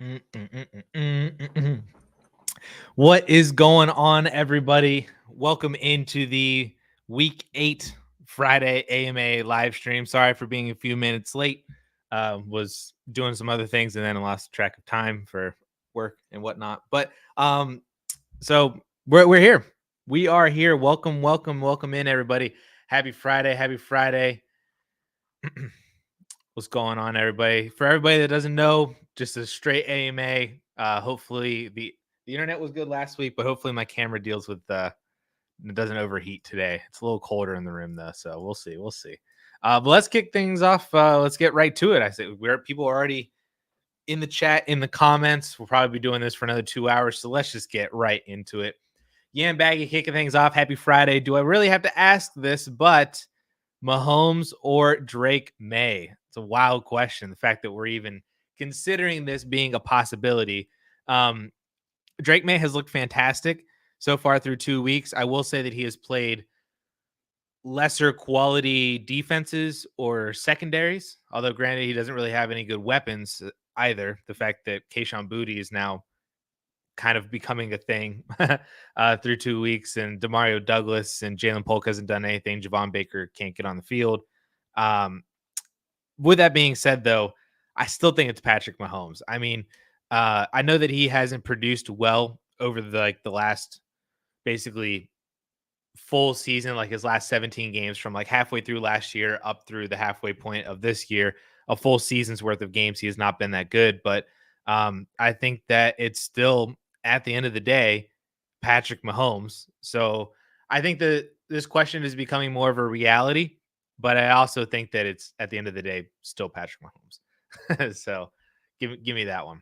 Mm, mm, mm, mm, mm, mm, mm. What is going on, everybody? Welcome into the Week 8 Friday AMA live stream. Sorry for being a few minutes late. Was doing some other things and then lost track of time for work and whatnot. But so we're here. We are here. Welcome, welcome, welcome in, everybody. Happy Friday. Happy Friday. What's going on, everybody? For everybody that doesn't know, just a straight AMA. Hopefully the internet was good last week, but hopefully my camera deals with it doesn't overheat today. It's a little colder in the room though, so we'll see. We'll see. But let's kick things off. Let's get right to it. I say people are already in the chat, in the comments. We'll probably be doing this for another 2 hours, so let's just get right into it. Yan Baggy kicking things off. Happy Friday. Do I really have to ask this? But Mahomes or Drake May? It's a wild question. The fact that we're even considering this being a possibility. Drake May has looked fantastic so far through 2 weeks. I will say that he has played lesser quality defenses or secondaries, although granted he doesn't really have any good weapons either. The fact that Kayshon Boutte is now kind of becoming a thing through 2 weeks, and Demario Douglas and Jalen Polk hasn't done anything. Javon Baker can't get on the field. Um, with that being said, though, I still think it's Patrick Mahomes. I mean, I know that he hasn't produced well over the last basically full season, like his last 17 games from like halfway through last year up through the halfway point of this year. A full season's worth of games, he has not been that good. But I think that it's still, at the end of the day, Patrick Mahomes. So I think that this question is becoming more of a reality, but I also think that it's, at the end of the day, still Patrick Mahomes. So give me that one.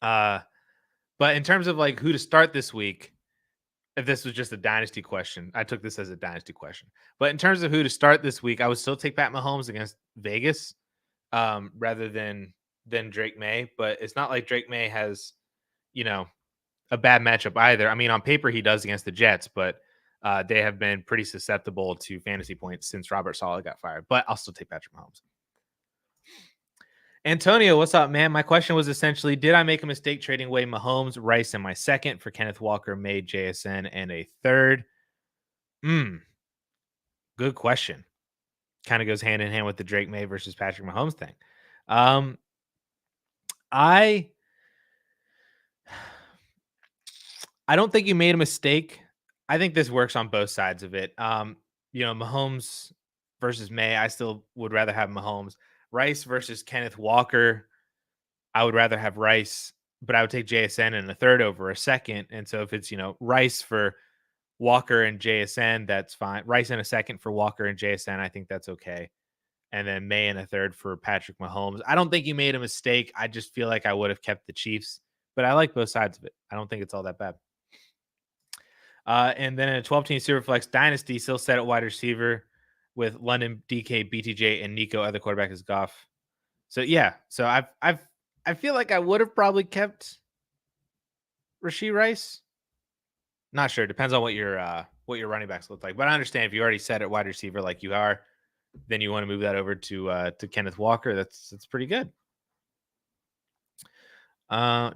But in terms of like who to start this week, if this was just a dynasty question, I took this as a dynasty question. But in terms of who to start this week, I would still take Pat Mahomes against Vegas rather than Drake May. But it's not like Drake May has, you know, a bad matchup either. I mean, on paper he does against the Jets, but they have been pretty susceptible to fantasy points since Robert Saleh got fired. But I'll still take Patrick Mahomes. Antonio, what's up, man? My question was essentially, did I make a mistake trading away Mahomes, Rice in my second for Kenneth Walker, May, JSN, and a third? Good question. Kind of goes hand in hand with the Drake May versus Patrick Mahomes thing. I don't think you made a mistake. I think this works on both sides of it. Mahomes versus May, I still would rather have Mahomes. Rice versus Kenneth Walker, I would rather have Rice, but I would take JSN in a third over a second. And so if it's, Rice for Walker and JSN, that's fine. Rice in a second for Walker and JSN, I think that's okay. And then May in a third for Patrick Mahomes. I don't think you made a mistake. I just feel like I would have kept the Chiefs, but I like both sides of it. I don't think it's all that bad. And then in a 12-team Superflex Dynasty, still set at wide receiver with London, DK, BTJ, and Nico. Other quarterback is Goff. So yeah, so I feel like I would have probably kept Rashee Rice. Not sure. Depends on what your running backs look like. But I understand if you already set at wide receiver like you are, then you want to move that over to Kenneth Walker. That's pretty good. I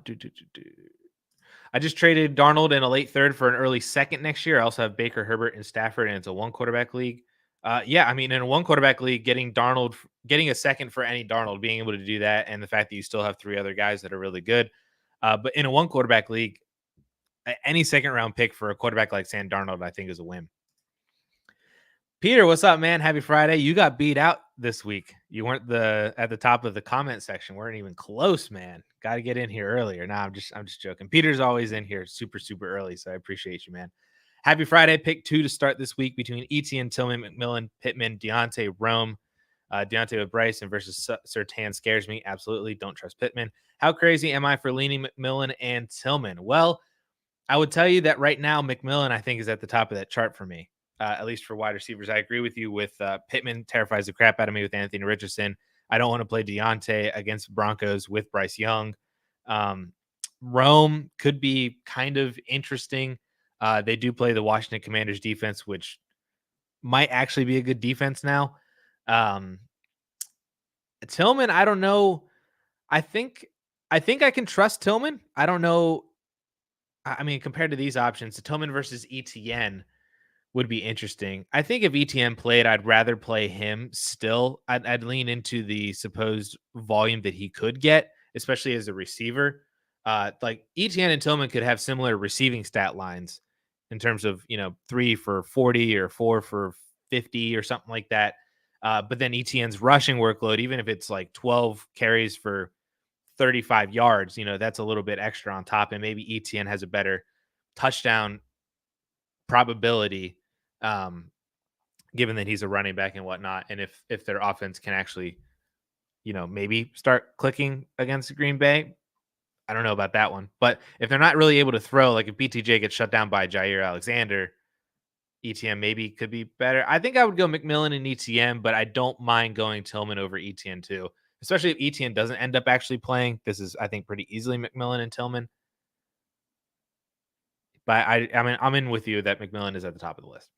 just traded Darnold in a late third for an early second next year. I also have Baker, Herbert, and Stafford, and it's a one quarterback league. I mean, in a one quarterback league, getting a second for any Darnold, being able to do that, and the fact that you still have three other guys that are really good. But in a one quarterback league, any second round pick for a quarterback like Sam Darnold, I think, is a win. Peter, what's up, man? Happy Friday. You got beat out this week. You weren't at the top of the comment section. Weren't even close, man. Got to get in here earlier. Nah, I'm just joking. Peter's always in here super, super early, so I appreciate you, man. Happy Friday. Pick 2 to start this week between Etienne, Tillman, McMillan, Pittman, Deontay, Rome. Deontay with Bryson versus Surtain scares me. Absolutely. Don't trust Pittman. How crazy am I for leaning McMillan and Tillman? Well, I would tell you that right now, McMillan, I think, is at the top of that chart for me. At least for wide receivers. I agree with you with Pittman terrifies the crap out of me with Anthony Richardson. I don't want to play Deontay against Broncos with Bryce Young. Rome could be kind of interesting. They do play the Washington Commanders defense, which might actually be a good defense now. Tillman, I don't know. I think I think I can trust Tillman. I don't know. I mean, compared to these options, Tillman versus ETN would be interesting. I think if ETN played, I'd rather play him still. I'd lean into the supposed volume that he could get, especially as a receiver. Like ETN and Tillman could have similar receiving stat lines in terms of, 3 for 40 or 4 for 50 or something like that. But then ETN's rushing workload, even if it's like 12 carries for 35 yards, that's a little bit extra on top. And maybe ETN has a better touchdown probability, um, given that he's a running back and whatnot. And if their offense can actually, maybe start clicking against Green Bay, I don't know about that one. But if they're not really able to throw, like if BTJ gets shut down by Jair Alexander, ETN maybe could be better. I think I would go McMillan and ETN, but I don't mind going Tillman over ETN too, especially if ETN doesn't end up actually playing. This is, I think, pretty easily McMillan and Tillman. But I'm in with you that McMillan is at the top of the list.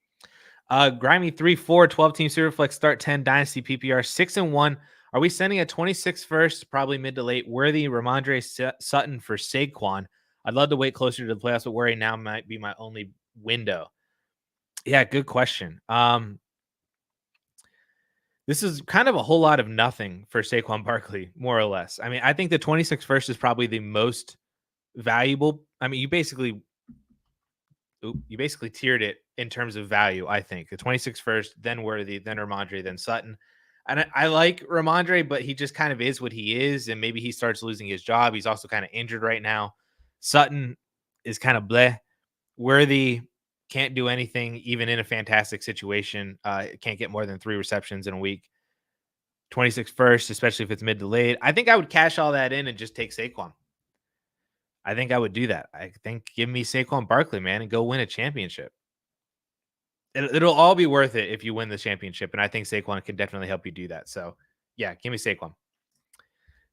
Grimy 3-4, 12-team Superflex start 10 Dynasty PPR 6-1. Are we sending a 26 first, probably mid to late, worthy Ramondre Sutton for Saquon? I'd love to wait closer to the playoffs, but worry now might be my only window. Yeah, good question. This is kind of a whole lot of nothing for Saquon Barkley, more or less. I mean, I think the 26 first is probably the most valuable. I mean, you basically tiered it in terms of value. I think the 26 first, then Worthy, then Ramondre, then Sutton. And I like Ramondre, but he just kind of is what he is. And maybe he starts losing his job. He's also kind of injured right now. Sutton is kind of bleh. Worthy can't do anything, even in a fantastic situation. Can't get more than 3 receptions in a week. 26 first, especially if it's mid to late. I think I would cash all that in and just take Saquon. I think I would do that. I think give me Saquon Barkley, man, and go win a championship. It'll all be worth it if you win the championship, and I think Saquon can definitely help you do that. So, yeah, give me Saquon.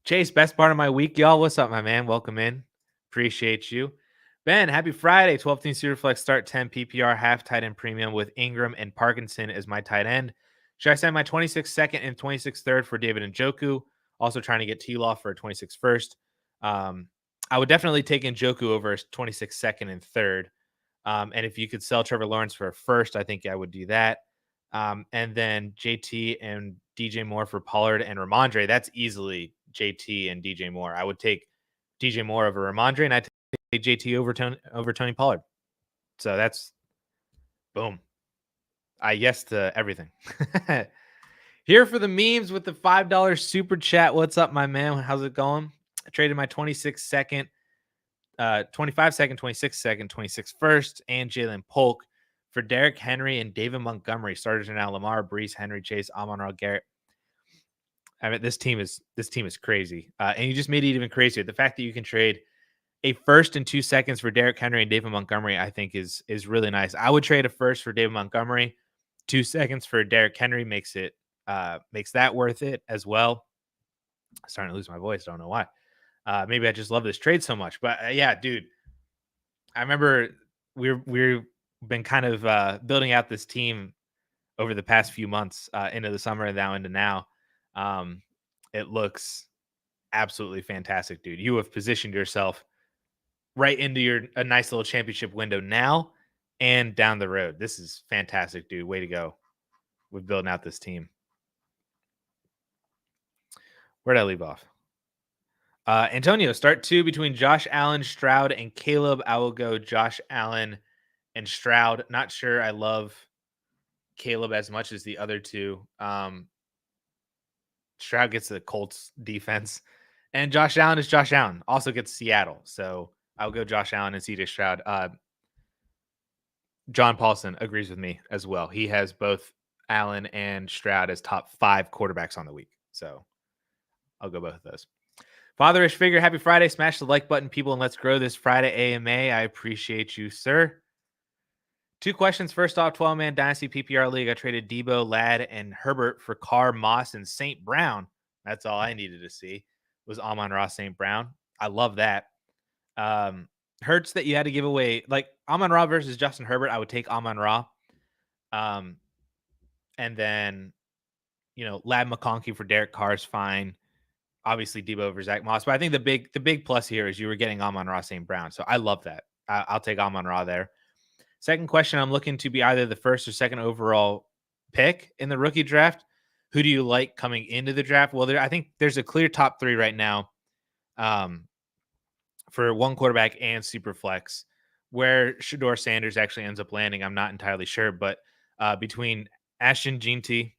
Chase, best part of my week, y'all. What's up, my man? Welcome in. Appreciate you. Ben, happy Friday. 12-team Superflex start 10 PPR half tight end premium with Ingram and Parkinson as my tight end. Should I send my 26 second and 26 third for David Njoku? Also trying to get T-Law for a 26 first. I would definitely take Njoku over a 26 second and third. And if you could sell Trevor Lawrence for a first, I think I would do that. And then JT and DJ Moore for Pollard and Ramondre. That's easily JT and DJ Moore. I would take DJ Moore over Ramondre, and I take JT over Tony Pollard. So that's boom. I yes to everything. Here for the memes with the $5 super chat. What's up, my man? How's it going? I traded my 26 second, 25 second, 26 second, 26 first, and Jalen Polk for Derrick Henry and David Montgomery. Starters are now Lamar, Brees, Henry, Chase, Amon-Ra, Garrett. I mean, this team is crazy. And you just made it even crazier. The fact that you can trade a first and 2 seconds for Derrick Henry and David Montgomery, I think is really nice. I would trade a first for David Montgomery. 2 seconds for Derrick Henry makes that worth it as well. I'm starting to lose my voice. Don't know why. Maybe I just love this trade so much. But yeah, dude, I remember we've been kind of building out this team over the past few months into the summer and now into now. It looks absolutely fantastic, dude. You have positioned yourself right into a nice little championship window now and down the road. This is fantastic, dude. Way to go with building out this team. Where'd I leave off? Antonio, start 2 between Josh Allen, Stroud, and Caleb. I will go Josh Allen and Stroud. Not sure I love Caleb as much as the other two. Stroud gets the Colts defense, and Josh Allen is Josh Allen. Also gets Seattle. So I'll go Josh Allen and CJ Stroud. John Paulson agrees with me as well. He has both Allen and Stroud as top 5 quarterbacks on the week. So I'll go both of those. Fatherish figure, happy Friday. Smash the like button, people, and let's grow this Friday AMA. I appreciate you, sir. 2 questions. First off, 12-man Dynasty PPR League. I traded Debo, Ladd, and Herbert for Carr, Moss, and St. Brown. That's all I needed to see was Amon-Ra St. Brown. I love that. Hurts that you had to give away. Like Amon-Ra versus Justin Herbert, I would take Amon-Ra. And then, Ladd McConkey for Derek Carr is fine. obviously Debo over Zach Moss. But I think the big plus here is you were getting Amon-Ra St. Brown. So I love that. I'll take Amon-Ra there. Second question, I'm looking to be either the first or second overall pick in the rookie draft. Who do you like coming into the draft? Well, I think there's a clear top three right now um, for one quarterback and super flex. Where Shador Sanders actually ends up landing, I'm not entirely sure. But between Ashton Genty,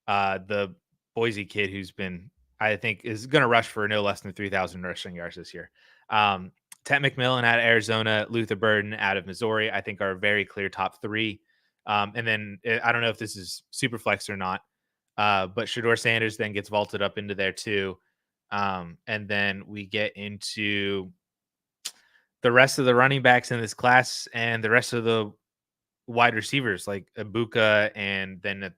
the Boise kid who's been, I think, is going to rush for no less than 3,000 rushing yards this year. Ted McMillan out of Arizona, Luther Burden out of Missouri, I think are very clear top three. And then I don't know if this is super flex or not, but Shador Sanders then gets vaulted up into there too. And then we get into the rest of the running backs in this class and the rest of the wide receivers like Ibuka and then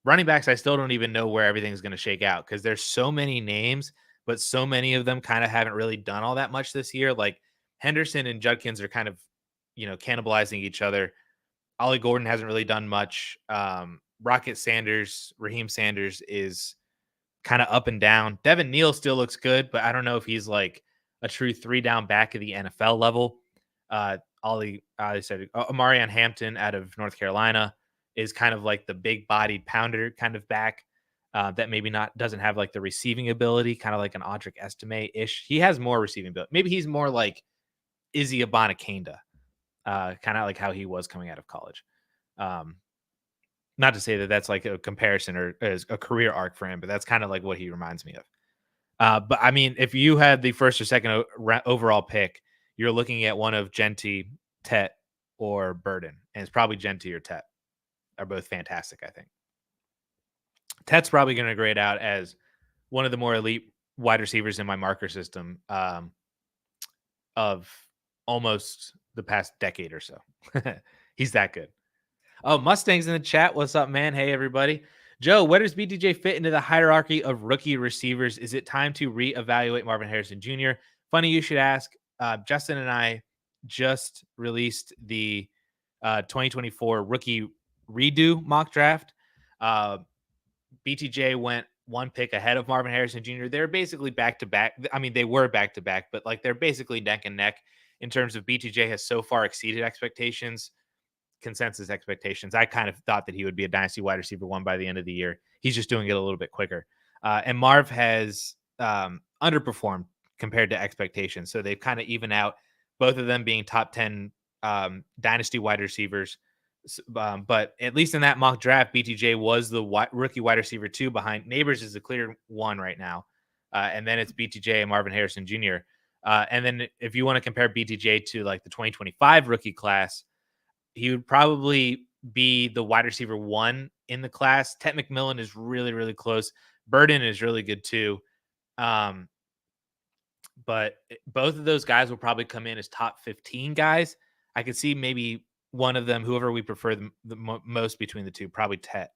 running backs. I still don't even know where everything's going to shake out because there's so many names, but so many of them kind of haven't really done all that much this year. Like Henderson and Judkins are kind of, cannibalizing each other. Ollie Gordon hasn't really done much. Raheem Sanders is kind of up and down. Devin Neal still looks good, but I don't know if he's like a true 3-down back at the NFL level. I said Amarian Hampton out of North Carolina is kind of like the big bodied pounder kind of back that maybe doesn't have like the receiving ability, kind of like an Audric Estime ish. He has more receiving ability. Maybe he's more like Izzy Abanikanda, kind of like how he was coming out of college. Not to say that that's like a comparison or as a career arc for him, but that's kind of like what he reminds me of. But I mean, if you had the first or second overall pick, you're looking at one of Genty, Tet, or Burden, and it's probably Genty or Tet. Are both fantastic, I think. Tet's probably going to grade out as one of the more elite wide receivers in my marker system of almost the past decade or so. He's that good. Oh, Mustang's in the chat. What's up, man? Hey, everybody. Joe, where does BTJ fit into the hierarchy of rookie receivers? Is it time to reevaluate Marvin Harrison Jr.? Funny you should ask. Justin and I just released the 2024 rookie redo mock draft. BTJ went one pick ahead of Marvin Harrison Jr. They're basically back to back. I mean, they were back to back, but like they're basically neck and neck in terms of BTJ has so far exceeded expectations. Consensus expectations. I kind of thought that he would be a dynasty wide receiver one by the end of the year. He's just doing it a little bit quicker. And Marv has underperformed compared to expectations. So they've kind of even out, both of them being top 10 dynasty wide receivers. But at least in that mock draft, BTJ was the rookie wide receiver 2 behind Neighbors is the clear 1 right now. And then it's BTJ and Marvin Harrison Jr. And then if you want to compare BTJ to like the 2025 rookie class, he would probably be the wide receiver 1 in the class. Ted McMillan is really, really close. Burden is really good too. But both of those guys will probably come in as top 15 guys. I could see maybe one of them, whoever we prefer the most between the two, probably Ted,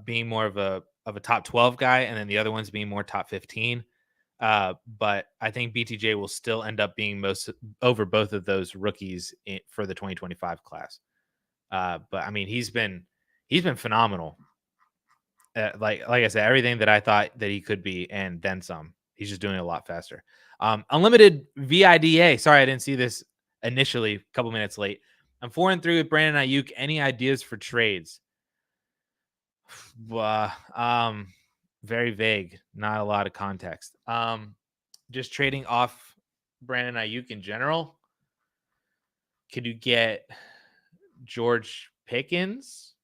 being more of a top 12 guy, and then the other ones being more top 15. But I think BTJ will still end up being most over both of those rookies for the 2025 class. But I mean, he's been phenomenal. Like I said, everything that I thought that he could be, and then some. He's just doing it a lot faster. Unlimited VIDA. Sorry, I didn't see this initially. A couple minutes late. I'm 4-3 with Brandon Ayuk. Any ideas for trades? Very vague. Not a lot of context. Just trading off Brandon Ayuk in general. Could you get George Pickens?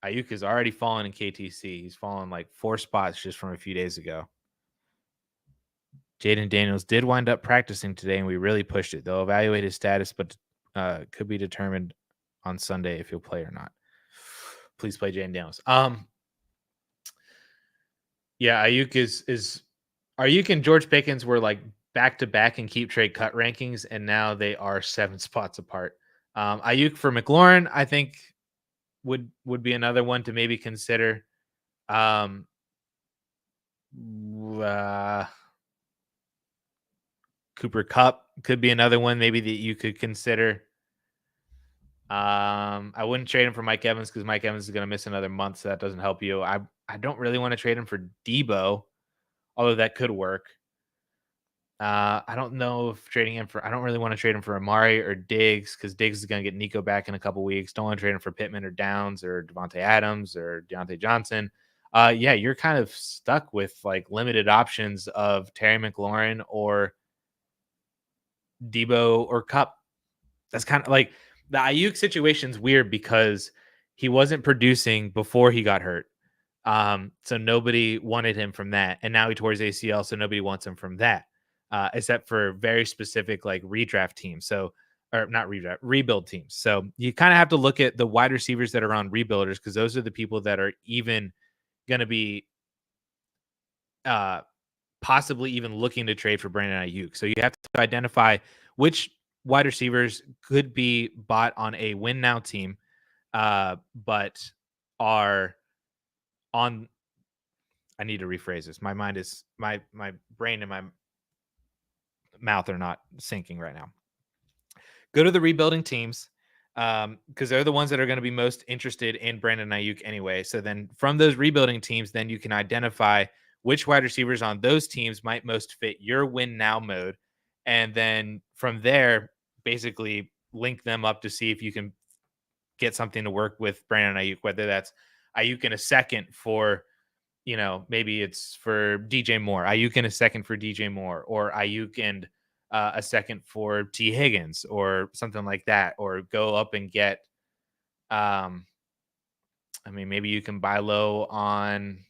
Ayuk has already fallen in KTC. He's fallen like 4 spots just from a few days ago. Jaden Daniels did wind up practicing today, and we really pushed it. They'll evaluate his status, but could be determined on Sunday if he'll play or not. Please play Jaden Daniels. Yeah, Ayuk and George Pickens were like back to back in keep trade cut rankings, and now they are 7 spots apart. Ayuk for McLaurin, I think would be another one to maybe consider. Cooper Kupp could be another one maybe that you could consider. I wouldn't trade him for Mike Evans because Mike Evans is going to miss another month, so that doesn't help you. I don't really want to trade him for Debo, although that could work. I don't know if trading him for. I don't really want to trade him for Amari or Diggs because Diggs is going to get Nico back in a couple weeks. Don't want to trade him for Pittman or Downs or Devontae Adams or Deontay Johnson. Yeah, you're kind of stuck with like limited options of Terry McLaurin or Debo or Cup. That's kind of like the Ayuk situation's weird because he wasn't producing before he got hurt. So nobody wanted him from that. And now he tore his ACL, so nobody wants him from that. Except for very specific like redraft teams. So or not redraft, rebuild teams. So you kind of have to look at the wide receivers that are on rebuilders because those are the people that are even going to be uh possibly even looking to trade for Brandon Ayuk. So you have to identify which wide receivers could be bought on a win now team, but are on. I need to rephrase this. My mind is my brain and my mouth are not syncing right now. Go to the rebuilding teams because they're the ones that are going to be most interested in Brandon Ayuk anyway. So then from those rebuilding teams, then you can identify which wide receivers on those teams might most fit your win now mode. And then from there, basically link them up to see if you can get something to work with Brandon Ayuk, whether that's Ayuk in a second for, maybe it's for DJ Moore, Ayuk in a second for DJ Moore, or Ayuk and a second for T Higgins or something like that, or go up and get, maybe you can buy low on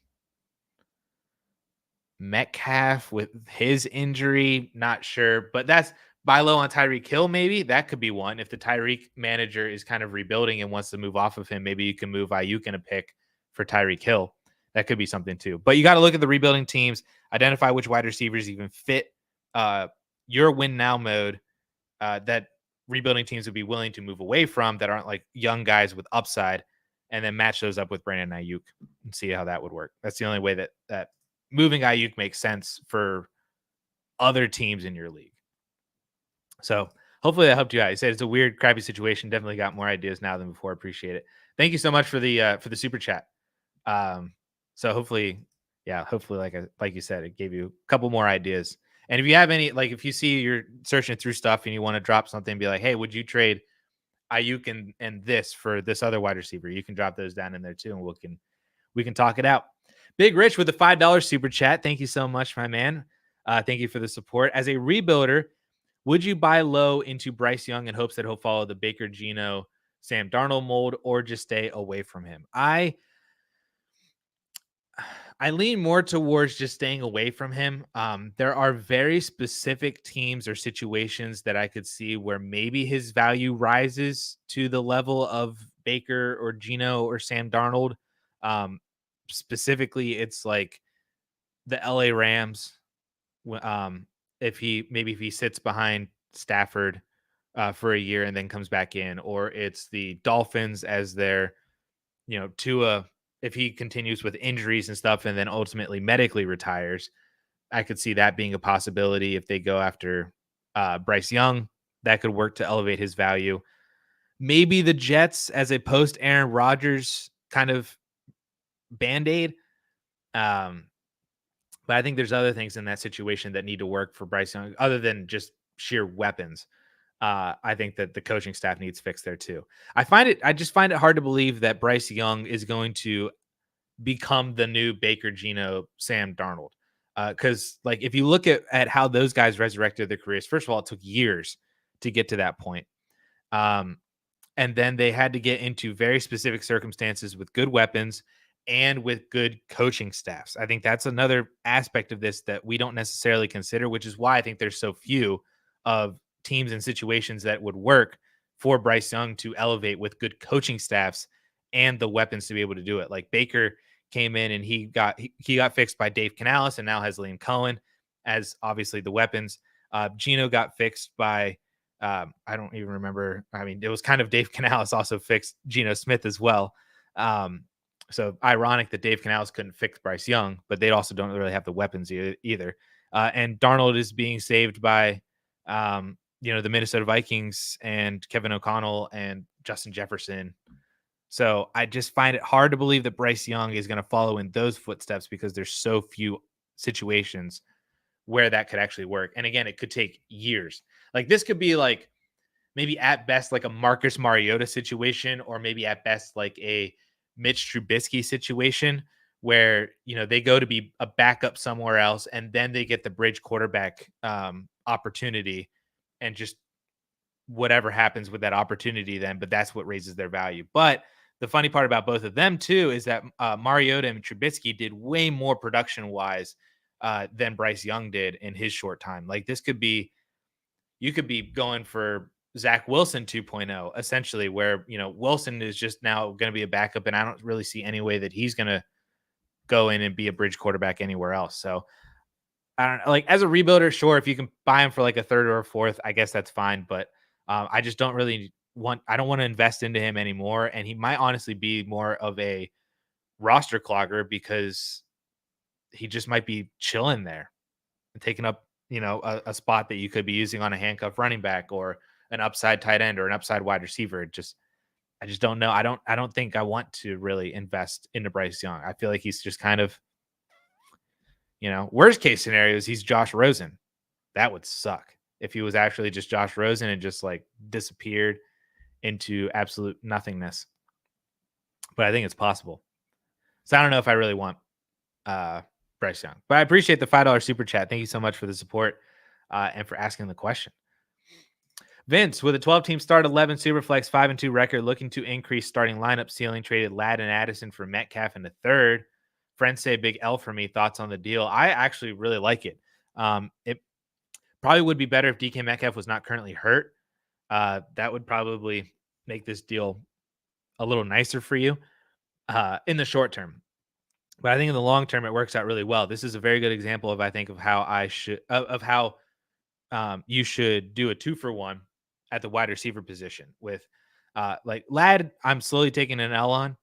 Metcalf with his injury. Not sure, but that's buy low on Tyreek Hill. Maybe that could be one. If the Tyreek manager is kind of rebuilding and wants to move off of him, maybe you can move Ayuk in a pick for Tyreek Hill. That could be something too. But you got to look at the rebuilding teams, identify which wide receivers even fit your win now mode that rebuilding teams would be willing to move away from that aren't like young guys with upside, and then match those up with Brandon Ayuk and see how that would work. That's the only way that moving Ayuk makes sense for other teams in your league. So hopefully that helped you out. You said it's a weird, crappy situation. Definitely got more ideas now than before. Appreciate it. Thank you so much for the super chat. So hopefully, like you said, it gave you a couple more ideas. And if you have any, like if you see you're searching through stuff and you want to drop something, be like, hey, would you trade Ayuk and this for this other wide receiver? You can drop those down in there too, and we can talk it out. Big Rich with the $5 super chat. Thank you so much, my man. Thank you for the support. As a rebuilder, would you buy low into Bryce Young in hopes that he'll follow the Baker, Geno, Sam Darnold mold, or just stay away from him? I lean more towards just staying away from him. There are very specific teams or situations that I could see where maybe his value rises to the level of Baker or Geno or Sam Darnold. Specifically, it's like the LA Rams. If he sits behind Stafford for a year and then comes back in, or it's the Dolphins as their, Tua, if he continues with injuries and stuff and then ultimately medically retires, I could see that being a possibility. If they go after Bryce Young, that could work to elevate his value. Maybe the Jets as a post Aaron Rodgers kind of band-aid. But I think there's other things in that situation that need to work for Bryce Young other than just sheer weapons. I think that the coaching staff needs fixed there too. I just find it hard to believe that Bryce Young is going to become the new Baker, Geno, Sam Darnold. Because like if you look at how those guys resurrected their careers, first of all, it took years to get to that point. And then they had to get into very specific circumstances with good weapons and with good coaching staffs. I think that's another aspect of this that we don't necessarily consider, which is why I think there's so few of teams and situations that would work for Bryce Young to elevate with good coaching staffs and the weapons to be able to do it. Like Baker came in and he got fixed by Dave Canales and now has Liam Cohen as obviously the weapons. Geno got fixed by I don't even remember. I mean, it was kind of Dave Canales also fixed Geno Smith as well. So ironic that Dave Canales couldn't fix Bryce Young, but they also don't really have the weapons either. And Darnold is being saved by, the Minnesota Vikings and Kevin O'Connell and Justin Jefferson. So I just find it hard to believe that Bryce Young is going to follow in those footsteps because there's so few situations where that could actually work. And again, it could take years. Like this could be like maybe at best like a Marcus Mariota situation, or maybe at best like a Mitch Trubisky situation where, you know, they go to be a backup somewhere else and then they get the bridge quarterback opportunity, and just whatever happens with that opportunity then, but that's what raises their value. But the funny part about both of them too is that Mariota and Trubisky did way more production wise than Bryce Young did in his short time. Like this could be, you could be going for Zach Wilson 2.0 essentially, where, you know, Wilson is just now going to be a backup, and I don't really see any way that he's going to go in and be a bridge quarterback anywhere else. So I don't know, like as a rebuilder, sure, if you can buy him for like a third or a fourth, I guess that's fine. But I just don't really I don't want to invest into him anymore. And he might honestly be more of a roster clogger because he just might be chilling there and taking up, you know, a spot that you could be using on a handcuff running back or an upside tight end or an upside wide receiver. I just don't know. I don't think I want to really invest into Bryce Young. I feel like he's just kind of, you know, worst case scenario is he's Josh Rosen. That would suck if he was actually just Josh Rosen and just like disappeared into absolute nothingness. But I think it's possible. So I don't know if I really want Bryce Young. But I appreciate the $5 super chat. Thank you so much for the support and for asking the question. Vince, with a 12-team start, 11 Superflex, 5-2 record, looking to increase starting lineup ceiling, traded Ladd and Addison for Metcalf in the third. Friends say big L for me. Thoughts on the deal? I actually really like it. It probably would be better if DK Metcalf was not currently hurt. That would probably make this deal a little nicer for you in the short term. But I think in the long term, it works out really well. This is a very good example of, I think, of how you should do a 2-for-1 at the wide receiver position with like Ladd. I'm slowly taking an L on,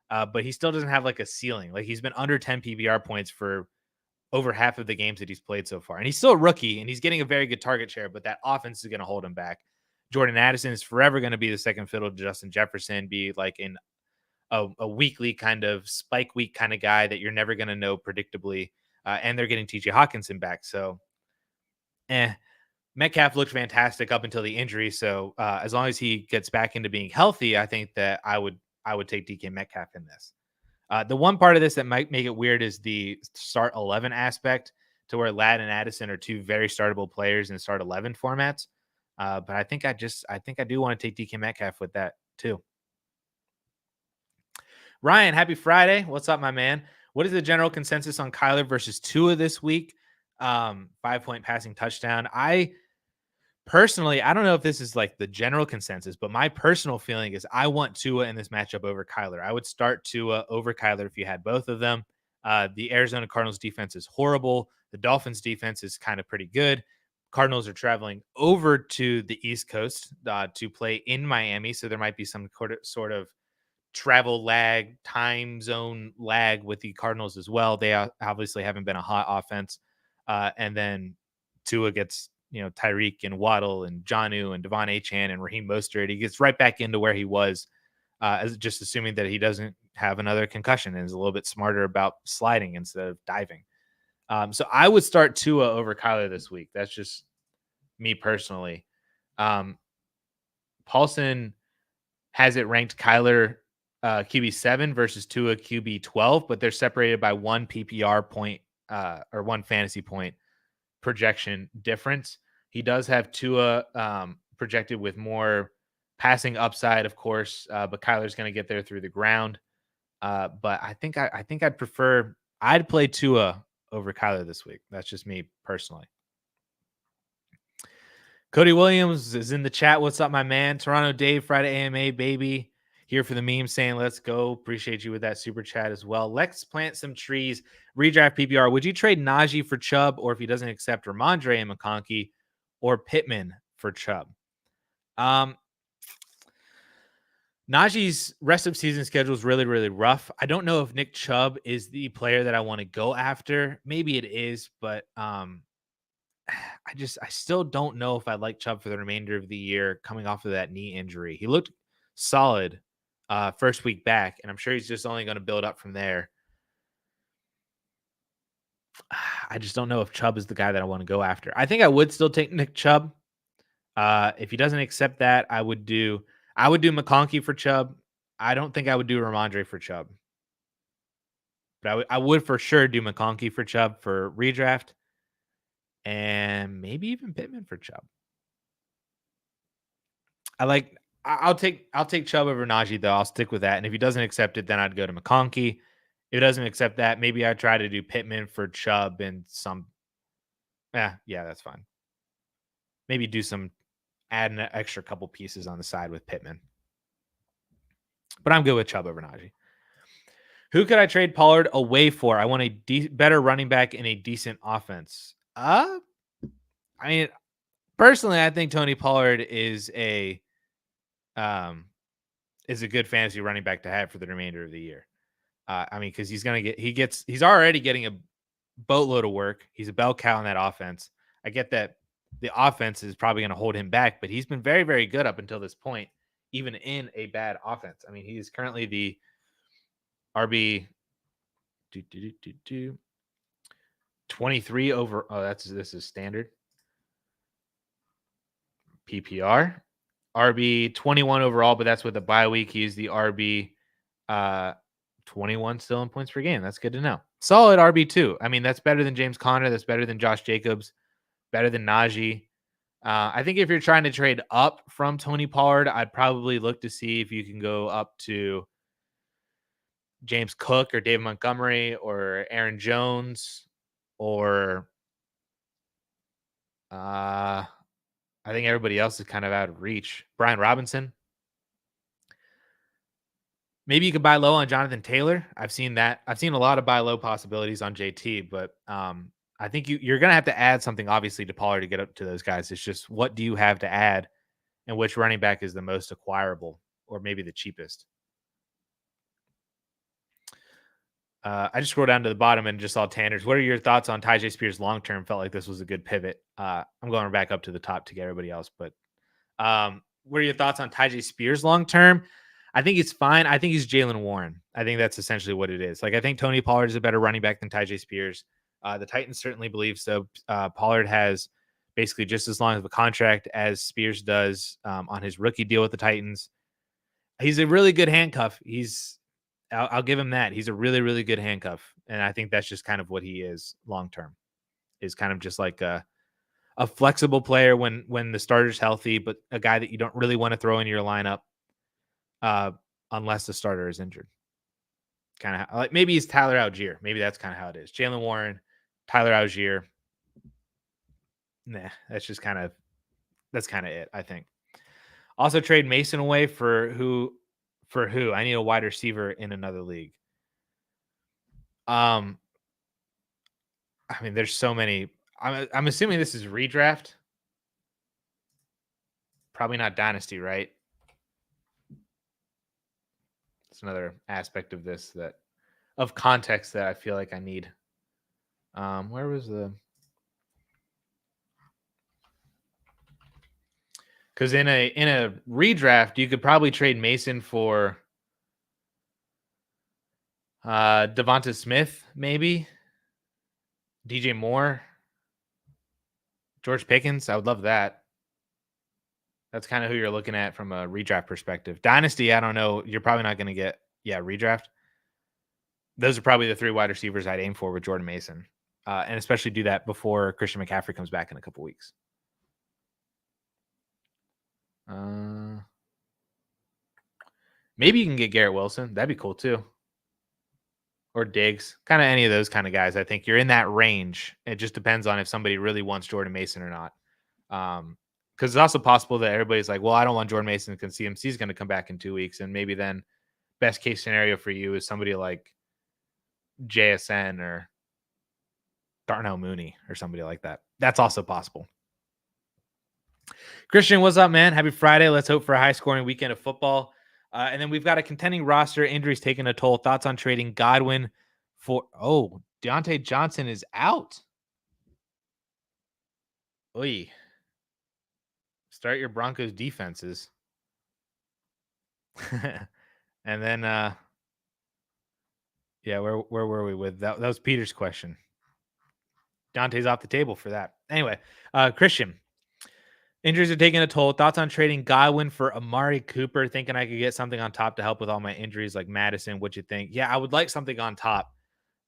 but he still doesn't have like a ceiling. Like he's been under 10 PBR points for over half of the games that he's played so far. And he's still a rookie and he's getting a very good target share, but that offense is going to hold him back. Jordan Addison is forever going to be the second fiddle to Justin Jefferson, be like in a weekly kind of spike week kind of guy that you're never going to know predictably. And they're getting TJ Hawkinson back. So, Metcalf looked fantastic up until the injury. So as long as he gets back into being healthy, I think that I would take DK Metcalf in this. The one part of this that might make it weird is the start 11 aspect, to where Ladd and Addison are two very startable players in start 11 formats. But I think I do want to take DK Metcalf with that too. Ryan, happy Friday. What's up, my man? What is the general consensus on Kyler versus Tua this week? 5-point passing touchdown. Personally, I don't know if this is like the general consensus, but my personal feeling is I want Tua in this matchup over Kyler. I would start Tua over Kyler if you had both of them. The Arizona Cardinals defense is horrible. The Dolphins defense is kind of pretty good. Cardinals are traveling over to the East Coast to play in Miami, so there might be some sort of travel lag, time zone lag with the Cardinals as well. They obviously haven't been a hot offense. And then Tua gets, you know, Tyreek and Waddle and Jonnu and Devon Achane and Raheem Mostert. He gets right back into where he was, as just assuming that he doesn't have another concussion and is a little bit smarter about sliding instead of diving. So I would start Tua over Kyler this week. That's just me personally. Paulson has it ranked Kyler QB 7 versus Tua QB 12, but they're separated by one PPR point or one fantasy point projection difference. He does have Tua projected with more passing upside, of course, but Kyler's going to get there through the ground. But I think I'd play Tua over Kyler this week. That's just me personally. Cody Williams is in the chat. What's up, my man? Toronto Dave, Friday AMA, baby. Here for the meme saying, let's go. Appreciate you with that super chat as well. Let's plant some trees. Redraft PPR. Would you trade Najee for Chubb, or if he doesn't accept, Ramondre and McConkey, or Pittman for Chubb? Najee's rest of season schedule is really, really rough. I don't know if Nick Chubb is the player that I want to go after. Maybe it is, but I still don't know if I like Chubb for the remainder of the year coming off of that knee injury. He looked solid first week back, and I'm sure he's just only going to build up from there. I just don't know if Chubb is the guy that I want to go after. I think I would still take Nick Chubb. If he doesn't accept that, I would do McConkey for Chubb. I don't think I would do Ramondre for Chubb, but I would for sure do McConkey for Chubb for redraft, and maybe even Pittman for Chubb. I like. I'll take Chubb over Najee though. I'll stick with that. And if he doesn't accept it, then I'd go to McConkey. If he doesn't accept that, maybe I'd try to do Pittman for Chubb and some. Yeah, that's fine. Maybe do some add an extra couple pieces on the side with Pittman. But I'm good with Chubb over Najee. Who could I trade Pollard away for? I want a better running back in a decent offense. I mean, personally, I think Tony Pollard is a good fantasy running back to have for the remainder of the year. I mean, because he's already getting a boatload of work. He's a bell cow in that offense. I get that the offense is probably going to hold him back, but he's been very, very good up until this point, even in a bad offense. I mean, he is currently the RB 23 over. Oh, this is standard PPR. RB 21 overall, but that's with a bye week. He's the RB 21 still in points per game. That's good to know. Solid RB2. I mean, that's better than James Conner. That's better than Josh Jacobs. Better than Najee. I think if you're trying to trade up from Tony Pollard, I'd probably look to see if you can go up to James Cook or David Montgomery or Aaron Jones or I think everybody else is kind of out of reach. Brian Robinson. Maybe you could buy low on Jonathan Taylor. I've seen that. I've seen a lot of buy low possibilities on JT, but I think you're going to have to add something, obviously, to Pollard to get up to those guys. It's just what do you have to add and which running back is the most acquirable or maybe the cheapest. I just scrolled down to the bottom and just saw Tanner's. What are your thoughts on Tyjae Spears long term? Felt like this was a good pivot. I'm going back up to the top to get everybody else, but what are your thoughts on Tyjae Spears long term? I think it's fine. I think he's Jalen Warren. I think that's essentially what it is. Like, I think Tony Pollard is a better running back than Tyjae Spears. The Titans certainly believe so. Pollard has basically just as long of a contract as Spears does on his rookie deal with the Titans. He's a really good handcuff. I'll give him that. He's a really, really good handcuff. And I think that's just kind of what he is long term, is kind of just like a flexible player when the starter's healthy, but a guy that you don't really want to throw into your lineup unless the starter is injured. Kind of like maybe he's Tyler Algier. Maybe that's kind of how it is. Jalen Warren, Tyler Algier. Nah, that's kind of it, I think. Also trade Mason away for who? I need a wide receiver in another league. I mean, there's so many. I'm assuming this is redraft. Probably not Dynasty, right? It's another aspect of this of context that I feel like I need. Where was the? Because in a redraft, you could probably trade Mason for Devonta Smith, maybe DJ Moore, George Pickens. I would love that. That's kind of who you're looking at from a redraft perspective. Dynasty, I don't know. You're probably not going to get redraft. Those are probably the three wide receivers I'd aim for with Jordan Mason, and especially do that before Christian McCaffrey comes back in a couple weeks. Maybe you can get Garrett Wilson. That'd be cool too. Or Diggs, kind of any of those kind of guys. I think you're in that range. It just depends on if somebody really wants Jordan Mason or not. Because it's also possible that everybody's like, well, I don't want Jordan Mason because CMC is going to come back in 2 weeks. And maybe then best case scenario for you is somebody like JSN or Darnell Mooney or somebody like that. That's also possible. Christian, what's up, man? Happy Friday. Let's hope for a high-scoring weekend of football. And then we've got a contending roster. Injuries taking a toll. Thoughts on trading Godwin for... Oh, Deontay Johnson is out. Oy. Start your Broncos defenses. And then, yeah, where were we with that? That was Peter's question. Dante's off the table for that. Anyway, Christian, injuries are taking a toll. Thoughts on trading Godwin for Amari Cooper? Thinking I could get something on top to help with all my injuries, like Madison. What you think? Yeah, I would like something on top.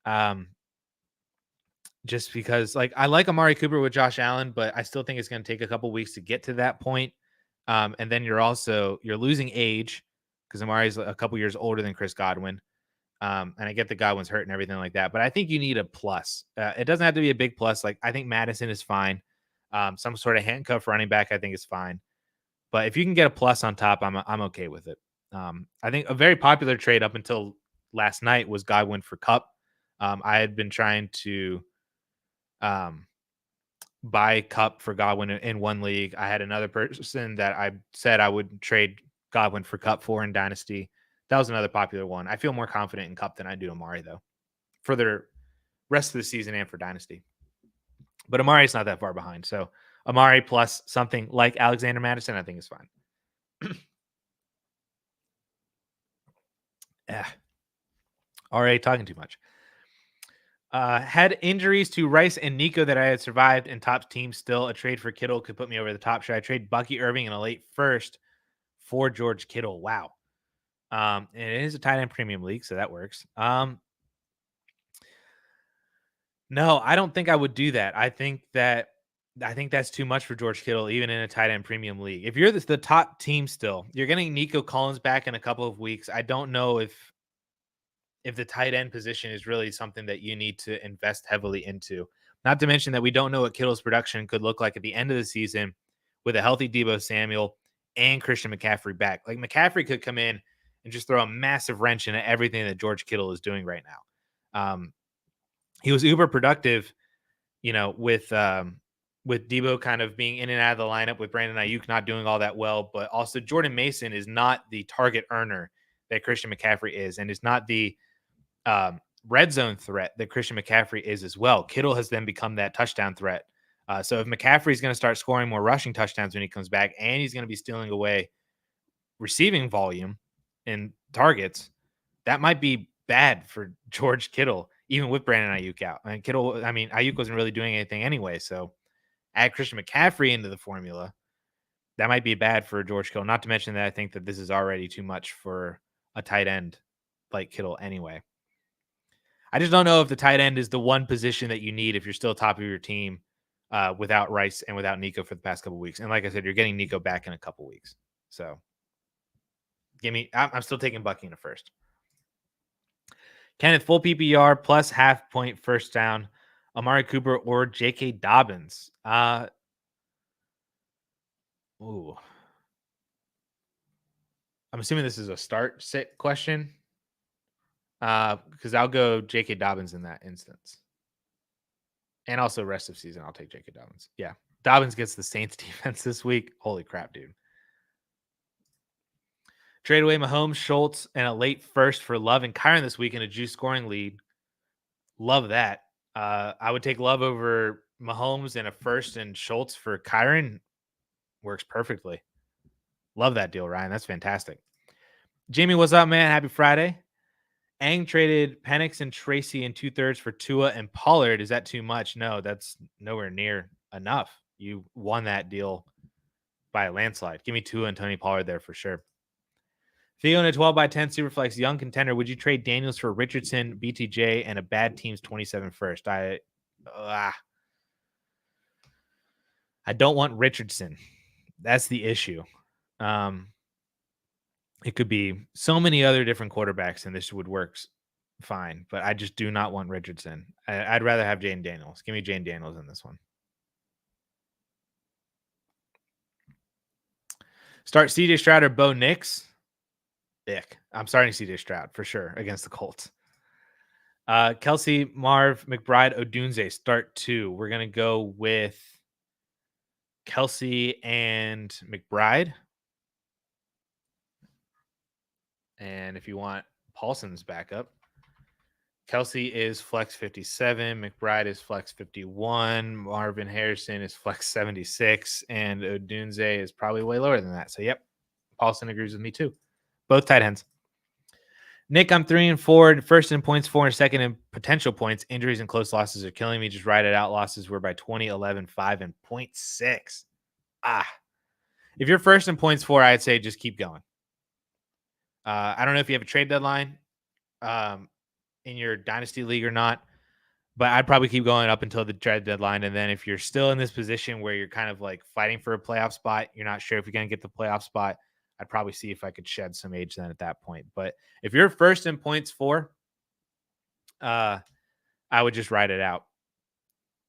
Um, just because, like, I like Amari Cooper with Josh Allen, but I still think it's going to take a couple weeks to get to that point. And then you're losing age because Amari's a couple years older than Chris Godwin. And I get the Godwin's hurt and everything like that, but I think you need a plus. It doesn't have to be a big plus. Like, I think Madison is fine. Some sort of handcuff running back, I think, is fine. But if you can get a plus on top, I'm okay with it. I think a very popular trade up until last night was Godwin for Cup. I had been trying to um, buy Cup for Godwin in one league. I had another person that I said I would trade Godwin for Cup for in Dynasty. That was another popular one. I feel more confident in Cup than I do Amari, though, for the rest of the season and for Dynasty. But Amari's not that far behind. So Amari plus something like Alexander Madison, I think is fine. Yeah. Already talking too much. Had injuries to Rice and Nico that I had survived in top teams still. A trade for Kittle could put me over the top. Should I trade Bucky Irving in a late first for George Kittle? Wow. It is a tight end premium league, so that works. No, I don't think I would do that. I think that's too much for George Kittle, even in a tight end premium league. If you're the top team still, you're getting Nico Collins back in a couple of weeks. I don't know if the tight end position is really something that you need to invest heavily into. Not to mention that we don't know what Kittle's production could look like at the end of the season with a healthy Deebo Samuel and Christian McCaffrey back. Like, McCaffrey could come in and just throw a massive wrench into everything that George Kittle is doing right now. He was uber productive, with Deebo kind of being in and out of the lineup, with Brandon Ayuk not doing all that well, but also Jordan Mason is not the target earner that Christian McCaffrey is, and is not the red zone threat that Christian McCaffrey is as well. Kittle has then become that touchdown threat. So if McCaffrey is going to start scoring more rushing touchdowns when he comes back, and he's going to be stealing away receiving volume and targets, that might be bad for George Kittle, even with Brandon Ayuk out. And Ayuk wasn't really doing anything anyway. So add Christian McCaffrey into the formula, that might be bad for George Kittle. Not to mention that I think that this is already too much for a tight end like Kittle anyway. I just don't know if the tight end is the one position that you need if you're still top of your team without Rice and without Nico for the past couple weeks. And like I said, you're getting Nico back in a couple weeks. So I'm still taking Bucky in a first. Kenneth, full PPR plus half point first down, Amari Cooper or J.K. Dobbins. Ooh. I'm assuming this is a start sit question. Because I'll go J.K. Dobbins in that instance. And also rest of season, I'll take J.K. Dobbins. Yeah. Dobbins gets the Saints defense this week. Holy crap, dude. Trade away Mahomes, Schultz, and a late first for Love and Kyron this week in a juice scoring lead. Love that. I would take Love over Mahomes and a first and Schultz for Kyron. Works perfectly. Love that deal, Ryan. That's fantastic. Jamie, what's up, man? Happy Friday. Ang traded Penix and Tracy in 2/3 for Tua and Pollard. Is that too much? No, that's nowhere near enough. You won that deal by a landslide. Give me Tua and Tony Pollard there for sure. Theo in a 12x10 Superflex young contender. Would you trade Daniels for Richardson, BTJ, and a bad team's 27 first? I don't want Richardson. That's the issue. It could be so many other different quarterbacks, and this would work fine. But I just do not want Richardson. I'd rather have Jane Daniels. Give me Jane Daniels in this one. Start CJ Stroud or Bo Nix. Ick. I'm starting CJ Stroud for sure against the Colts. Kelsey, Marv, McBride, Odunze, start 2. We're going to go with Kelsey and McBride. And if you want Paulson's backup, Kelsey is flex 57, McBride is flex 51, Marvin Harrison is flex 76, and Odunze is probably way lower than that. So, yep, Paulson agrees with me too. both tight ends. Nick, I'm 3-4, first in points, 4 and second in potential points. Injuries and close losses are killing me. Just ride it out. Losses were by 20, 11, 5, and 0.6. If you're first in points 4, I'd say just keep going. I don't know if you have a trade deadline in your Dynasty league or not, but I'd probably keep going up until the trade deadline. And then if you're still in this position where you're kind of like fighting for a playoff spot, you're not sure if you're going to get the playoff spot, I'd probably see if I could shed some age then at that point. But if you're first in points 4, I would just ride it out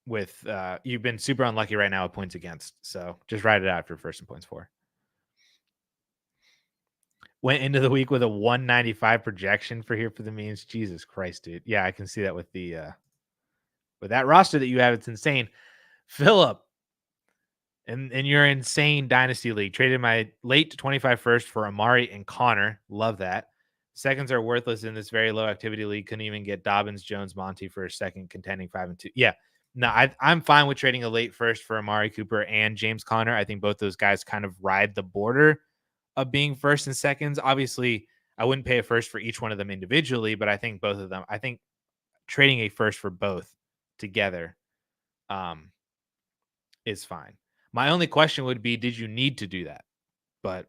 with you've been super unlucky right now with points against. So just ride it out if you're first in points 4. Went into the week with a 195 projection for the means. Jesus Christ, dude. Yeah, I can see that with the with that roster that you have. It's insane. Philip, in your insane Dynasty league, traded my late to 25 first for Amari and Connor. Love that. Seconds are worthless in this very low activity league. Couldn't even get Dobbins, Jones, Monty for a second, contending 5 and 2. Yeah, no, I'm fine with trading a late first for Amari Cooper and James Conner. I think both those guys kind of ride the border of being first and seconds. Obviously, I wouldn't pay a first for each one of them individually, but I think both of them, I think trading a first for both together is fine. My only question would be, did you need to do that? But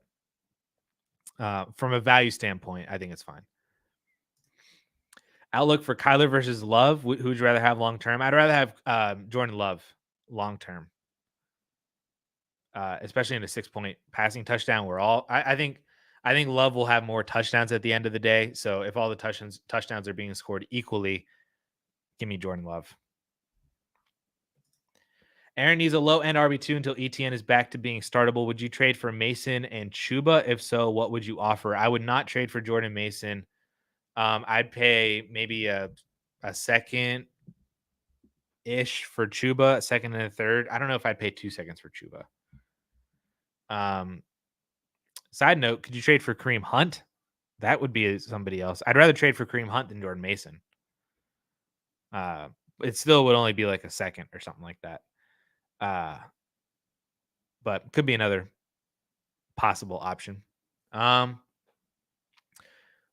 from a value standpoint, I think it's fine. Outlook for Kyler versus Love. Who would you rather have long term? I'd rather have Jordan Love long term, especially in a 6-point passing touchdown. I think Love will have more touchdowns at the end of the day. So if all the touchdowns are being scored equally, give me Jordan Love. Aaron needs a low-end RB2 until ETN is back to being startable. Would you trade for Mason and Chuba? If so, what would you offer? I would not trade for Jordan Mason. I'd pay maybe a second-ish for Chuba, a second and a third. I don't know if I'd pay 2 seconds for Chuba. Side note, could you trade for Kareem Hunt? That would be somebody else. I'd rather trade for Kareem Hunt than Jordan Mason. It still would only be like a second or something like that. But could be another possible option.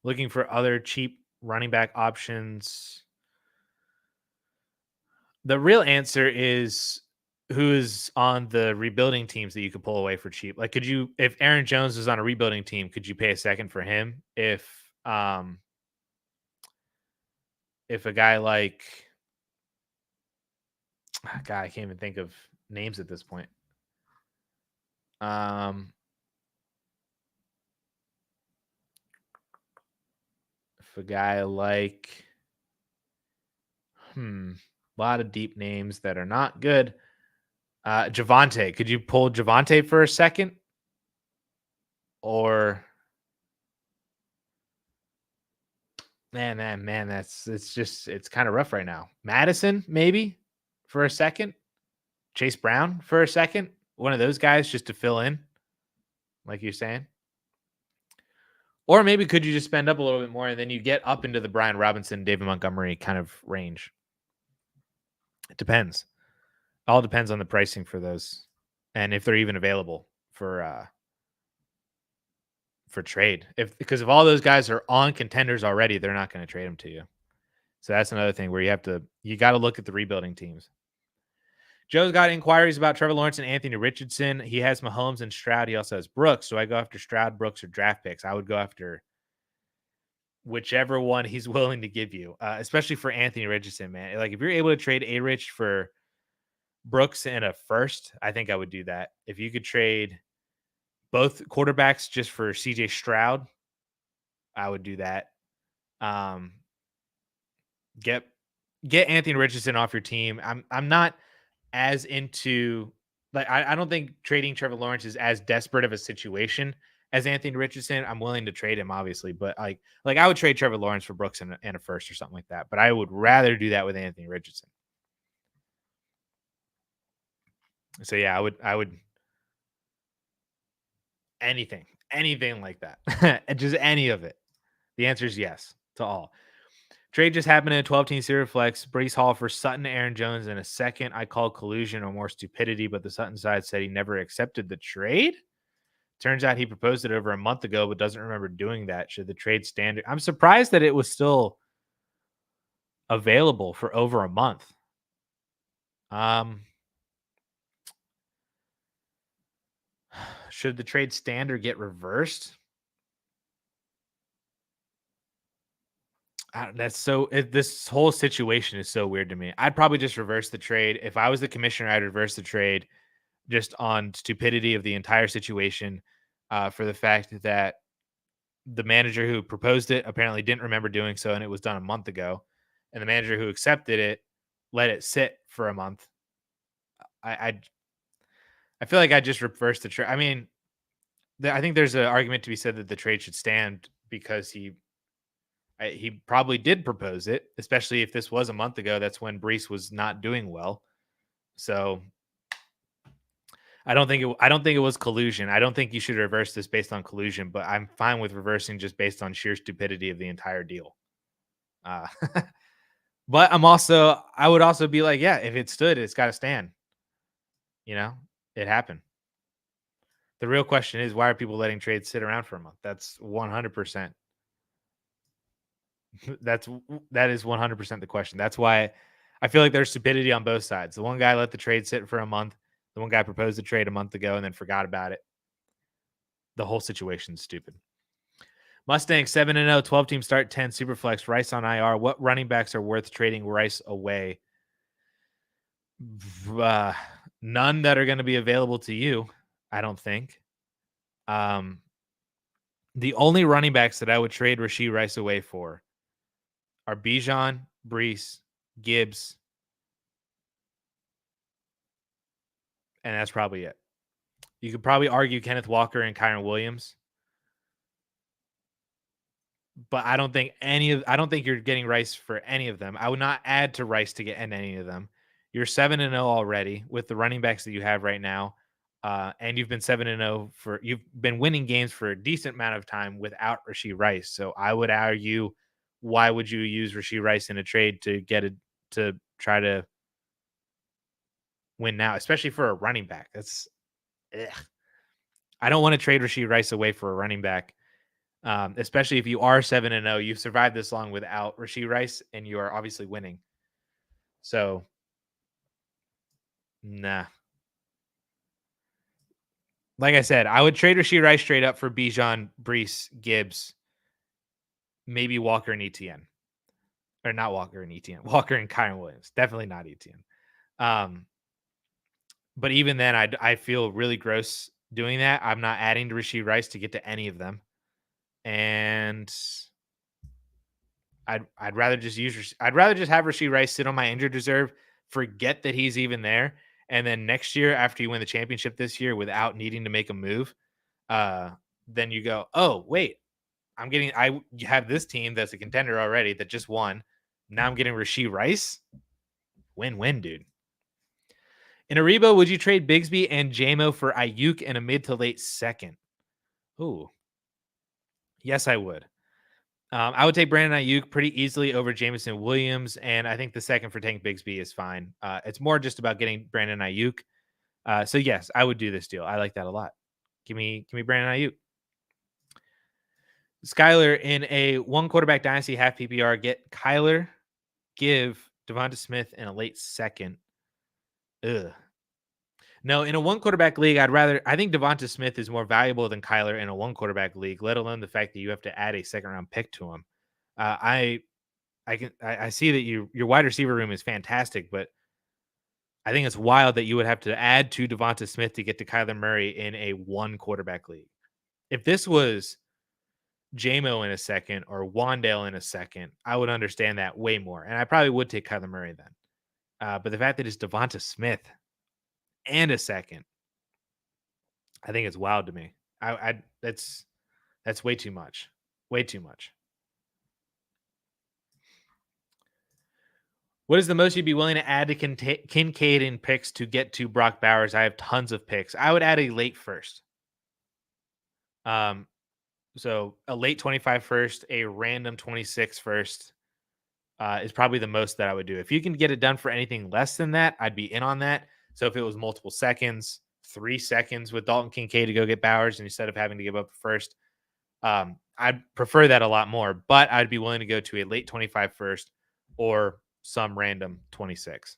Looking for other cheap running back options. The real answer is who is on the rebuilding teams that you could pull away for cheap. Like, if Aaron Jones is on a rebuilding team, could you pay a second for him? If a guy like, God, I can't even think of names at this point. If a guy like, a lot of deep names that are not good. Javonte, could you pull Javonte for a second? Or man, it's kind of rough right now. Madison, maybe for a second. Chase Brown for a second. One of those guys just to fill in, like you're saying. Or maybe could you just spend up a little bit more and then you get up into the Brian Robinson, David Montgomery kind of range? It depends. All depends on the pricing for those and if they're even available for trade. Because if all those guys are on contenders already, they're not going to trade them to you. So that's another thing where you got to look at the rebuilding teams. Joe's got inquiries about Trevor Lawrence and Anthony Richardson. He has Mahomes and Stroud. He also has Brooks. Do I go after Stroud, Brooks, or draft picks? I would go after whichever one he's willing to give you, especially for Anthony Richardson, man. Like, if you're able to trade A-Rich for Brooks and a first, I think I would do that. If you could trade both quarterbacks just for CJ Stroud, I would do that. Get Anthony Richardson off your team. I'm not as into, like, I don't think trading Trevor Lawrence is as desperate of a situation as Anthony Richardson. I'm willing to trade him, obviously, but like I would trade Trevor Lawrence for Brooks and a first or something like that. But I would rather do that with Anthony Richardson. So yeah, I would anything like that. Just any of it. The answer is yes to all. Trade just happened in a 12-team Super Flex. Breece Hall for Sutton, Aaron Jones in a second. I called collusion or more stupidity, but the Sutton side said he never accepted the trade. Turns out he proposed it over a month ago, but doesn't remember doing that. Should the trade standard? I'm surprised that it was still available for over a month. Um, should the trade standard get reversed? This whole situation is so weird to me. I'd probably just reverse the trade. If I was the commissioner, I'd reverse the trade just on stupidity of the entire situation, for the fact that the manager who proposed it apparently didn't remember doing so, and it was done a month ago. And the manager who accepted it let it sit for a month. I I, I feel like I just reversed the trade. I mean, I think there's an argument to be said that the trade should stand because he probably did propose it, especially if this was a month ago. That's when Brees was not doing well. So I don't think it was collusion. I don't think you should reverse this based on collusion, but I'm fine with reversing just based on sheer stupidity of the entire deal. Uh, but I would also be like, yeah, if it stood, it's got to stand. You know, it happened. The real question is, why are people letting trades sit around for a month? That's 100%. That is 100% the question. That's why I feel like there's stupidity on both sides. The one guy let the trade sit for a month. The one guy proposed the trade a month ago and then forgot about it. The whole situation's stupid. Mustang 7-0, 12 team start, 10 superflex, Rice on IR. What running backs are worth trading Rice away? Uh, None that are going to be available to you, I don't think. The only running backs that I would trade Rashee Rice away for are Bijan, Brees, Gibbs, and that's probably it. You could probably argue Kenneth Walker and Kyron Williams, but I don't think you're getting Rice for any of them. I would not add to Rice to get any of them. You're 7-0 already with the running backs that you have right now. And you've been 7-0 you've been winning games for a decent amount of time without Rashee Rice. So I would argue, why would you use Rashee Rice in a trade to try to win now, especially for a running back? That's ugh. I don't want to trade Rashee Rice away for a running back. Especially if you are 7-0, you've survived this long without Rashee Rice, and you are obviously winning. So, nah. Like I said, I would trade Rashee Rice straight up for Bijan, Brees, Gibbs, maybe Walker and ETN. Or not Walker and ETN. Walker and Kyron Williams. Definitely not ETN. But even then, I feel really gross doing that. I'm not adding to Rashee Rice to get to any of them. And I'd rather just have Rashee Rice sit on my injured reserve, forget that he's even there, and then next year after you win the championship this year without needing to make a move, then you go, oh wait, you have this team that's a contender already that just won. Now I'm getting Rashee Rice. Win-win, dude. In Aribo, would you trade Bigsby and JMO for Ayuk and a mid to late second? Ooh. Yes, I would. I would take Brandon Ayuk pretty easily over Jameson Williams, and I think the second for Tank Bigsby is fine. It's more just about getting Brandon Ayuk. So yes, I would do this deal. I like that a lot. Give me Brandon Ayuk. Skyler in a one quarterback dynasty half PPR. Get Kyler, give Devonta Smith in a late second. Ugh. No, in a one quarterback league, I think Devonta Smith is more valuable than Kyler in a one quarterback league, let alone the fact that you have to add a second round pick to him. I see that your wide receiver room is fantastic, but I think it's wild that you would have to add to Devonta Smith to get to Kyler Murray in a one quarterback league. If this was JMO in a second or Wandale in a second, I would understand that way more. And I probably would take Kyler Murray then. But the fact that it's Devonta Smith and a second, I think it's wild to me. That's way too much. Way too much. What is the most you'd be willing to add to Kincaid in picks to get to Brock Bowers? I have tons of picks. I would add a late first. So a late 25 first, a random 26 first is probably the most that I would do. If you can get it done for anything less than that, I'd be in on that. So if it was multiple seconds, 3 seconds with Dalton Kincaid to go get Bowers instead of having to give up the first. I'd prefer that a lot more, but I'd be willing to go to a late 25 first or some random 26.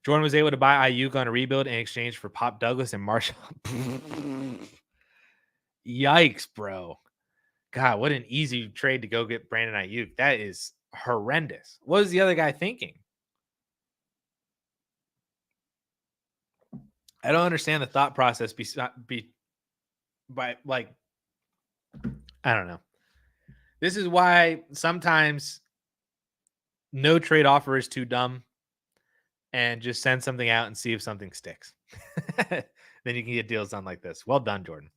Jordan was able to buy Ayuk on a rebuild in exchange for Pop Douglas and Marshall. Yikes, bro. God, what an easy trade to go get Brandon Ayuk. That is horrendous. What was the other guy thinking? I don't understand the thought process by like, I don't know. This is why sometimes no trade offer is too dumb and just send something out and see if something sticks. Then you can get deals done like this. Well done, Jordan.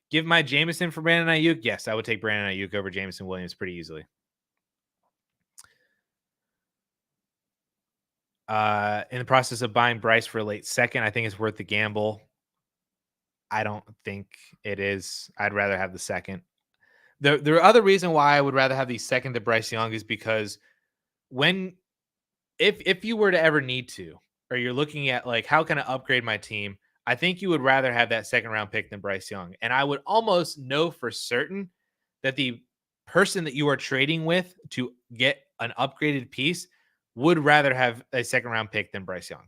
Give my Jameson for Brandon Ayuk? Yes, I would take Brandon Ayuk over Jameson Williams pretty easily. In the process of buying Bryce for a late second, I think it's worth the gamble. I don't think it is. I'd rather have the second. The other reason why I would rather have the second to Bryce Young is because when if you were to ever need to, or you're looking at like how can I upgrade my team, I think you would rather have that second round pick than Bryce Young. And I would almost know for certain that the person that you are trading with to get an upgraded piece would rather have a second round pick than Bryce Young.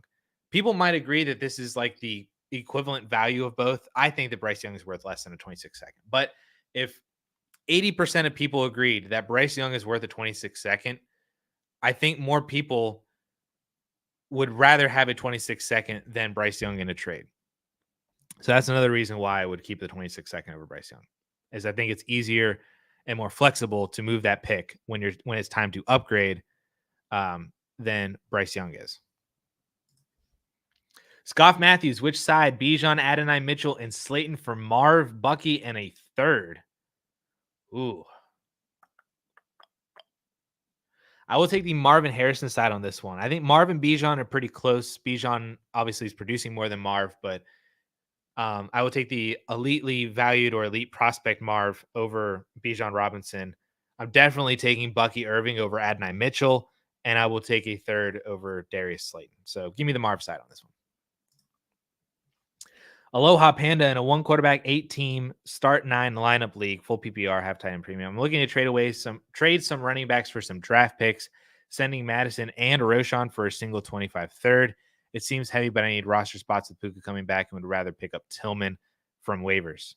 People might agree that this is like the equivalent value of both. I think that Bryce Young is worth less than a 26 second. But if 80% of people agreed that Bryce Young is worth a 26 second, I think more people would rather have a 26 second than Bryce Young in a trade. So that's another reason why I would keep the 26 second over Bryce Young, is I think it's easier and more flexible to move that pick when it's time to upgrade than Bryce Young is. Scoff Matthews, which side? Bijan, Adonai Mitchell, and Slayton for Marv, Bucky, and a third. Ooh. I will take the Marvin Harrison side on this one. I think Marv and Bijan are pretty close. Bijan obviously is producing more than Marv, but I will take the elitely valued or elite prospect Marv over Bijan Robinson. I'm definitely taking Bucky Irving over Adonai Mitchell, and I will take a third over Darius Slayton. So give me the Marv side on this one. Aloha Panda in a 1 quarterback, 8 team, start 9 lineup league, full PPR, halftime premium. I'm looking to trade some running backs for some draft picks, sending Madison and Roshan for a single 25 third. It seems heavy, but I need roster spots with Puka coming back and would rather pick up Tillman from waivers.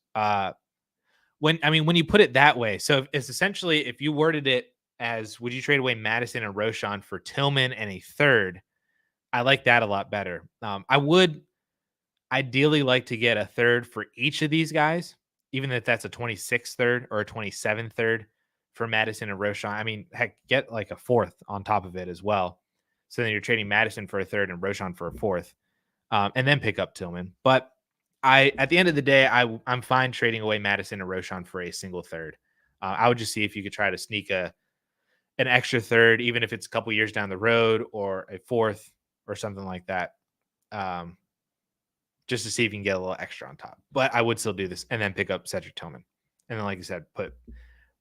When you put it that way, so it's essentially, if you worded it as, would you trade away Madison and Roshan for Tillman and a third? I like that a lot better. I would ideally like to get a third for each of these guys, even if that's a 26 third or a 27 third for Madison and Roshan. I mean, heck, get like a fourth on top of it as well. So then you're trading Madison for a third and Roshan for a fourth, and then pick up Tillman. But at the end of the day, I'm fine trading away Madison and Roshan for a single third. I would just see if you could try to sneak an extra third, even if it's a couple years down the road, or a fourth or something like that. Just to see if you can get a little extra on top. But I would still do this and then pick up Cedric Tillman. And then, like I said, put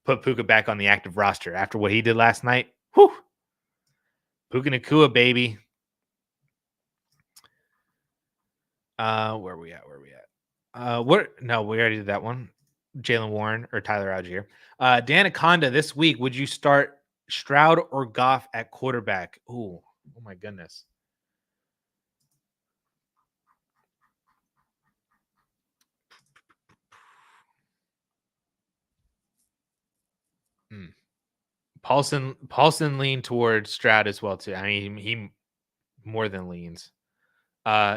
Puka back on the active roster after what he did last night. Whew. Puka Nacua, baby. Where are we at? No, we already did that one. Jalen Warren or Tyler Algier. Danaconda, this week, would you start Stroud or Goff at quarterback? Oh my goodness. Paulson leaned towards Stroud as well too. I mean, he more than leans.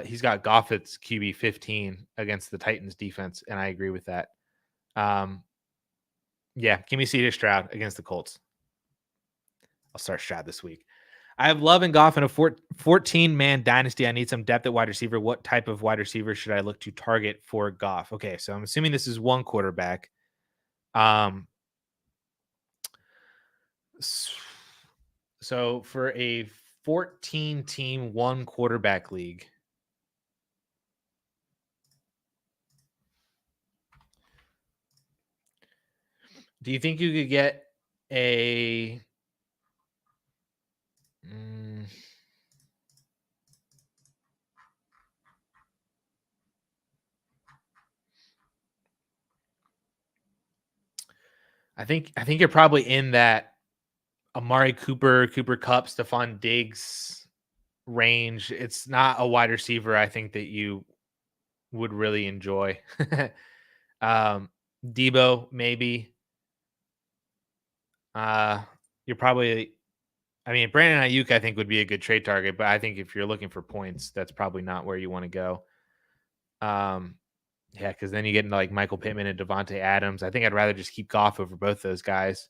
He's got Goff at QB 15 against the Titans defense, and I agree with that. Yeah, give me CJ Stroud against the Colts. I'll start Stroud this week. I have Love and Goff in a 14-man dynasty. I need some depth at wide receiver. What type of wide receiver should I look to target for Goff? Okay, so I'm assuming this is one quarterback. So for a 14-team, one quarterback league, do you think you could get a I think you're probably in that Amari Cooper, Cooper Kupp, Stephon Diggs range. It's not a wide receiver I think that you would really enjoy. um, Debo, maybe. Uh, you're probably, I mean, Brandon Ayuk, I think, would be a good trade target, but I think if you're looking for points, that's probably not where you want to go. Um, yeah, because then you get into like Michael Pittman and Devontae Adams. I think I'd rather just keep Goff over both those guys.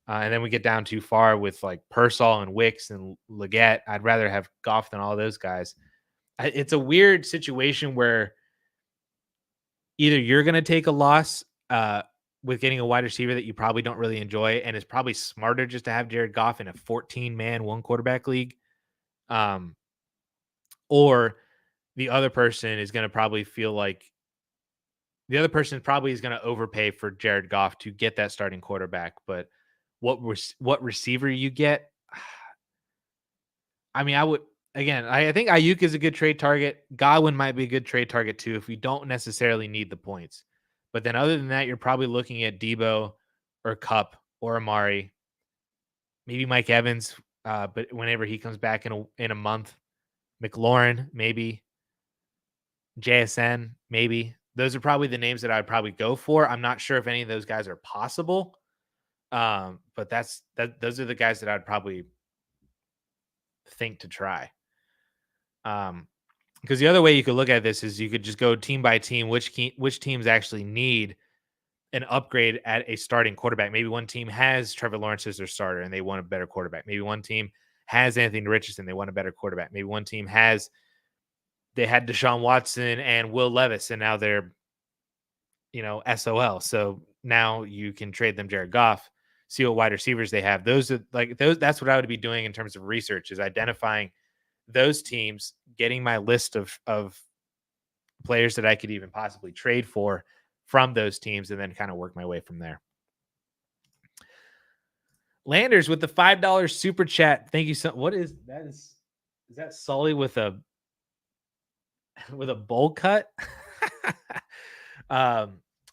And then we get down too far with like Pearsall and Wicks and Leggett. I'd rather have Goff than all those guys. It's a weird situation where either you're going to take a loss with getting a wide receiver that you probably don't really enjoy, and it's probably smarter just to have Jared Goff in a 14-man, one quarterback league. Um, or the other person is going to probably feel like the other person probably is going to overpay for Jared Goff to get that starting quarterback. But what receiver you get, I mean, I would again. I think Ayuk is a good trade target. Godwin might be a good trade target too if we don't necessarily need the points. But then other than that, you're probably looking at Debo or Cup or Amari, maybe Mike Evans. But whenever he comes back in a month, McLaurin maybe, JSN maybe. Those are probably the names that I'd probably go for. I'm not sure if any of those guys are possible. But those are the guys that I'd probably think to try. Because the other way you could look at this is you could just go team by team, which teams actually need an upgrade at a starting quarterback. Maybe one team has Trevor Lawrence as their starter and they want a better quarterback. Maybe one team has Anthony Richardson, they want a better quarterback. Maybe one team they had Deshaun Watson and Will Levis, and now they're SOL. So now you can trade them Jared Goff, see what wide receivers they have. Those are like those. That's what I would be doing in terms of research, is identifying those teams, getting my list of players that I could even possibly trade for from those teams, and then kind of work my way from there. Landers with the $5 super chat. Thank you so. What is that? Is that Sully with a bowl cut?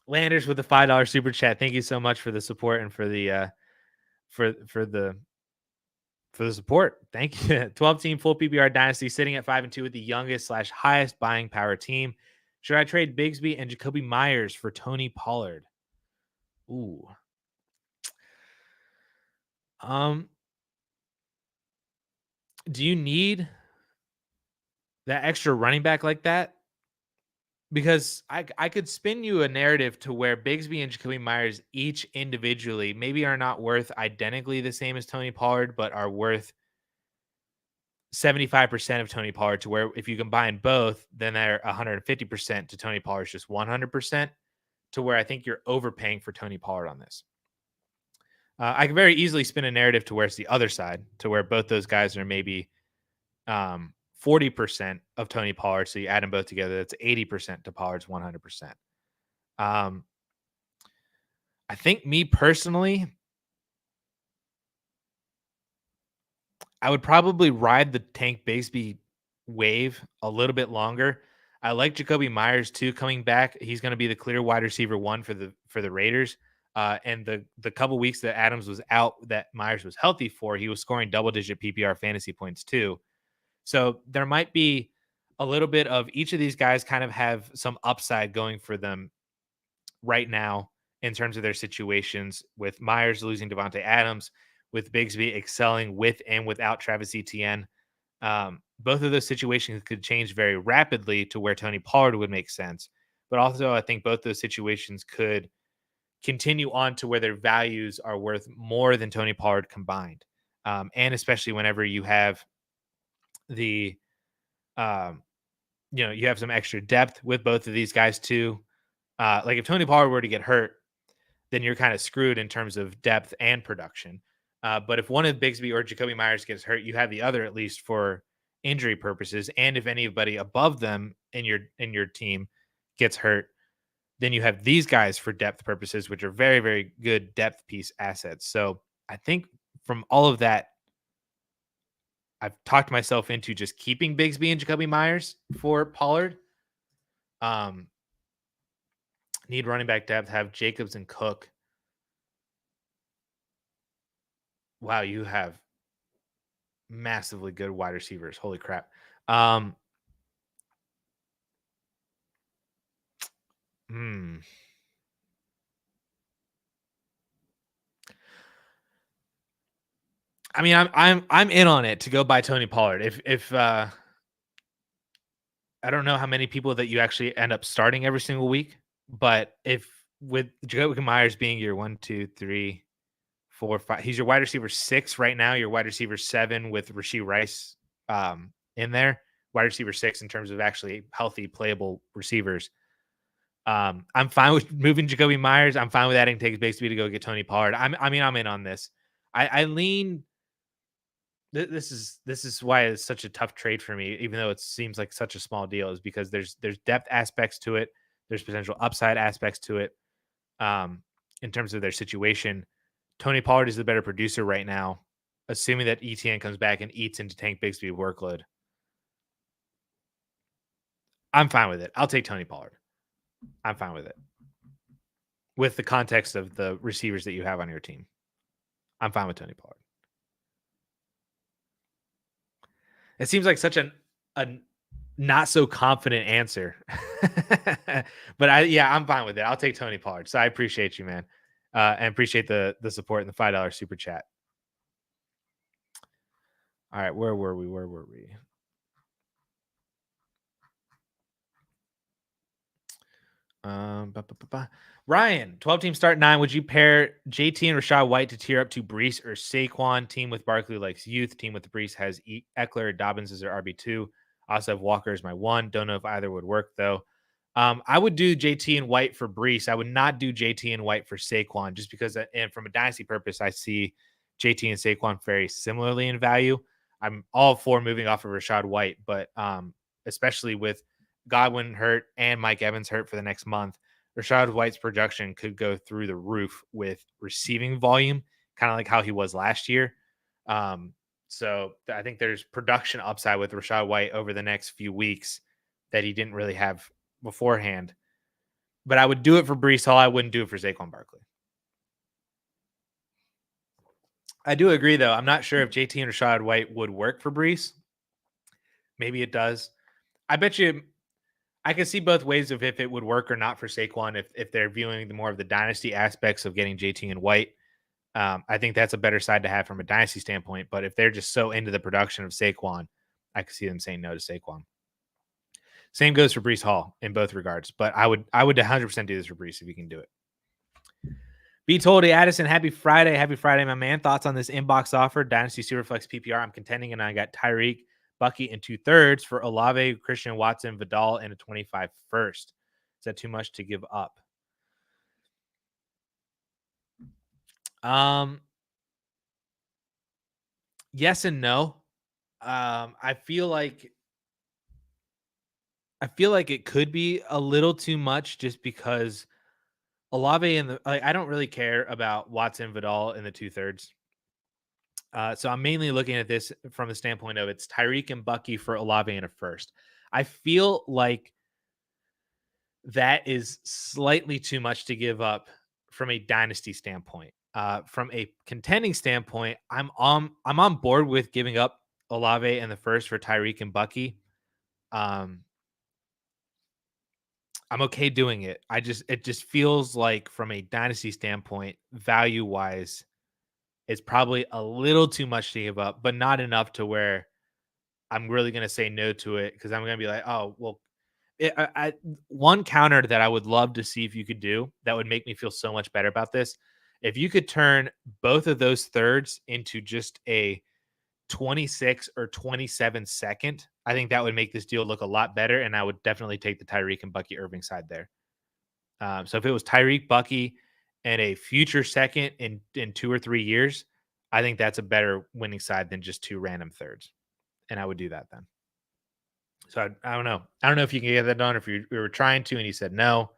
Landers with the $5 super chat. Thank you so much for the support and for the for the support. Thank you. 12-team full PPR dynasty, sitting at 5-2 with the youngest / highest buying power team. Should I trade Bigsby and Jacoby Myers for Tony Pollard? Ooh. Do you need that extra running back like that? Because I could spin you a narrative to where Bigsby and Jacoby Myers each individually maybe are not worth identically the same as Tony Pollard, but are worth 75% of Tony Pollard, to where if you combine both, then they're 150% to Tony Pollard's just 100%, to where I think you're overpaying for Tony Pollard on this. I can very easily spin a narrative to where it's the other side, to where both those guys are maybe 40% of Tony Pollard. So you add them both together, that's 80% to Pollard's 100%. I think me personally, I would probably ride the Tank Bigsby wave a little bit longer. I like Jacoby Myers too coming back. He's going to be the clear wide receiver one for the Raiders. And the couple weeks that Adams was out, that Myers was healthy for, he was scoring double-digit PPR fantasy points too. So there might be a little bit of each of these guys kind of have some upside going for them right now in terms of their situations, with Myers losing Devontae Adams, with Bigsby excelling with and without Travis Etienne. Both of those situations could change very rapidly to where Tony Pollard would make sense. But also, I think both those situations could continue on to where their values are worth more than Tony Pollard combined. And especially whenever you have the, you have some extra depth with both of these guys too. Like if Tony Pollard were to get hurt, then you're kind of screwed in terms of depth and production. But if one of Bigsby or Jacoby Myers gets hurt, you have the other at least for injury purposes. And if anybody above them in your team gets hurt, then you have these guys for depth purposes, which are very, very good depth piece assets. So I think from all of that, I've talked myself into just keeping Bigsby and Jacoby Myers for Pollard. Need running back depth, have Jacobs and Cook. Wow, you have massively good wide receivers. Holy crap. Um, hmm. I mean, I'm in on it to go buy Tony Pollard. If I don't know how many people that you actually end up starting every single week, but if with Jacoby Myers being your 1, 2, 3, 4, 5, he's your wide receiver 6 right now. Your wide receiver 7 with Rashee Rice in there. Wide receiver 6 in terms of actually healthy, playable receivers. I'm fine with moving Jacoby Myers. I'm fine with adding Takes Baseby to go get Tony Pollard. I'm in on this. I lean. This is why it's such a tough trade for me, even though it seems like such a small deal, is because there's depth aspects to it. There's potential upside aspects to it. In terms of their situation, Tony Pollard is the better producer right now, assuming that ETN comes back and eats into Tank Bigsby's workload. I'm fine with it. I'll take Tony Pollard. I'm fine with it. With the context of the receivers that you have on your team, I'm fine with Tony Pollard. It seems like such a not so confident answer, but I'm fine with it. I'll take Tony Pollard. So I appreciate you, man, and appreciate the support and the $5 super chat. All right, where were we? Ryan, 12 team start 9. Would you pair JT and Rashad White to tier up to Brees or Saquon? Team with Barkley likes youth. Team with Brees has Eckler, Dobbins as their RB2. Also have Walker as my 1. Don't know if either would work though. I would do JT and White for Brees. I would not do JT and White for Saquon just because, and from a dynasty purpose, I see JT and Saquon very similarly in value. I'm all for moving off of Rashad White, but especially with Godwin hurt and Mike Evans hurt for the next month, Rashad White's production could go through the roof with receiving volume, kind of like how he was last year. So I think there's production upside with Rashad White over the next few weeks that he didn't really have beforehand. But I would do it for Brees Hall. I wouldn't do it for Saquon Barkley. I do agree, though. I'm not sure if JT and Rashad White would work for Brees. Maybe it does. I bet you I can see both ways of if it would work or not for Saquon if they're viewing the more of the dynasty aspects of getting JT and White. I think that's a better side to have from a dynasty standpoint. But if they're just so into the production of Saquon, I could see them saying no to Saquon. Same goes for Brees Hall in both regards. But I would 100% do this for Brees if you can do it. Be told, Addison, happy Friday. Happy Friday, my man. Thoughts on this inbox offer? Dynasty Superflex PPR. I'm contending, and I got Tyreek, Bucky, and 2/3 for Olave, Christian Watson, Vidal, and a 25 first. Is that too much to give up? Yes and no. I feel like it could be a little too much just because Olave and I don't really care about Watson, Vidal in the 2/3. So I'm mainly looking at this from the standpoint of it's Tyreek and Bucky for Olave and a first. I feel like that is slightly too much to give up from a dynasty standpoint. From a contending standpoint, I'm on board with giving up Olave and the first for Tyreek and Bucky. I'm okay doing it. It just feels like from a dynasty standpoint, value wise, it's probably a little too much to give up, but not enough to where I'm really going to say no to it because I'm going to be like, oh, well, one counter that I would love to see if you could do that would make me feel so much better about this. If you could turn both of those thirds into just a 26 or 27 second, I think that would make this deal look a lot better. And I would definitely take the Tyreek and Bucky Irving side there. So if it was Tyreek, Bucky, and a future second in 2 or 3 years, I think that's a better winning side than just 2 random thirds. And I would do that then. So I don't know. I don't know if you can get that done, or if you were trying to and you said no.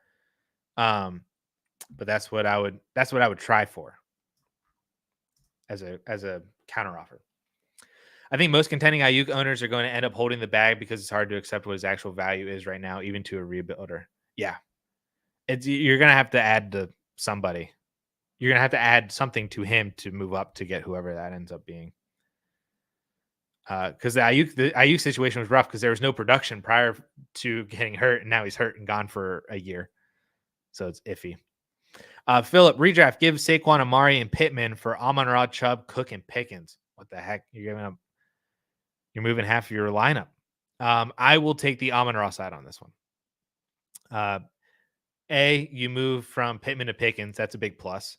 But that's what I would try for as a counter offer. I think most contending Ayuk owners are going to end up holding the bag because it's hard to accept what his actual value is right now, even to a rebuilder. Yeah. You're going to have to add to somebody. you're going to have to add something to him to move up to get whoever that ends up being. Because the Ayuk situation was rough because there was no production prior to getting hurt, and now he's hurt and gone for a year. So it's iffy. Philip, redraft, give Saquon, Amari, and Pittman for Amon-Ra, Chubb, Cook, and Pickens. What the heck? You're moving half of your lineup. I will take the Amon-Ra side on this one. You move from Pittman to Pickens. That's a big plus.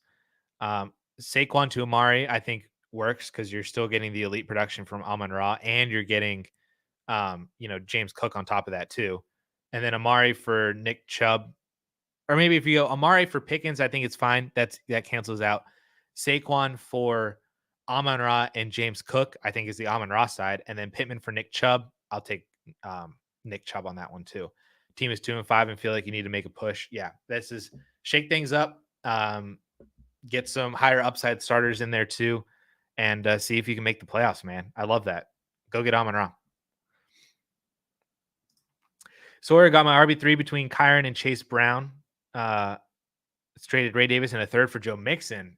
Saquon to Amari, I think works because you're still getting the elite production from Amon-Ra, and you're getting, James Cook on top of that too. And then Amari for Nick Chubb, or maybe if you go Amari for Pickens, I think it's fine. That cancels out. Saquon for Amon-Ra and James Cook, I think is the Amon-Ra side, and then Pittman for Nick Chubb. I'll take Nick Chubb on that one too. Team is 2-5 and feel like you need to make a push. Yeah, this is shake things up. Get some higher upside starters in there too, and see if you can make the playoffs, man. I love that. Go get Amon-Ra. Sawyer got my RB3 between Kyron and Chase Brown. It's traded Ray Davis and a third for Joe Mixon.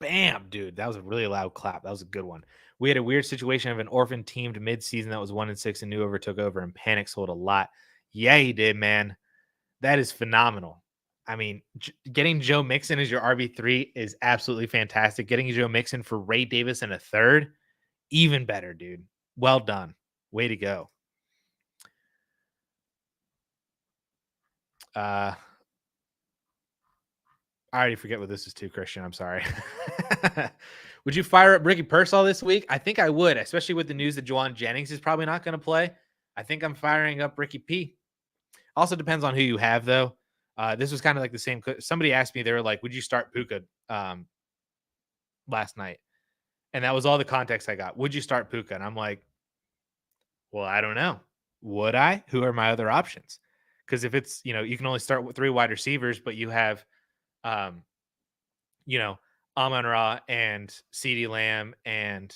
Bam, dude. That was a really loud clap. That was a good one. We had a weird situation of an orphan teamed mid-season that was 1-6 and knew overtook over, and panic sold a lot. Yeah, he did, man. That is phenomenal. I mean, getting Joe Mixon as your RB3 is absolutely fantastic. Getting Joe Mixon for Ray Davis and a third, even better, dude. Well done. Way to go. I already forget what this is too, Christian. I'm sorry. Would you fire up Ricky Pearsall this week? I think I would, especially with the news that Juwan Jennings is probably not going to play. I think I'm firing up Ricky P. Also depends on who you have, though. This was kind of like the same. Somebody asked me, they were like, would you start Puka last night? And that was all the context I got. Would you start Puka? And I'm like, well, I don't know. Would I? Who are my other options? Because if it's, you can only start with 3 wide receivers, but you have, Amon-Ra and CeeDee Lamb and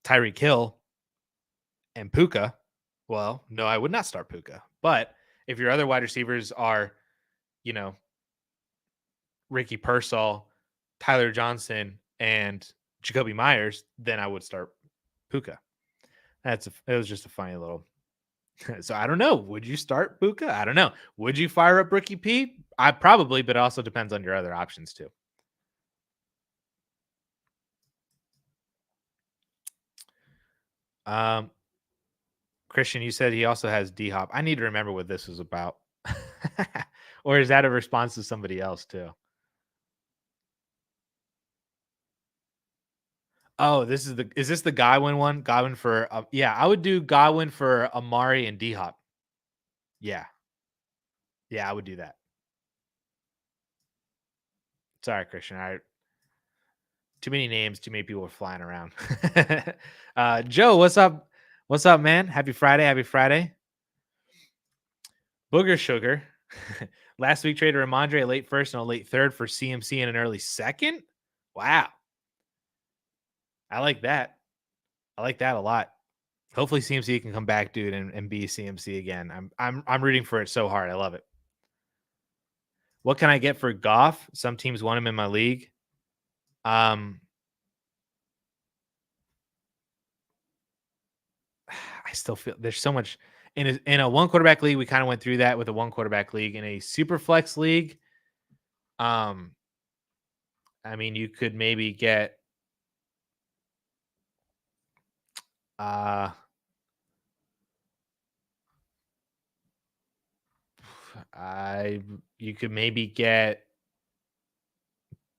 Tyreek Hill and Puka. Well, no, I would not start Puka. But if your other wide receivers are, Ricky Pearsall, Tyler Johnson, and Jacoby Myers, then I would start Puka. It was just a funny little. So I don't know. Would you start Puka? I don't know. Would you fire up Ricky P? I probably, but it also depends on your other options too. Christian, you said he also has D-Hop. I need to remember what this was about. Or is that a response to somebody else too? Oh, is this the Godwin one? Godwin for, yeah, I would do Godwin for Amari and D-Hop. Yeah. Yeah, I would do that. Sorry, Christian. Too many names, too many people are flying around. Joe, what's up? What's up, man? Happy Friday. Happy Friday. Booger Sugar. Last week traded Ramondre a late first and a late third for CMC and an early second. Wow. I like that. I like that a lot. Hopefully CMC can come back, dude, and be CMC again. I'm rooting for it so hard. I love it. What can I get for Goff? Some teams want him in my league. I still feel there's so much in a one quarterback league. We kind of went through that with a one quarterback league. In a super flex league, I mean, you could maybe get you could maybe get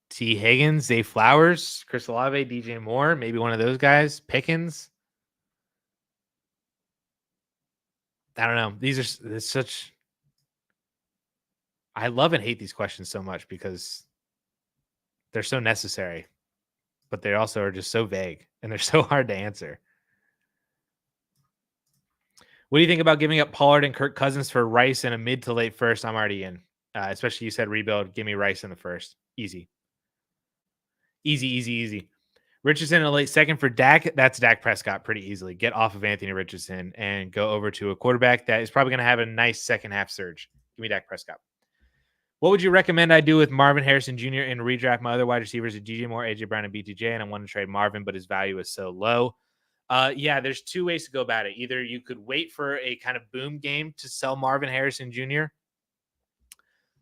T. Higgins, Zay Flowers, Chris Olave, DJ Moore, maybe one of those guys. Pickens. I don't know. It's such. I love and hate these questions so much because they're so necessary, but they also are just so vague and they're so hard to answer. What do you think about giving up Pollard and Kirk Cousins for Rice in a mid to late first? I'm already in. Especially you said rebuild. Give me Rice in the first. Easy. Easy. Richardson in a late second for Dak. That's Dak Prescott pretty easily. Get off of Anthony Richardson and go over to a quarterback that is probably going to have a nice second half surge. Give me Dak Prescott. What would you recommend I do with Marvin Harrison Jr. in redraft? My other wide receivers are DJ Moore, AJ Brown, and BTJ, and I want to trade Marvin, but his value is so low. Yeah, there's two ways to go about it. Either you could wait for a kind of boom game to sell Marvin Harrison Jr.,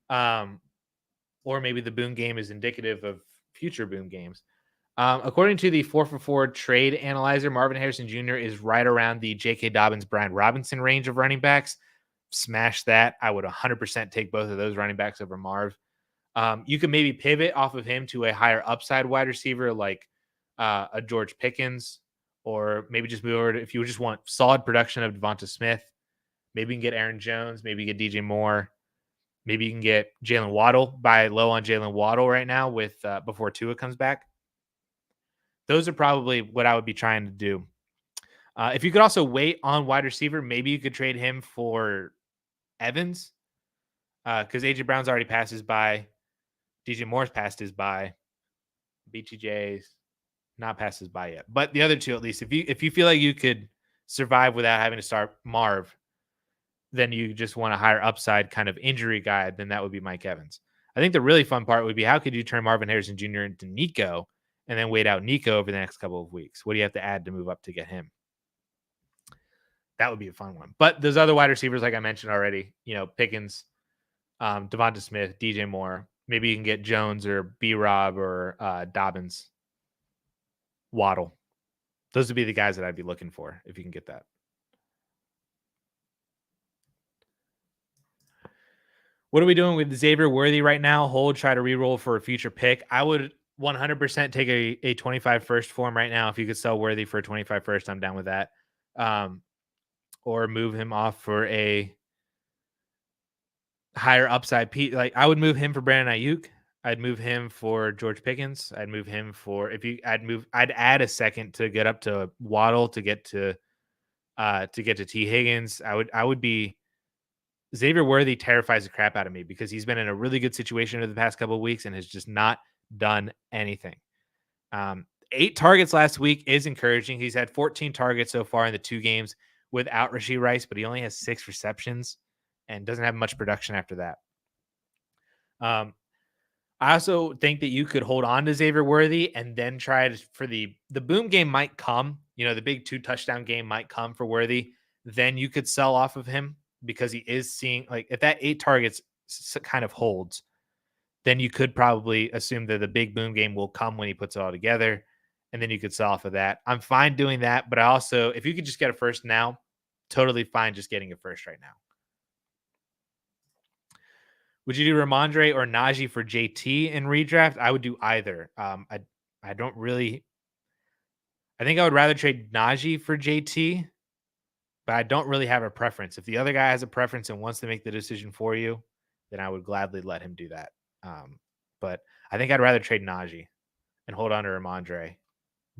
or maybe the boom game is indicative of future boom games. According to the 4for4 trade analyzer, Marvin Harrison Jr. is right around the J.K. Dobbins, Brian Robinson range of running backs. Smash that. I would 100% take both of those running backs over Marv. You could maybe pivot off of him to a higher upside wide receiver like a George Pickens, or maybe just move over to, if you just want solid production of Devonta Smith, maybe you can get Aaron Jones, maybe you get DJ Moore, maybe you can get Jalen Waddle. Buy low on Jalen Waddle right now with before Tua comes back. Those are probably what I would be trying to do. If you could also wait on wide receiver, maybe you could trade him for Evans, because AJ Brown's already passed his by. DJ Moore's passed his by. BTJ's not passed his by yet. But the other two, at least, if you feel like you could survive without having to start Marv, then you just want a higher upside kind of injury guy, then that would be Mike Evans. I think the really fun part would be, how could you turn Marvin Harrison Jr. into Nico and then wait out Nico over the next couple of weeks? What do you have to add to move up to get him? That would be a fun one. But those other wide receivers, like I mentioned already, Pickens, Devonta Smith, DJ Moore, maybe you can get Jones or B-Rob or Dobbins, Waddle. Those would be the guys that I'd be looking for if you can get that. What are we doing with Xavier Worthy right now? Hold, try to re-roll for a future pick. I would 100% take a 25 first for him right now. If you could sell Worthy for a 25 first, I'm down with that. Or move him off for a higher upside. Like, I would move him for Brandon Ayuk. I'd move him for George Pickens. I'd move him for, I'd add a second to get up to Waddle to get to T Higgins. I would be, Xavier Worthy terrifies the crap out of me because he's been in a really good situation over the past couple of weeks and has just not done anything. 8 targets last week is encouraging. He's had 14 targets so far in the 2 games without Rashee Rice, but he only has 6 receptions and doesn't have much production after that. I also think that you could hold on to Xavier Worthy and then try for the boom game might come. The big 2 touchdown game might come for Worthy. Then you could sell off of him because he is seeing, like, if that 8 targets kind of holds, then you could probably assume that the big boom game will come when he puts it all together. And then you could sell off of that. I'm fine doing that. But I also, if you could just get a first now, totally fine just getting a first right now. Would you do Ramondre or Najee for JT in redraft? I would do either. I don't really. I think I would rather trade Najee for JT, but I don't really have a preference. If the other guy has a preference and wants to make the decision for you, then I would gladly let him do that. But I think I'd rather trade Najee and hold on to Ramondre,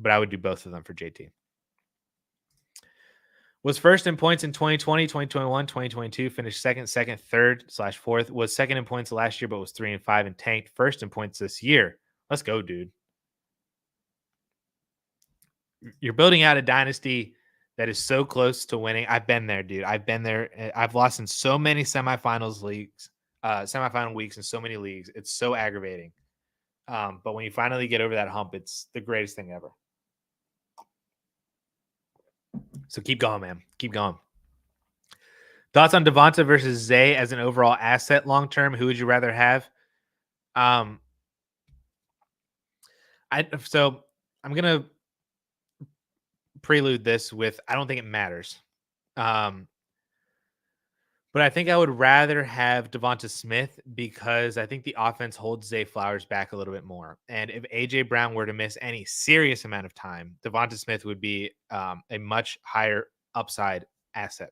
but I would do both of them for JT. Was first in points in 2020, 2021, 2022, finished second, third / fourth. Was second in points last year, but was 3 and 5 and tanked. First in points this year. Let's go, dude. You're building out a dynasty that is so close to winning. I've been there, dude. I've been there. I've lost in so many semifinal weeks in so many leagues. It's so aggravating. But when you finally get over that hump, it's the greatest thing ever. So keep going, man. Keep going. Thoughts on Devonta versus Zay as an overall asset long term? Who would you rather have? I'm gonna prelude this with, I don't think it matters. But I think I would rather have Devonta Smith because I think the offense holds Zay Flowers back a little bit more. And if AJ Brown were to miss any serious amount of time, Devonta Smith would be a much higher upside asset.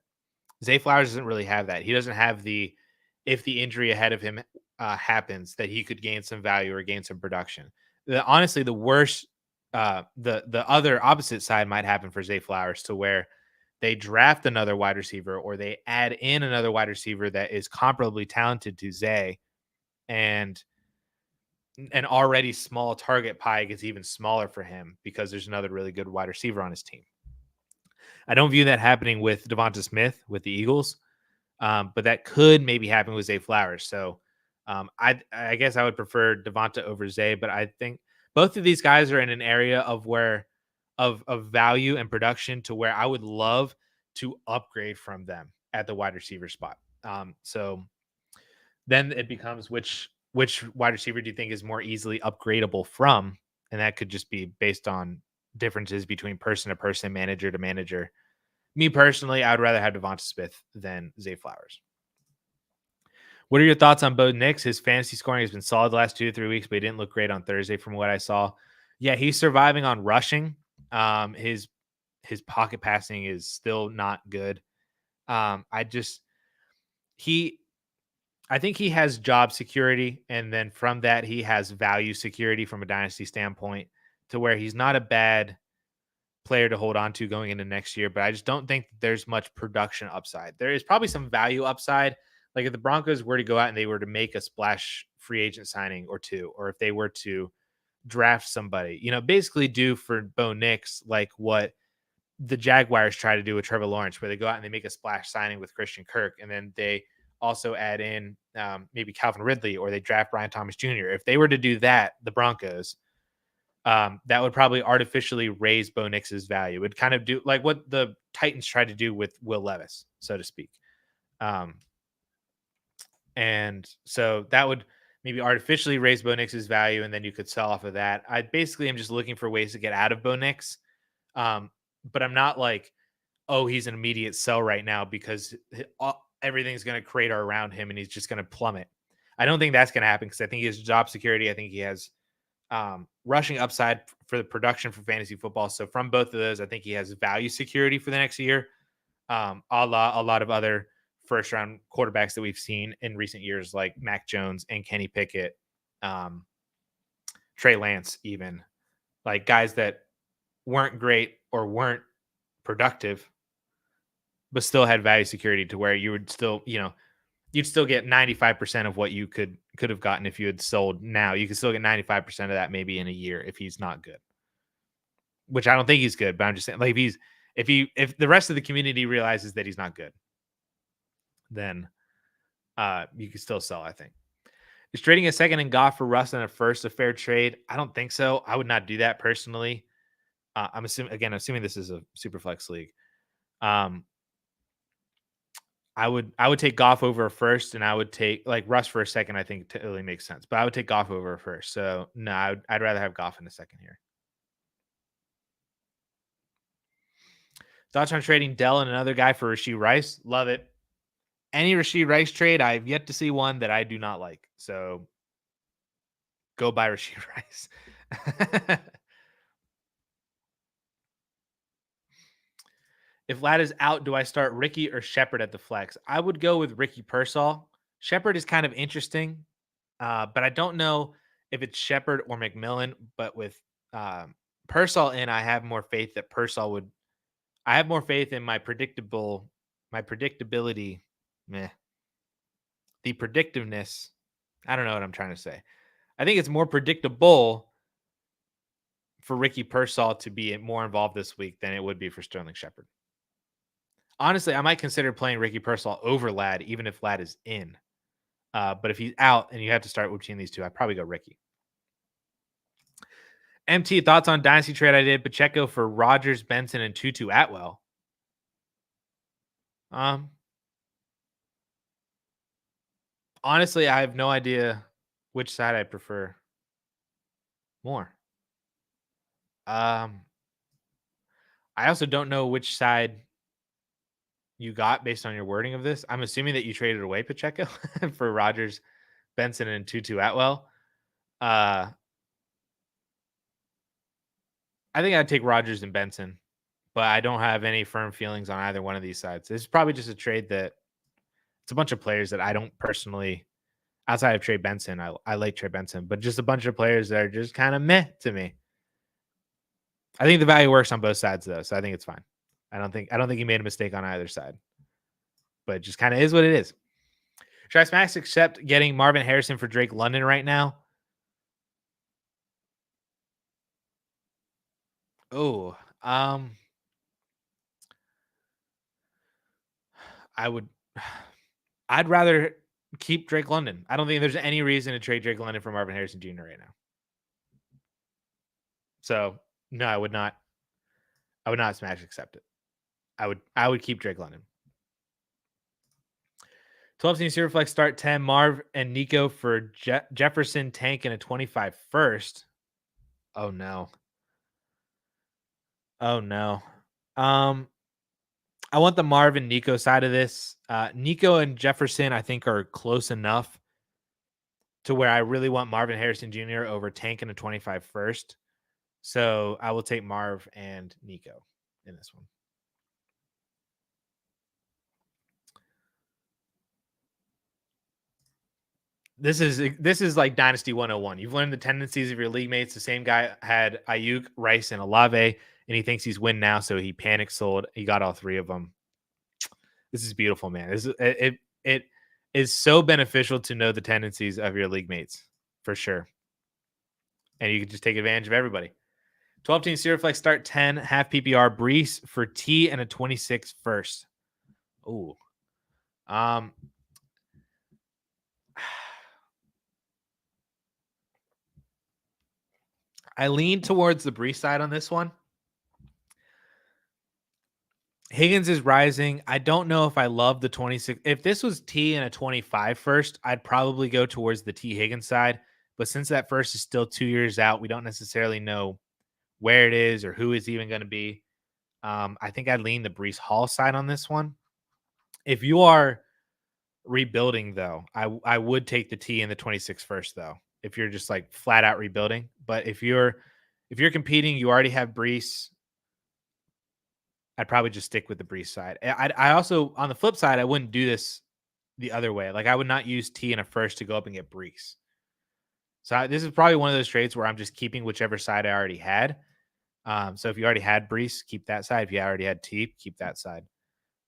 Zay Flowers doesn't really have that. He doesn't have if the injury ahead of him happens, that he could gain some value or gain some production. Honestly, the worst, the other opposite side might happen for Zay Flowers, to where they draft another wide receiver or they add in another wide receiver that is comparably talented to Zay, and an already small target pie gets even smaller for him because there's another really good wide receiver on his team. I don't view that happening with Devonta Smith with the Eagles, but that could maybe happen with Zay Flowers. So I guess I would prefer Devonta over Zay, but I think both of these guys are in an area of where of value and production to where I would love to upgrade from them at the wide receiver spot. So then it becomes which wide receiver do you think is more easily upgradable from? And that could just be based on differences between person to person, manager to manager. Me personally, I would rather have Devonta Smith than Zay Flowers. What are your thoughts on Bo Nix? His fantasy scoring has been solid the last 2 to 3 weeks, but he didn't look great on Thursday from what I saw. Yeah, he's surviving on rushing. His pocket passing is still not good. I just he I think he has job security, and then from that he has value security from a dynasty standpoint to where he's not a bad player to hold on to going into next year, but I just don't think there's much production upside. There is probably some value upside. Like if the Broncos were to go out and they were to make a splash free agent signing or two, or if they were to draft somebody, basically do for Bo Nix like what the Jaguars try to do with Trevor Lawrence, where they go out and they make a splash signing with Christian Kirk, and then they also add in maybe Calvin Ridley, or they draft Brian Thomas Jr. If they were to do that, the Broncos, that would probably artificially raise Bo Nix's value. It would kind of do like what the Titans tried to do with Will Levis, so to speak. And so that would maybe artificially raise Bo Nix's value, and then you could sell off of that. I basically am just looking for ways to get out of Bo Nix. But I'm not like, oh, he's an immediate sell right now because everything's going to crater around him and he's just going to plummet. I don't think that's going to happen because I think he has job security. I think he has rushing upside for the production for fantasy football. So from both of those, I think he has value security for the next year. A lot of other first round quarterbacks that we've seen in recent years, like Mac Jones and Kenny Pickett, Trey Lance, even like guys that weren't great or weren't productive, but still had value security to where you would still, you'd still get 95% of what you could have gotten if you had sold now. You could still get 95% of that maybe in a year if he's not good. Which I don't think he's good, but I'm just saying, like if the rest of the community realizes that he's not good, then you can still sell, I think. Is trading a second in Goff for Russ and a first a fair trade? I don't think so. I would not do that personally. I'm assuming this is a super flex league. I would take Goff over a first, and I would take like Russ for a second. I think totally makes sense, but I would take Goff over a first. So no, I'd rather have Goff in a second here. Thoughts on trading Dell and another guy for Rashee Rice? Love it. Any Rashee Rice trade, I've yet to see one that I do not like. So go buy Rashee Rice. If Lad is out, do I start Ricky or Shepard at the flex? I would go with Ricky Pearsall. Shepard is kind of interesting, but I don't know if it's Shepard or McMillan. But with Pearsall in, I have more faith that Pearsall would. I have more faith in my predictability. Meh. The predictiveness. I don't know what I'm trying to say. I think it's more predictable for Ricky Pearsall to be more involved this week than it would be for Sterling Shepard. Honestly, I might consider playing Ricky Pearsall over Lad, even if Lad is in. But if he's out and you have to start between these two, I'd probably go Ricky. MT, thoughts on Dynasty trade I did? Pacheco for Rodgers, Benson, and Tutu Atwell. Honestly, I have no idea which side I prefer more. I also don't know which side you got based on your wording of this. I'm assuming that you traded away Pacheco for Rodgers, Benson, and Tutu Atwell. I think I'd take Rodgers and Benson, but I don't have any firm feelings on either one of these sides. It's probably just a trade that it's a bunch of players that I don't personally, outside of Trey Benson, I like Trey Benson, but just a bunch of players that are just kind of meh to me. I think the value works on both sides though, so I think it's fine. I don't think he made a mistake on either side, but it just kind of is what it is. Should I smash accept getting Marvin Harrison for Drake London right now? Oh, I'd rather keep Drake London. I don't think there's any reason to trade Drake London for Marvin Harrison Jr. right now. So no, I would not. I would not smash accept it. I would keep Drake London. 12 team Superflex start 10. Marv and Nico for Jefferson, Tank, and a 25 first. Oh no. Oh no. I want the Marv and Nico side of this. Nico and Jefferson, I think, are close enough to where I really want Marvin Harrison Jr. over Tank and a 25 first. So I will take Marv and Nico in this one. This is like Dynasty 101. You've learned the tendencies of your league mates. The same guy had Ayuk, Rice, and Olave, and he thinks he's win now, so he panic sold. He got all three of them. This is beautiful, man. It is so beneficial to know the tendencies of your league mates, for sure. And you can just take advantage of everybody. 12 team Superflex start 10, half PPR, Brees for T and a 26 first. Ooh. I lean towards the Brees side on this one. Higgins is rising. I don't know if I love the 26. If this was T and a 25 first, I'd probably go towards the T Higgins side. But since that first is still 2 years out, we don't necessarily know where it is or who it's even going to be. I think I'd lean the Brees Hall side on this one. If you are rebuilding, though, I would take the T and the 26 first, though, if you're just like flat out rebuilding. But if you're competing, you already have Brees, I'd probably just stick with the Brees side. I also, on the flip side, I wouldn't do this the other way. Like I would not use T in a first to go up and get Brees. So this is probably one of those trades where I'm just keeping whichever side I already had. So if you already had Brees, keep that side. If you already had T, keep that side.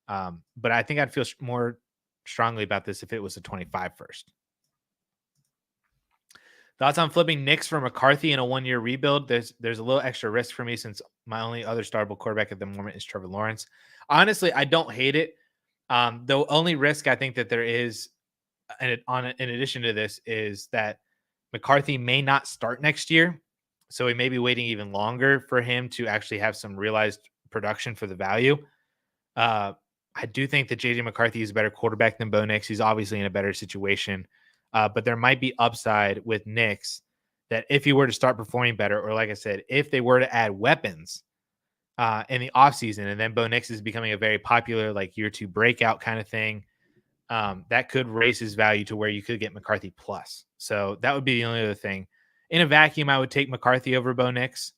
But I think I'd feel more strongly about this if it was a 25 first. Thoughts on flipping Knicks for McCarthy in a 1-year rebuild? There's a little extra risk for me since my only other startable quarterback at the moment is Trevor Lawrence. Honestly, I don't hate it. The only risk I think that there is, in addition to this, is that McCarthy may not start next year. So we may be waiting even longer for him to actually have some realized production for the value. I do think that JJ McCarthy is a better quarterback than Bo Nix. He's obviously in a better situation. But there might be upside with Nix that if he were to start performing better, or like I said, if they were to add weapons in the offseason, and then Bo Nix is becoming a very popular like year 2 breakout kind of thing, that could raise his value to where you could get McCarthy plus. So that would be the only other thing. In a vacuum, I would take McCarthy over Bo Nix.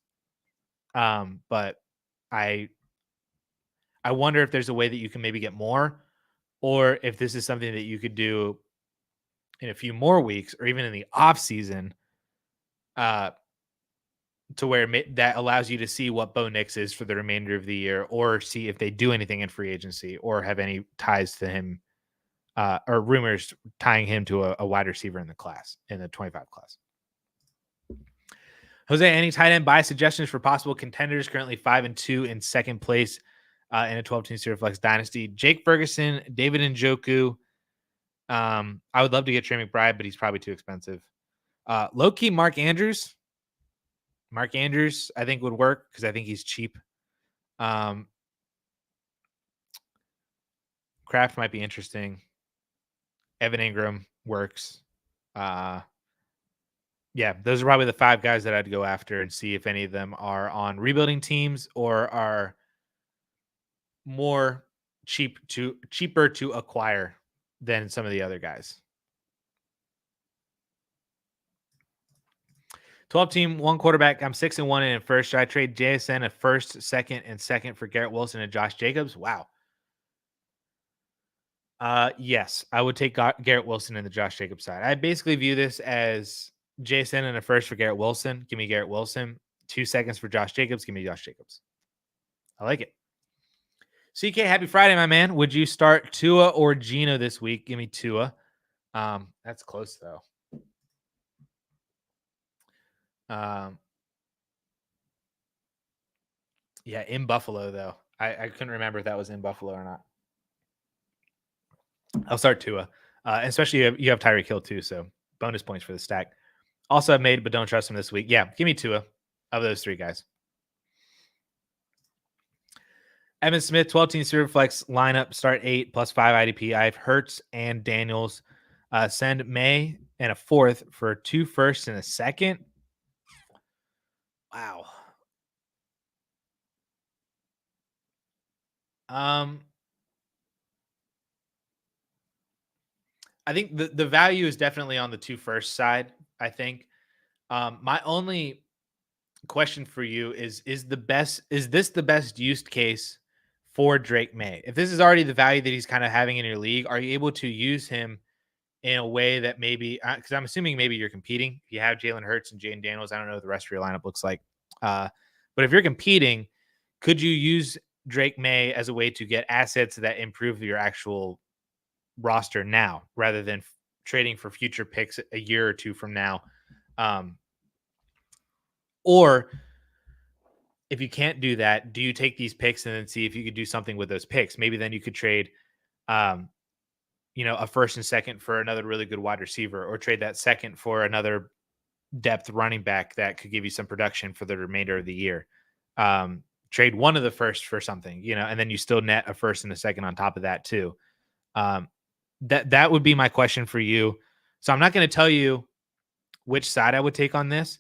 But I wonder if there's a way that you can maybe get more, or if this is something that you could do in a few more weeks or even in the off season, to where that allows you to see what Bo Nix is for the remainder of the year, or see if they do anything in free agency or have any ties to him, or rumors tying him to a wide receiver in the class, in the 25 class. Jose, any tight end buy suggestions for possible contenders? Currently 5-2 in second place in a 12-team Superflex dynasty. Jake Ferguson, David Njoku. I would love to get Trey McBride, but he's probably too expensive. Low key, Mark Andrews. Mark Andrews, I think, would work because I think he's cheap. Kraft might be interesting. Evan Ingram works. Yeah, those are probably the 5 guys that I'd go after and see if any of them are on rebuilding teams or are more cheaper to acquire than some of the other guys. 12-team, 1 quarterback. I'm 6-1 in first. Should I trade JSN at first, second, and second for Garrett Wilson and Josh Jacobs? Wow. Yes, I would take Garrett Wilson in the Josh Jacobs side. I basically view this as JSN and a first for Garrett Wilson. Give me Garrett Wilson. 2 seconds for Josh Jacobs. Give me Josh Jacobs. I like it. CK, happy Friday, my man. Would you start Tua or Geno this week? Give me Tua. That's close though. Yeah, in Buffalo though. I couldn't remember if that was in Buffalo or not. I'll start Tua. Especially you have Tyreek Hill too, so bonus points for the stack. Also, I've made, but don't trust him this week. Yeah, give me Tua of those three guys. Evan Smith, 12-team Superflex lineup, start 8 plus 5 IDP. I have Hurts and Daniels. Send May and a fourth for 2 firsts and a second. Wow. I think the value is definitely on the 2 first side. I think my only question for you is this the best used case for Drake May? If this is already the value that he's kind of having in your league, are you able to use him in a way that maybe because I'm assuming maybe you're competing. If you have Jalen Hurts and Jaden Daniels, I don't know what the rest of your lineup looks like. But if you're competing, could you use Drake May as a way to get assets that improve your actual roster now rather than trading for future picks a year or two from now? Or if you can't do that, do you take these picks and then see if you could do something with those picks? Maybe then you could trade, a first and second for another really good wide receiver, or trade that second for another depth running back that could give you some production for the remainder of the year. Trade one of the first for something, and then you still net a first and a second on top of that too. That would be my question for you. So I'm not going to tell you which side I would take on this.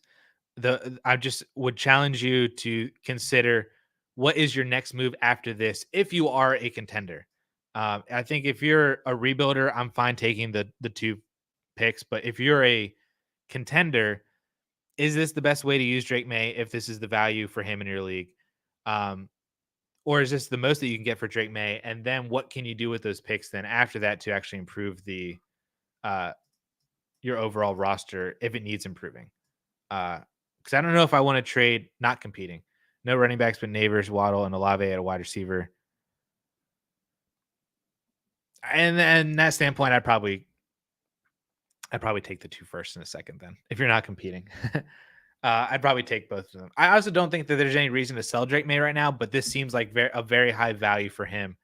I just would challenge you to consider what is your next move after this if you are a contender. I think if you're a rebuilder, I'm fine taking the 2 picks, but if you're a contender, is this the best way to use Drake May if this is the value for him in your league? Or is this the most that you can get for Drake May? And then what can you do with those picks then after that to actually improve the your overall roster if it needs improving? Because I don't know if I want to trade not competing. No running backs but Neighbors, Waddle, and Olave at a wide receiver. And then that standpoint, I'd probably take the 2 first and a second then if you're not competing. I'd probably take both of them. I also don't think that there's any reason to sell Drake May right now, but this seems like a very high value for him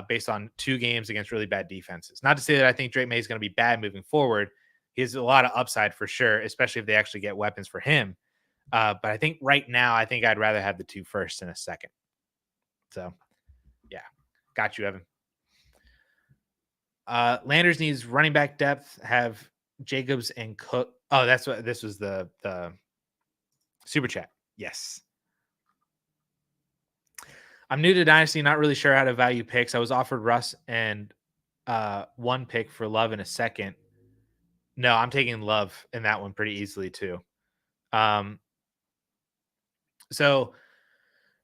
based on 2 games against really bad defenses. Not to say that I think Drake May is going to be bad moving forward. He has a lot of upside for sure, especially if they actually get weapons for him. But I think right now, I think I'd rather have the 2 first and a second. So, yeah. Got you, Evan. Landers needs running back depth, have Jacobs and Cook. Oh, that's what this was the super chat. Yes. I'm new to Dynasty, not really sure how to value picks. I was offered Russ and 1 pick for Love in a second. No, I'm taking Love in that one pretty easily too. So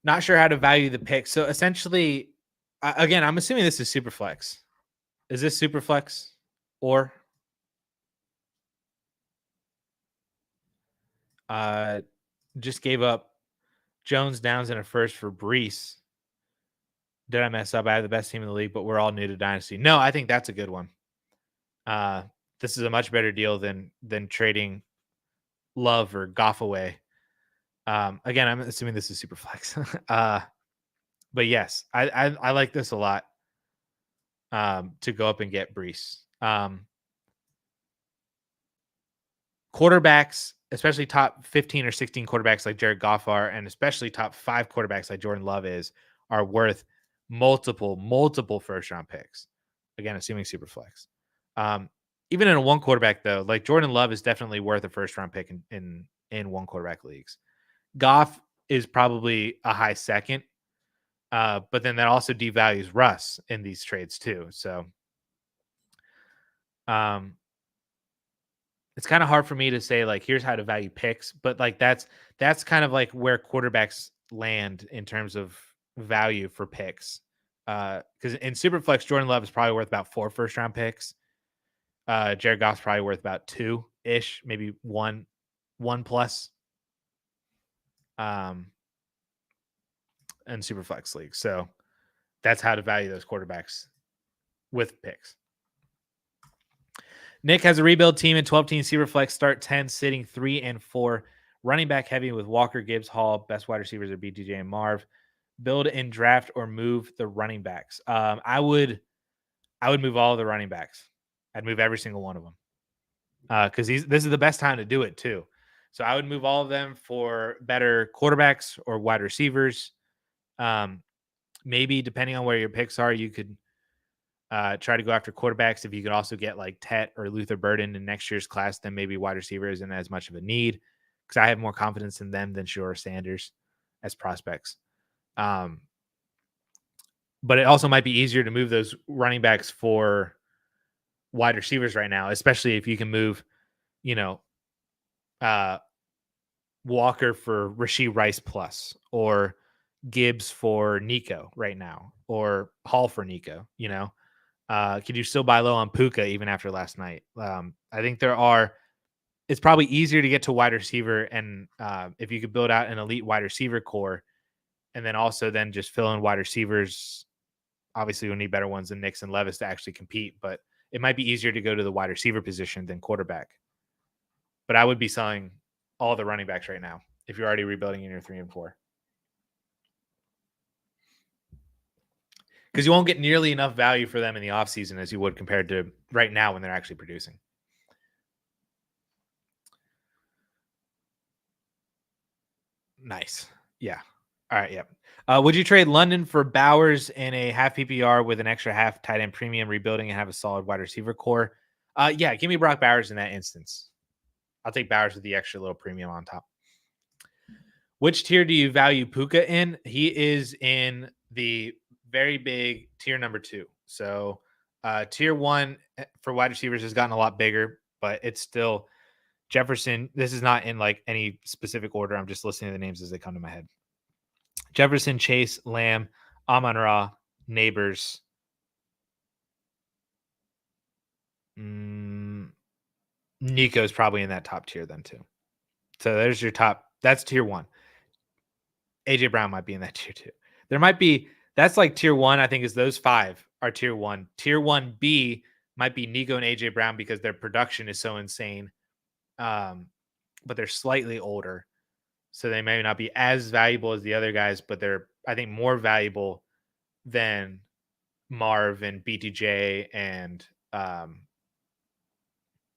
not sure how to value the pick. So essentially, again, I'm assuming this is super flex. Is this super flex or just gave up Jones, Downs, and a first for Brees? Did I mess up? I have the best team in the league, but we're all new to Dynasty. No, I think that's a good one. This is a much better deal than trading Love or Goff away. Again, I'm assuming this is super flex. But yes, I like this a lot. To go up and get Brees. Quarterbacks, especially top 15 or 16 quarterbacks like Jared Goff are, and especially top 5 quarterbacks like Jordan Love are worth multiple first round picks. Again, assuming super flex. Even in a 1 quarterback though, like Jordan Love is definitely worth a first round pick in 1 quarterback leagues. Goff is probably a high second, but then that also devalues Russ in these trades too. So, it's kind of hard for me to say like here's how to value picks, but like that's kind of like where quarterbacks land in terms of value for picks. Because in Superflex, Jordan Love is probably worth about 4 first round picks. Jared Goff's probably worth about 2 ish, maybe one plus. And Superflex league. So that's how to value those quarterbacks with picks. Nick has a rebuild team in 12-team Superflex, start 10, sitting 3 and 4. Running back heavy with Walker, Gibbs, Hall. Best wide receivers are BTJ and Marv. Build and draft or move the running backs. I would move all of the running backs. I'd move every single one of them because this is the best time to do it too. So I would move all of them for better quarterbacks or wide receivers. Um, maybe depending on where your picks are, you could try to go after quarterbacks. If you could also get like Tet or Luther Burden in next year's class, then maybe wide receiver isn't as much of a need because I have more confidence in them than Shore Sanders as prospects. But it also might be easier to move those running backs for wide receivers right now, especially if you can move, you know, uh, Walker for Rashee Rice plus or Gibbs for Nico right now or Hall for Nico, could you still buy low on Puka even after last night? I think it's probably easier to get to wide receiver. And if you could build out an elite wide receiver core and then also then just fill in wide receivers, obviously we'll need better ones than Nix and Levis to actually compete, but it might be easier to go to the wide receiver position than quarterback. But I would be selling all the running backs right now if you're already rebuilding in your 3 and 4. Because you won't get nearly enough value for them in the offseason as you would compared to right now when they're actually producing. Nice. Yeah. All right. Yep. Would you trade London for Bowers in a half PPR with an extra half tight end premium rebuilding and have a solid wide receiver core? Yeah. Give me Brock Bowers in that instance. I'll take Bowers with the extra little premium on top. Which tier do you value Puka in? He is in the very big tier number 2. So tier 1 for wide receivers has gotten a lot bigger, but it's still Jefferson. This is not in like any specific order. I'm just listening to the names as they come to my head. Jefferson, Chase, Lamb, Amon-Ra, Neighbors. Nico's probably in that top tier then too. So there's your top. That's tier 1. AJ Brown might be in that tier 2. There might be, that's like tier 1, I think, is those 5 are tier 1. Tier 1B might be Nico and AJ Brown because their production is so insane. But they're slightly older. So they may not be as valuable as the other guys, but they're, I think, more valuable than Marv and BTJ and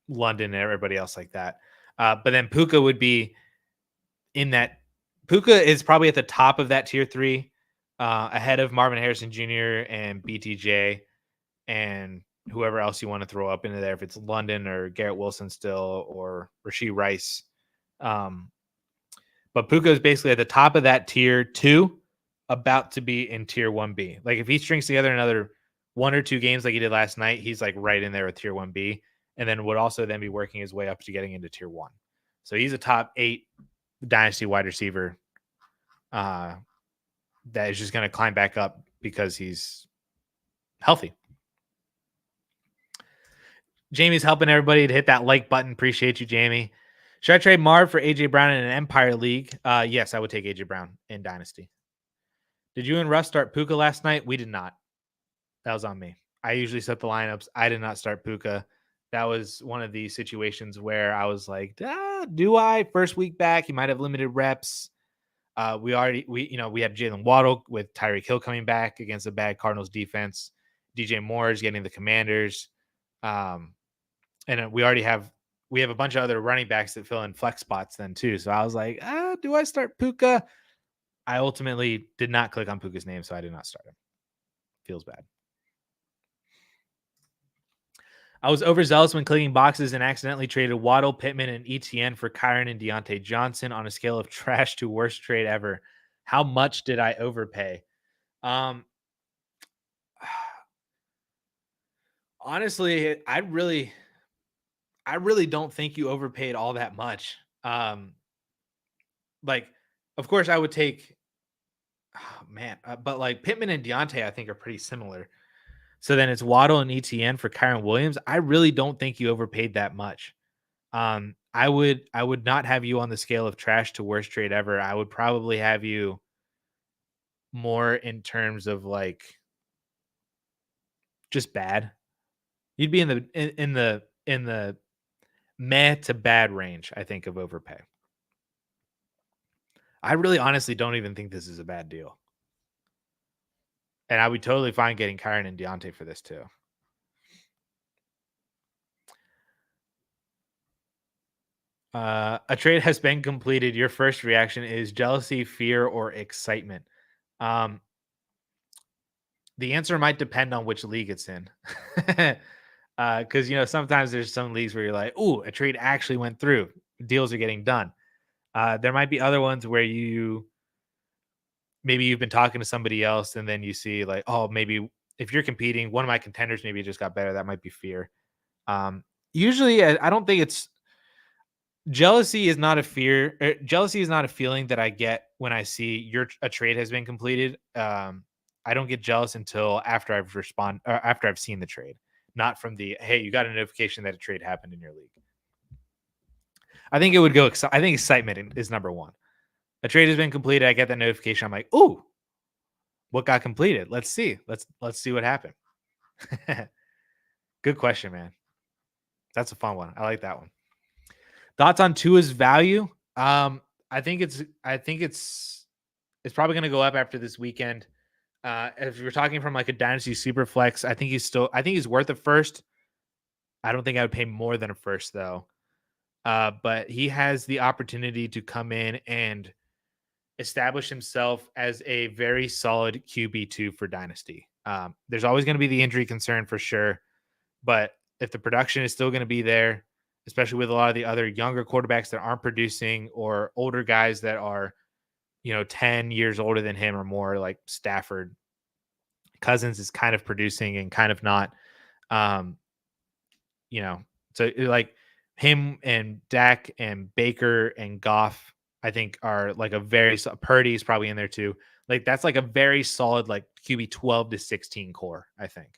London and everybody else like that. But then Puka would be in that. Puka is probably at the top of that tier 3, ahead of Marvin Harrison Jr. and BTJ and whoever else you want to throw up into there. If it's London or Garrett Wilson still or Rashee Rice. But Puka is basically at the top of that tier 2, about to be in tier 1B. Like if he strings together another 1 or 2 games like he did last night, he's like right in there with tier 1B, and then would also then be working his way up to getting into tier 1. So he's a top 8 dynasty wide receiver that is just going to climb back up because he's healthy. Jamie's helping everybody to hit that like button. Appreciate you, Jamie. Should I trade Marv for AJ Brown in an Empire League? Yes, I would take AJ Brown in Dynasty. Did you and Russ start Puka last night? We did not. That was on me. I usually set the lineups. I did not start Puka. That was one of these situations where I was like, do I? First week back, he might have limited reps. We had Jalen Waddle with Tyreek Hill coming back against a bad Cardinals defense. DJ Moore is getting the Commanders. And we have a bunch of other running backs that fill in flex spots then too. So I was like, do I start Puka? I ultimately did not click on Puka's name, so I did not start him. Feels bad. I was overzealous when clicking boxes and accidentally traded Waddle, Pittman, and ETN for Kyron and Deontay Johnson on a scale of trash to worst trade ever. How much did I overpay? Honestly, I really don't think you overpaid all that much. Like, of course, I would take, but like Pittman and Deontay, I think are pretty similar. So then it's Waddle and ETN for Kyron Williams. I really don't think you overpaid that much. I would not have you on the scale of trash to worst trade ever. I would probably have you more in terms of like just bad. You'd be in the meh to bad range, I think, of overpay. I really honestly don't even think this is a bad deal. And I would totally fine getting Kyron and Deontay for this too. A trade has been completed. Your first reaction is jealousy, fear, or excitement. Um, the answer might depend on which league it's in. Because sometimes there's some leagues where you're like, "Ooh, a trade actually went through. Deals are getting done." There might be other ones where maybe you've been talking to somebody else, and then you see like, "Oh, maybe if you're competing, one of my contenders maybe just got better." That might be fear. Um, Usually, I don't think it's jealousy is not a fear. Jealousy is not a feeling that I get when I see a trade has been completed. I don't get jealous until after I've seen the trade, not from the hey, you got a notification that a trade happened in your league. I think it would go. I think excitement is number one. A trade has been completed. I get that notification. I'm like, ooh, what got completed? Let's see. Let's see what happened. Good question, man. That's a fun one. I like that one. Thoughts on Tua's value? I think it's probably going to go up after this weekend. If you're talking from like a dynasty super flex, I think he's worth a first. I don't think I would pay more than a first though. But he has the opportunity to come in and establish himself as a very solid QB2 for dynasty. There's always going to be the injury concern for sure, but if the production is still going to be there, especially with a lot of the other younger quarterbacks that aren't producing or older guys that are 10 years older than him or more, like Stafford. Cousins is kind of producing and kind of not. Um, like him and Dak and Baker and Goff, I think are like Purdy is probably in there too. Like that's like a very solid like QB 12 to 16 core, I think.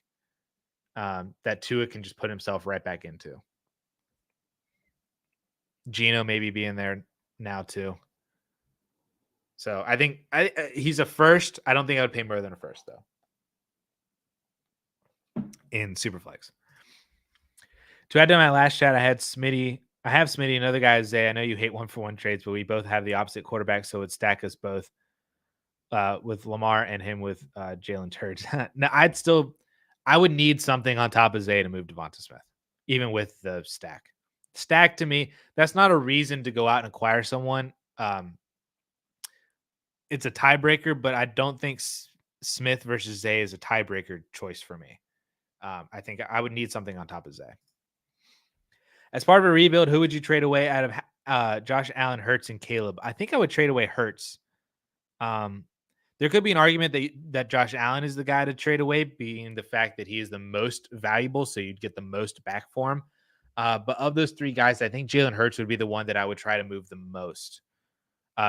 That Tua can just put himself right back into. Gino maybe being there now too. So I think he's a first. I don't think I would pay more than a first though. In Superflex. To add to my last chat, I have Smitty, another guy, Zay. I know you hate 1-for-1 trades, but we both have the opposite quarterback, so it would stack us both with Lamar and him with Jalen Turds. Now, I would need something on top of Zay to move Devonta Smith, even with the stack. Stack to me, that's not a reason to go out and acquire someone. It's a tiebreaker, but I don't think Smith versus Zay is a tiebreaker choice for me. I think I would need something on top of Zay. As part of a rebuild, who would you trade away out of Josh Allen, Hurts, and Caleb? I think I would trade away Hurts. There could be an argument that Josh Allen is the guy to trade away, being the fact that he is the most valuable, so you'd get the most back for him. But of those three guys, I think Jalen Hurts would be the one that I would try to move the most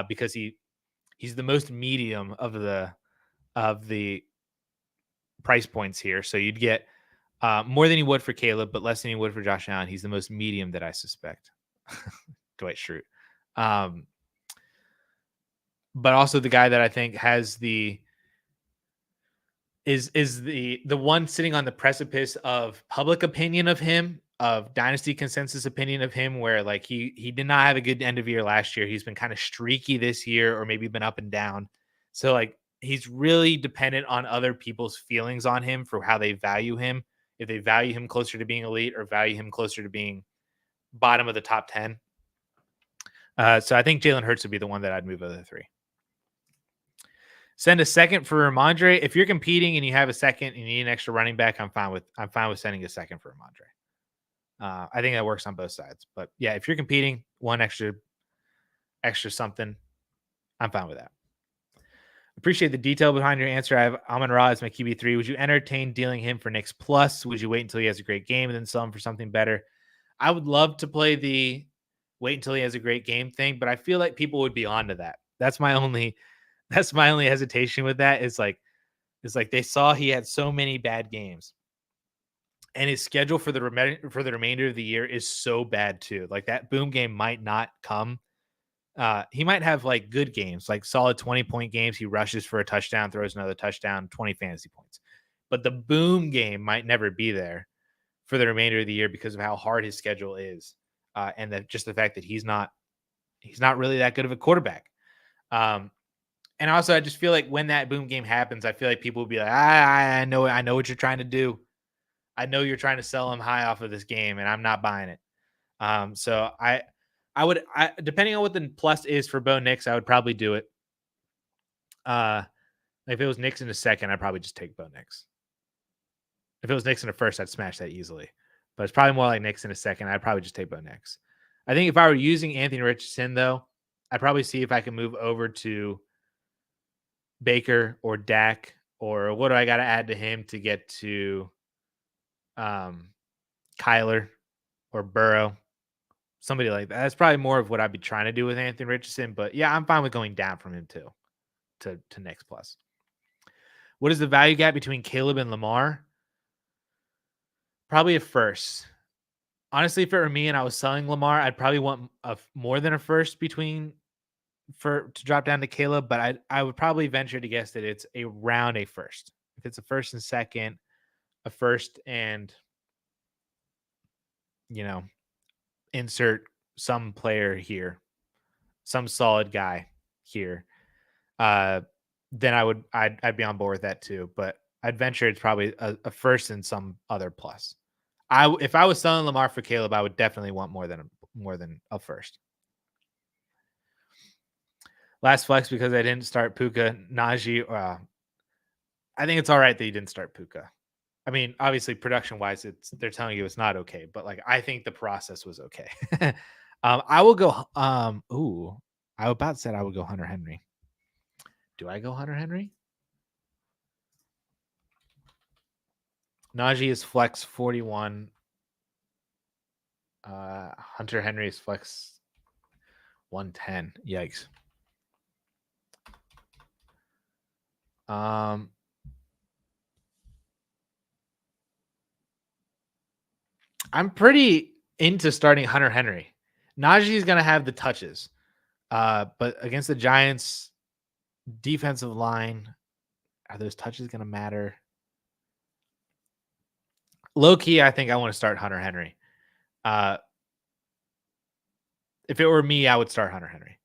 because he's the most medium of the price points here. So you'd get more than he would for Caleb, but less than he would for Josh Allen. He's the most medium that I suspect. Dwight Schrute. But also the guy that I think has is the one sitting on the precipice of public opinion of him, of dynasty consensus opinion of him, where like he did not have a good end of year last year. He's been kind of streaky this year, or maybe been up and down. So like he's really dependent on other people's feelings on him for how they value him. If they value him closer to being elite or value him closer to being bottom of the top 10. So I think Jalen Hurts would be the one that I'd move over the three. Send a second for Ramondre. If you're competing and you have a second and you need an extra running back, I'm fine with sending a second for Ramondre. I think that works on both sides. But yeah, if you're competing, one extra something, I'm fine with that. Appreciate the detail behind your answer. I have Amon-Ra as my QB3. Would you entertain dealing him for Knicks Plus? Would you wait until he has a great game and then sell him for something better? I would love to play the wait until he has a great game thing, but I feel like people would be onto that. That's my only hesitation with that. It's like they saw he had so many bad games, and his schedule for the remainder of the year is so bad too. Like that boom game might not come. He might have like good games, like solid 20-point games. He rushes for a touchdown, throws another touchdown, 20 fantasy points. But the boom game might never be there for the remainder of the year because of how hard his schedule is, and that just the fact that he's not really that good of a quarterback. And also, I just feel like when that boom game happens, I feel like people will be like, I know what you're trying to do. I know you're trying to sell him high off of this game, and I'm not buying it. So depending on what the plus is for Bo Nix, I would probably do it. If it was Nix in a second, I'd probably just take Bo Nix. If it was Nix in a first, I'd smash that easily. But it's probably more like Nix in a second. I'd probably just take Bo Nix. I think if I were using Anthony Richardson, though, I'd probably see if I can move over to Baker or Dak, or what do I got to add to him to get to Kyler or Burrow, somebody like that. That's probably more of what I'd be trying to do with Anthony Richardson. But yeah, I'm fine with going down from him too to Nix plus. What is the value gap between Caleb and Lamar? Probably a first. Honestly, if it were me and I was selling Lamar, I'd probably want more than a first to drop down to Caleb, but I would probably venture to guess that it's around a first. If it's a first and second, a first and insert some player here, some solid guy here, then I'd be on board with that too. But I'd venture it's probably a first and some other plus. If I was selling Lamar for Caleb, I would definitely want more than a first. Last flex because I didn't start Puka, Najee. I think it's all right that you didn't start Puka. I mean, obviously, production wise, they're telling you it's not okay, but like I think the process was okay. I will go. I about said I would go Hunter Henry. Do I go Hunter Henry? Najee is flex 41. Hunter Henry is flex 110. Yikes. I'm pretty into starting Hunter Henry. Najee is going to have the touches, but against the Giants defensive line, are those touches going to matter? Low key, I think I want to start Hunter Henry. If it were me, I would start Hunter Henry,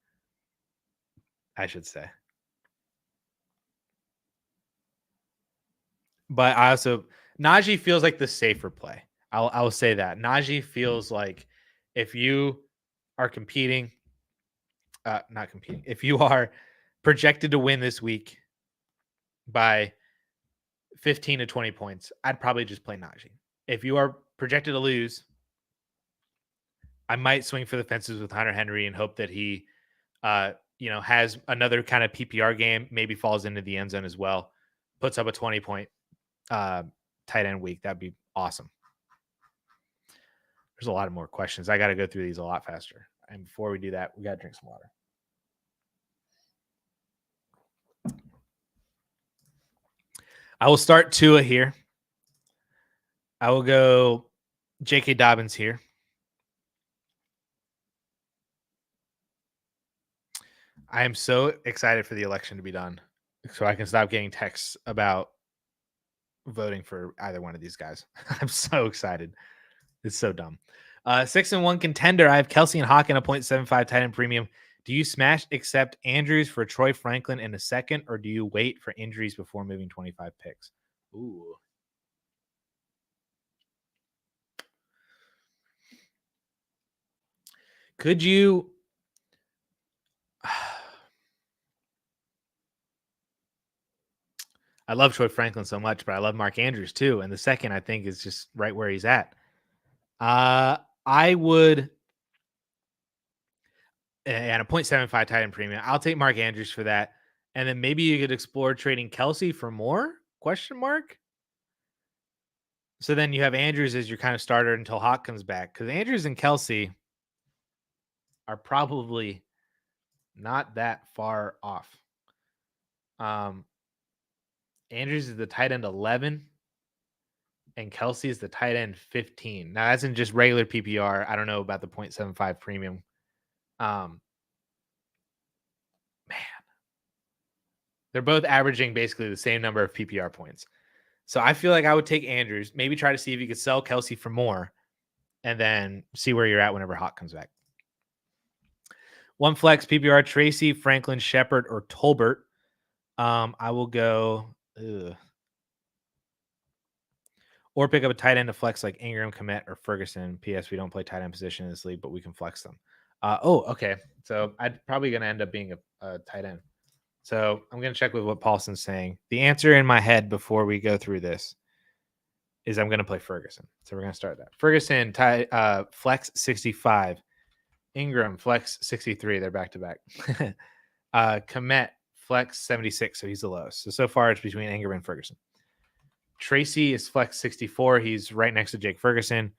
I should say. But Najee feels like the safer play. I will say that. Najee feels like if you are competing, not competing, if you are projected to win this week by 15 to 20 points, I'd probably just play Najee. If you are projected to lose, I might swing for the fences with Hunter Henry and hope that he, has another kind of PPR game, maybe falls into the end zone as well, puts up a 20-point tight end week. That'd be awesome. There's a lot of more questions. I got to go through these a lot faster. And before we do that, we got to drink some water. I will start Tua here. I will go J.K. Dobbins here. I am so excited for the election to be done so I can stop getting texts about voting for either one of these guys. I'm so excited. It's so dumb. 6-1 contender. I have Kelsey and Hawk in a 0.75 tight end premium. Do you smash accept Andrews for Troy Franklin in a second, or do you wait for injuries before moving 25 picks? Ooh. Could you... I love Troy Franklin so much, but I love Mark Andrews too. And the second, I think, is just right where he's at. I would, and a 0.75 tight end premium, I'll take Mark Andrews for that. And then maybe you could explore trading Kelsey for more? Question mark. So then you have Andrews as your kind of starter until Hawk comes back. Because Andrews and Kelsey are probably not that far off. Andrews is the tight end 11. And Kelsey is the tight end 15. Now, that's in just regular PPR. I don't know about the 0.75 premium. Man. They're both averaging basically the same number of PPR points. So I feel like I would take Andrews, maybe try to see if you could sell Kelsey for more, and then see where you're at whenever Hawk comes back. One flex, PPR, Tracy, Franklin, Shepard, or Tolbert. I will go... Or pick up a tight end to flex like Ingram, Komet, or Ferguson. P.S. We don't play tight end position in this league, but we can flex them. Okay. So I'm probably going to end up being a tight end. So I'm going to check with what Paulson's saying. The answer in my head before we go through this is I'm going to play Ferguson. So we're going to start that. Ferguson, flex 65. Ingram, flex 63. They're back to back. Komet, flex 76. So he's the lowest. So far it's between Ingram and Ferguson. Tracy is flex 64. He's right next to Jake Ferguson.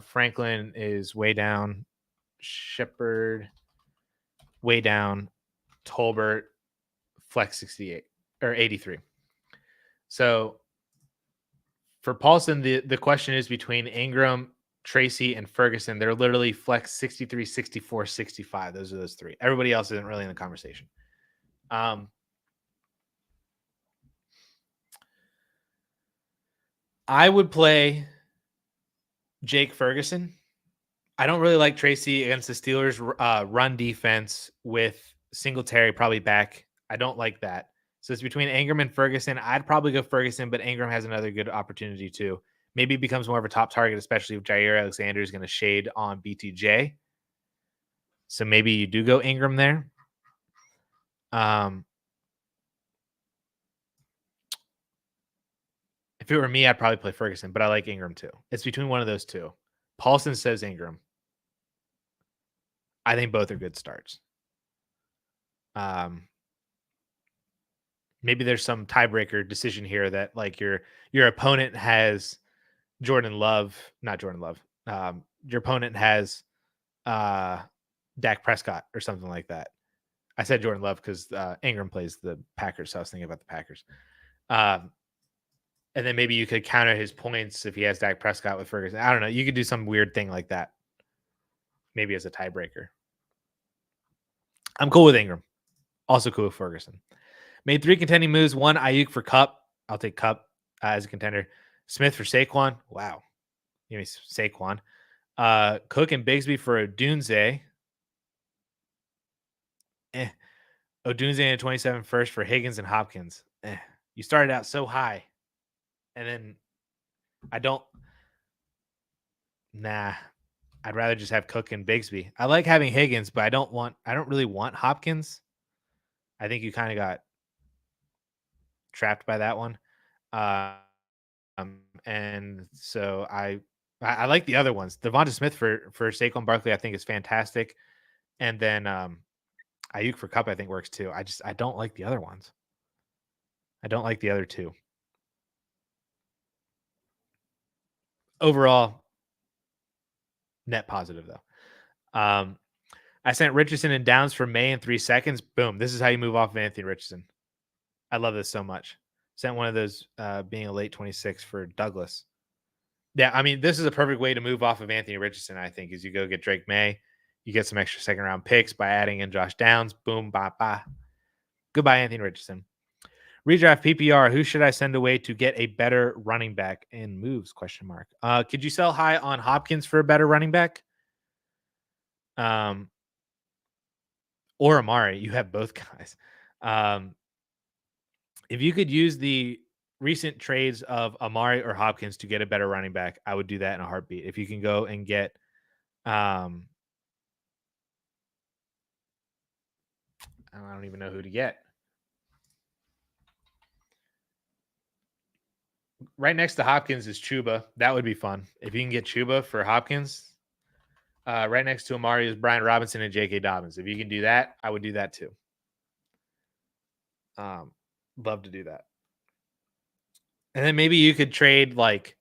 Franklin is way down. Shepard, way down. Tolbert, flex 68 or 83. So for Paulson, the question is between Ingram, Tracy, and Ferguson. They're literally flex 63, 64, 65. Those are those three. Everybody else isn't really in the conversation. I would play Jake Ferguson. I don't really like Tracy against the Steelers' run defense with Singletary probably back. I don't like that. So it's between Ingram and Ferguson. I'd probably go Ferguson, but Ingram has another good opportunity too. Maybe becomes more of a top target, especially if Jair Alexander is going to shade on BTJ. So maybe you do go Ingram there. If it were me, I'd probably play Ferguson, but I like Ingram too. It's between one of those two. Paulson says Ingram. I think both are good starts. Maybe there's some tiebreaker decision here that like your opponent has Jordan Love, not Jordan Love. Your opponent has Dak Prescott or something like that. I said Jordan Love because Ingram plays the Packers, so I was thinking about the Packers. And then maybe you could counter his points if he has Dak Prescott with Ferguson. I don't know. You could do some weird thing like that. Maybe as a tiebreaker. I'm cool with Ingram. Also cool with Ferguson. Made 3 contending moves. 1 Ayuk for Cup. I'll take Cup as a contender. Smith for Saquon. Wow. Give me Saquon. Cook and Bigsby for Odunze. Odunze and 27 first for Higgins and Hopkins. You started out so high. And then I'd rather just have Cook and Bigsby. I like having Higgins, but I don't really want Hopkins. I think you kind of got trapped by that one. And so I like the other ones. Devonta Smith for Saquon Barkley, I think is fantastic. And then Ayuk for Cup, I think works too. I don't like the other ones. I don't like the other two. Overall, net positive though. I sent Richardson and Downs for May in 3 seconds. Boom. This is how you move off of Anthony Richardson. I love this so much. Sent one of those being a late 26 for Douglas. Yeah, I mean, this is a perfect way to move off of Anthony Richardson, I think, is you go get Drake May. You get some extra second-round picks by adding in Josh Downs. Boom, ba. Goodbye, Anthony Richardson. Redraft PPR. Who should I send away to get a better running back in moves? ? Could you sell high on Hopkins for a better running back? Or Amari. You have both guys. If you could use the recent trades of Amari or Hopkins to get a better running back, I would do that in a heartbeat. If you can go and get I don't even know who to get. Right next to Hopkins is Chuba. That would be fun. If you can get Chuba for Hopkins. Right next to Amari is Brian Robinson and J.K. Dobbins. If you can do that, I would do that too. Love to do that. And then maybe you could trade like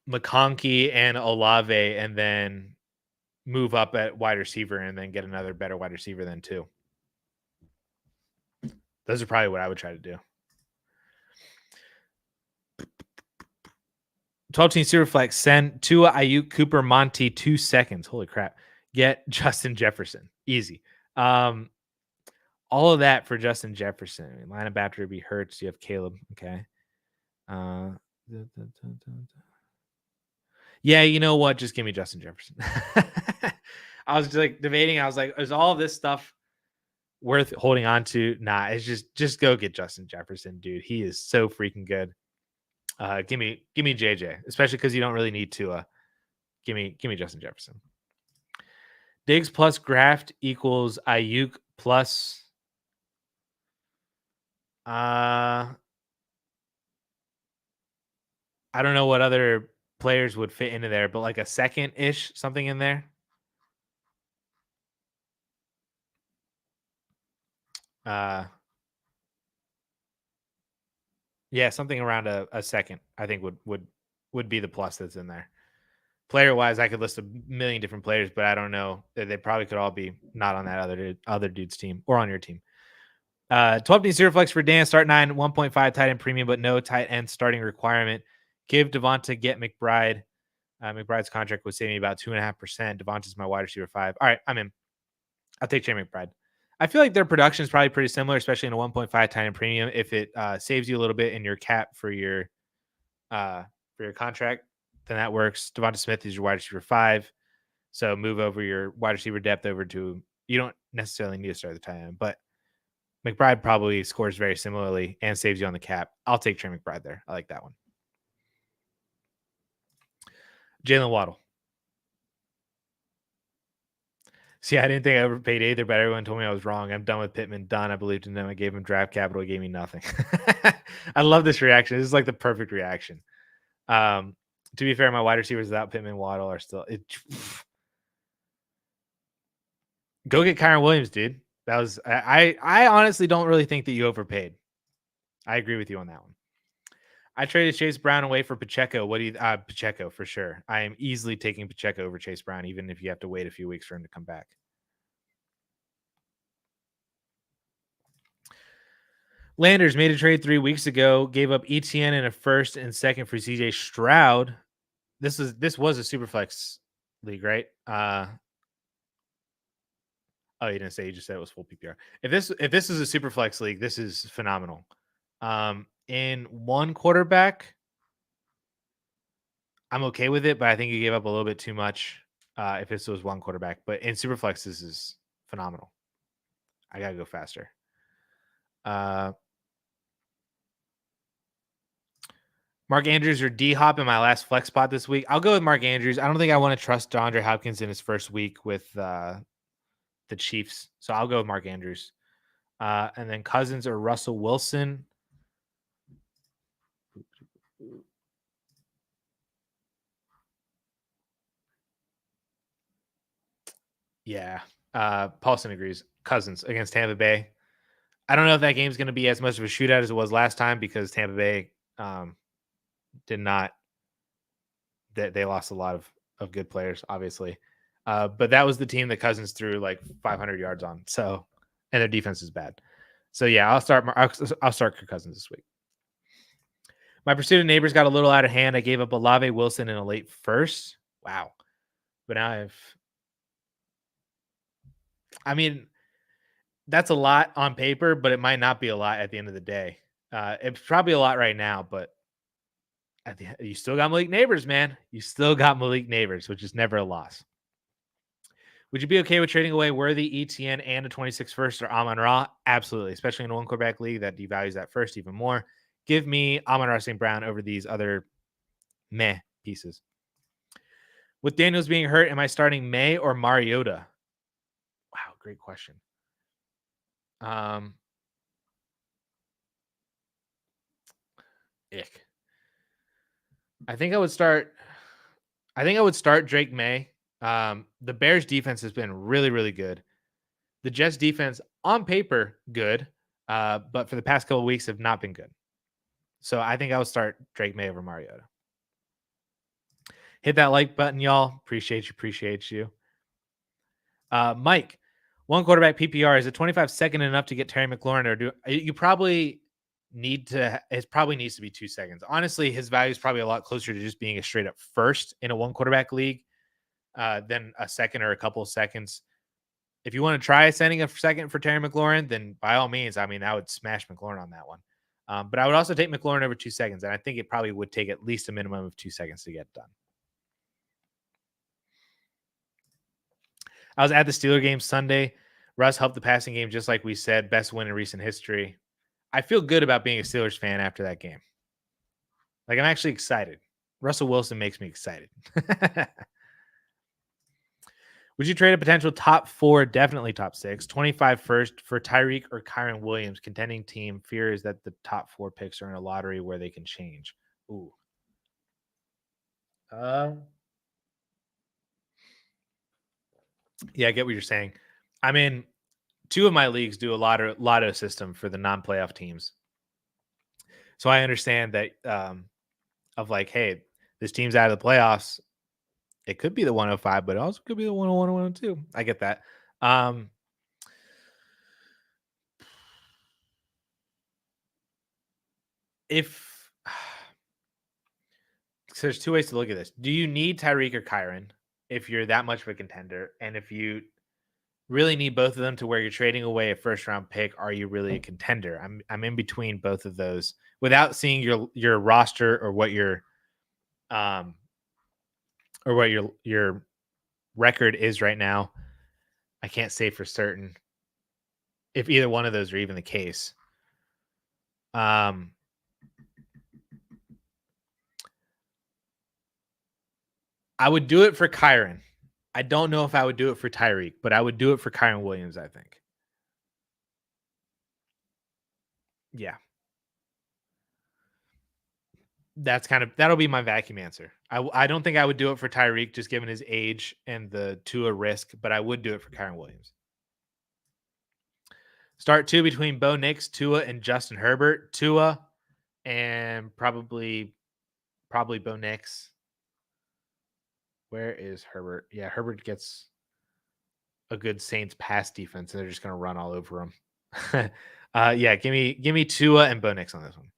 McConkey and Olave and then move up at wide receiver and then get another better wide receiver then too. Those are probably what I would try to do. 12-team Superflex, send Tua, Ayuk, Cooper, Monty 2 seconds. Holy crap. Get Justin Jefferson. Easy. All of that for Justin Jefferson. Lineup after be Hurts. You have Caleb. Okay. Yeah, you know what? Just give me Justin Jefferson. I was like debating. I was like, is all this stuff worth holding on to? Nah, it's just go get Justin Jefferson, dude. He is so freaking good. Give me JJ, especially because you don't really need to. Give me Justin Jefferson. Diggs plus Graft equals Ayuk plus. I don't know what other players would fit into there, but like a second ish, something in there. Yeah, something around a second, I think would be the plus that's in there. Player wise, I could list a million different players, but I don't know. They probably could all be not on that other dude's team or on your team. 12 team Superflex for Dan, start 9, 1.5 tight end premium, but no tight end starting requirement. Give Devonta, get McBride. McBride's contract would save me about 2.5%. Devonta's my wide receiver 5. All right, I'm in. I'll take Trey McBride. I feel like their production is probably pretty similar, especially in a 1.5 tight end premium. If it saves you a little bit in your cap for your contract, then that works. Devonta Smith is your wide receiver 5. So move over your wide receiver depth over to, you don't necessarily need to start the tight end, but McBride probably scores very similarly and saves you on the cap. I'll take Trey McBride there. I like that one. Jalen Waddle. See, I didn't think I overpaid either, but everyone told me I was wrong. I'm done with Pittman. Done. I believed in them. I gave him draft capital. He gave me nothing. I love this reaction. This is like the perfect reaction. To be fair, my wide receivers without Pittman, Waddle are still. Go get Kyron Williams, dude. That was. I honestly don't really think that you overpaid. I agree with you on that one. I traded Chase Brown away for Pacheco. What do you Pacheco for sure. I am easily taking Pacheco over Chase Brown, even if you have to wait a few weeks for him to come back. Landers made a trade 3 weeks ago, gave up ETN and a first and second for CJ Stroud. This was a Superflex league, right? Oh, you didn't say, you just said it was full PPR. If this is a Superflex league, this is phenomenal. In one quarterback, I'm okay with it, but I think you gave up a little bit too much if this was one quarterback. But in Superflex, this is phenomenal. I gotta go faster. Mark Andrews or D-Hop in my last flex spot this week. I'll go with Mark Andrews. I don't think I want to trust DeAndre Hopkins in his first week with the Chiefs. So I'll go with Mark Andrews. And then Cousins or Russell Wilson. Yeah. Paulson agrees. Cousins against Tampa Bay. I don't know if that game's going to be as much of a shootout as it was last time because Tampa Bay did not. They lost a lot of good players, obviously. But that was the team that Cousins threw like 500 yards on. So, and their defense is bad. So yeah, I'll start Kirk Cousins this week. My pursuit of neighbors got a little out of hand. I gave up Olave Wilson in a late first. Wow. But now I mean, that's a lot on paper, but it might not be a lot at the end of the day. It's probably a lot right now, but you still got Malik Neighbors, man. You still got Malik Neighbors, which is never a loss. Would you be okay with trading away Worthy, ETN, and a 26 first or Amon-Ra? Absolutely, especially in a one quarterback league that devalues that first even more. Give me Amon-Ra St. Brown over these other meh pieces. With Daniels being hurt, am I starting May or Mariota? Wow, great question. Ick. I think I would start Drake May. The Bears defense has been really, really good. The Jets defense on paper, good. But for the past couple of weeks have not been good. So I think I would start Drake May over Mariota. Hit that like button, y'all. Appreciate you. Mike, one quarterback PPR. Is it 25 second enough to get Terry McLaurin, or do you probably need to? It probably needs to be 2 seconds. Honestly, his value is probably a lot closer to just being a straight up first in a one quarterback league than a second or a couple of seconds. If you want to try sending a second for Terry McLaurin, then by all means, I mean, I would smash McLaurin on that one. But I would also take McLaurin over 2 seconds, and I think it probably would take at least a minimum of 2 seconds to get done. I was at the Steeler game Sunday. Russ helped the passing game, just like we said. Best win in recent history. I feel good about being a Steelers fan after that game. Like, I'm actually excited. Russell Wilson makes me excited. Would you trade a potential top 4, definitely top 6, 25 first for Tyreek or Kyron Williams? Contending team fears that the top 4 picks are in a lottery where they can change. Ooh. Yeah, I get what you're saying. I mean, 2 of my leagues do a lotto system for the non-playoff teams. So I understand that of like, hey, this team's out of the playoffs. It could be the 105, but it also could be the 101 or 102. I get that. If so there's 2 ways to look at this. Do you need Tyreek or Kyron if you're that much of a contender? And if you really need both of them to where you're trading away a first round pick, are you really a contender? I'm in between both of those without seeing your roster um or what your record is right now. I can't say for certain if either one of those are even the case. I would do it for Kyron. I don't know if I would do it for Tyreek, but I would do it for Kyron Williams, I think. Yeah. That'll be my vacuum answer. I don't think I would do it for Tyreek just given his age and the Tua risk, but I would do it for Kyron Williams. Start 2 between Bo Nix, Tua, and Justin Herbert. Tua and probably Bo Nix. Where is Herbert? Yeah, Herbert gets a good Saints pass defense, and they're just going to run all over him. Yeah, give me Tua and Bo Nix on this one.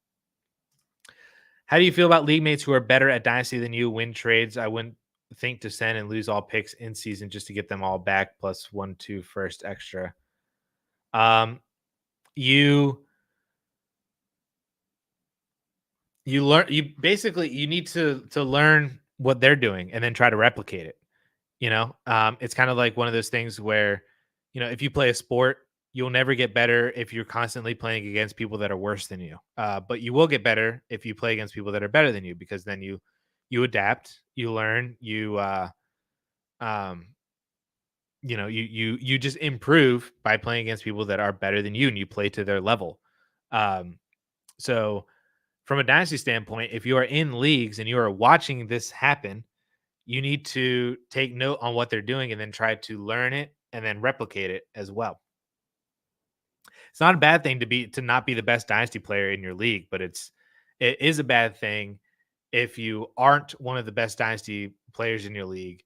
How do you feel about league mates who are better at Dynasty than you win trades? I wouldn't think to send and lose all picks in season just to get them all back plus 1, 2 first extra. You learn you need to learn what they're doing and then try to replicate it. It's kind of like one of those things where, if you play a sport, you'll never get better if you're constantly playing against people that are worse than you. But you will get better if you play against people that are better than you, because then you adapt, you learn, um, you just improve by playing against people that are better than you, and you play to their level. So from a dynasty standpoint, if you are in leagues and you are watching this happen, you need to take note on what they're doing and then try to learn it and then replicate it as well. It's not a bad thing to not be the best dynasty player in your league, but it is a bad thing if you aren't one of the best dynasty players in your league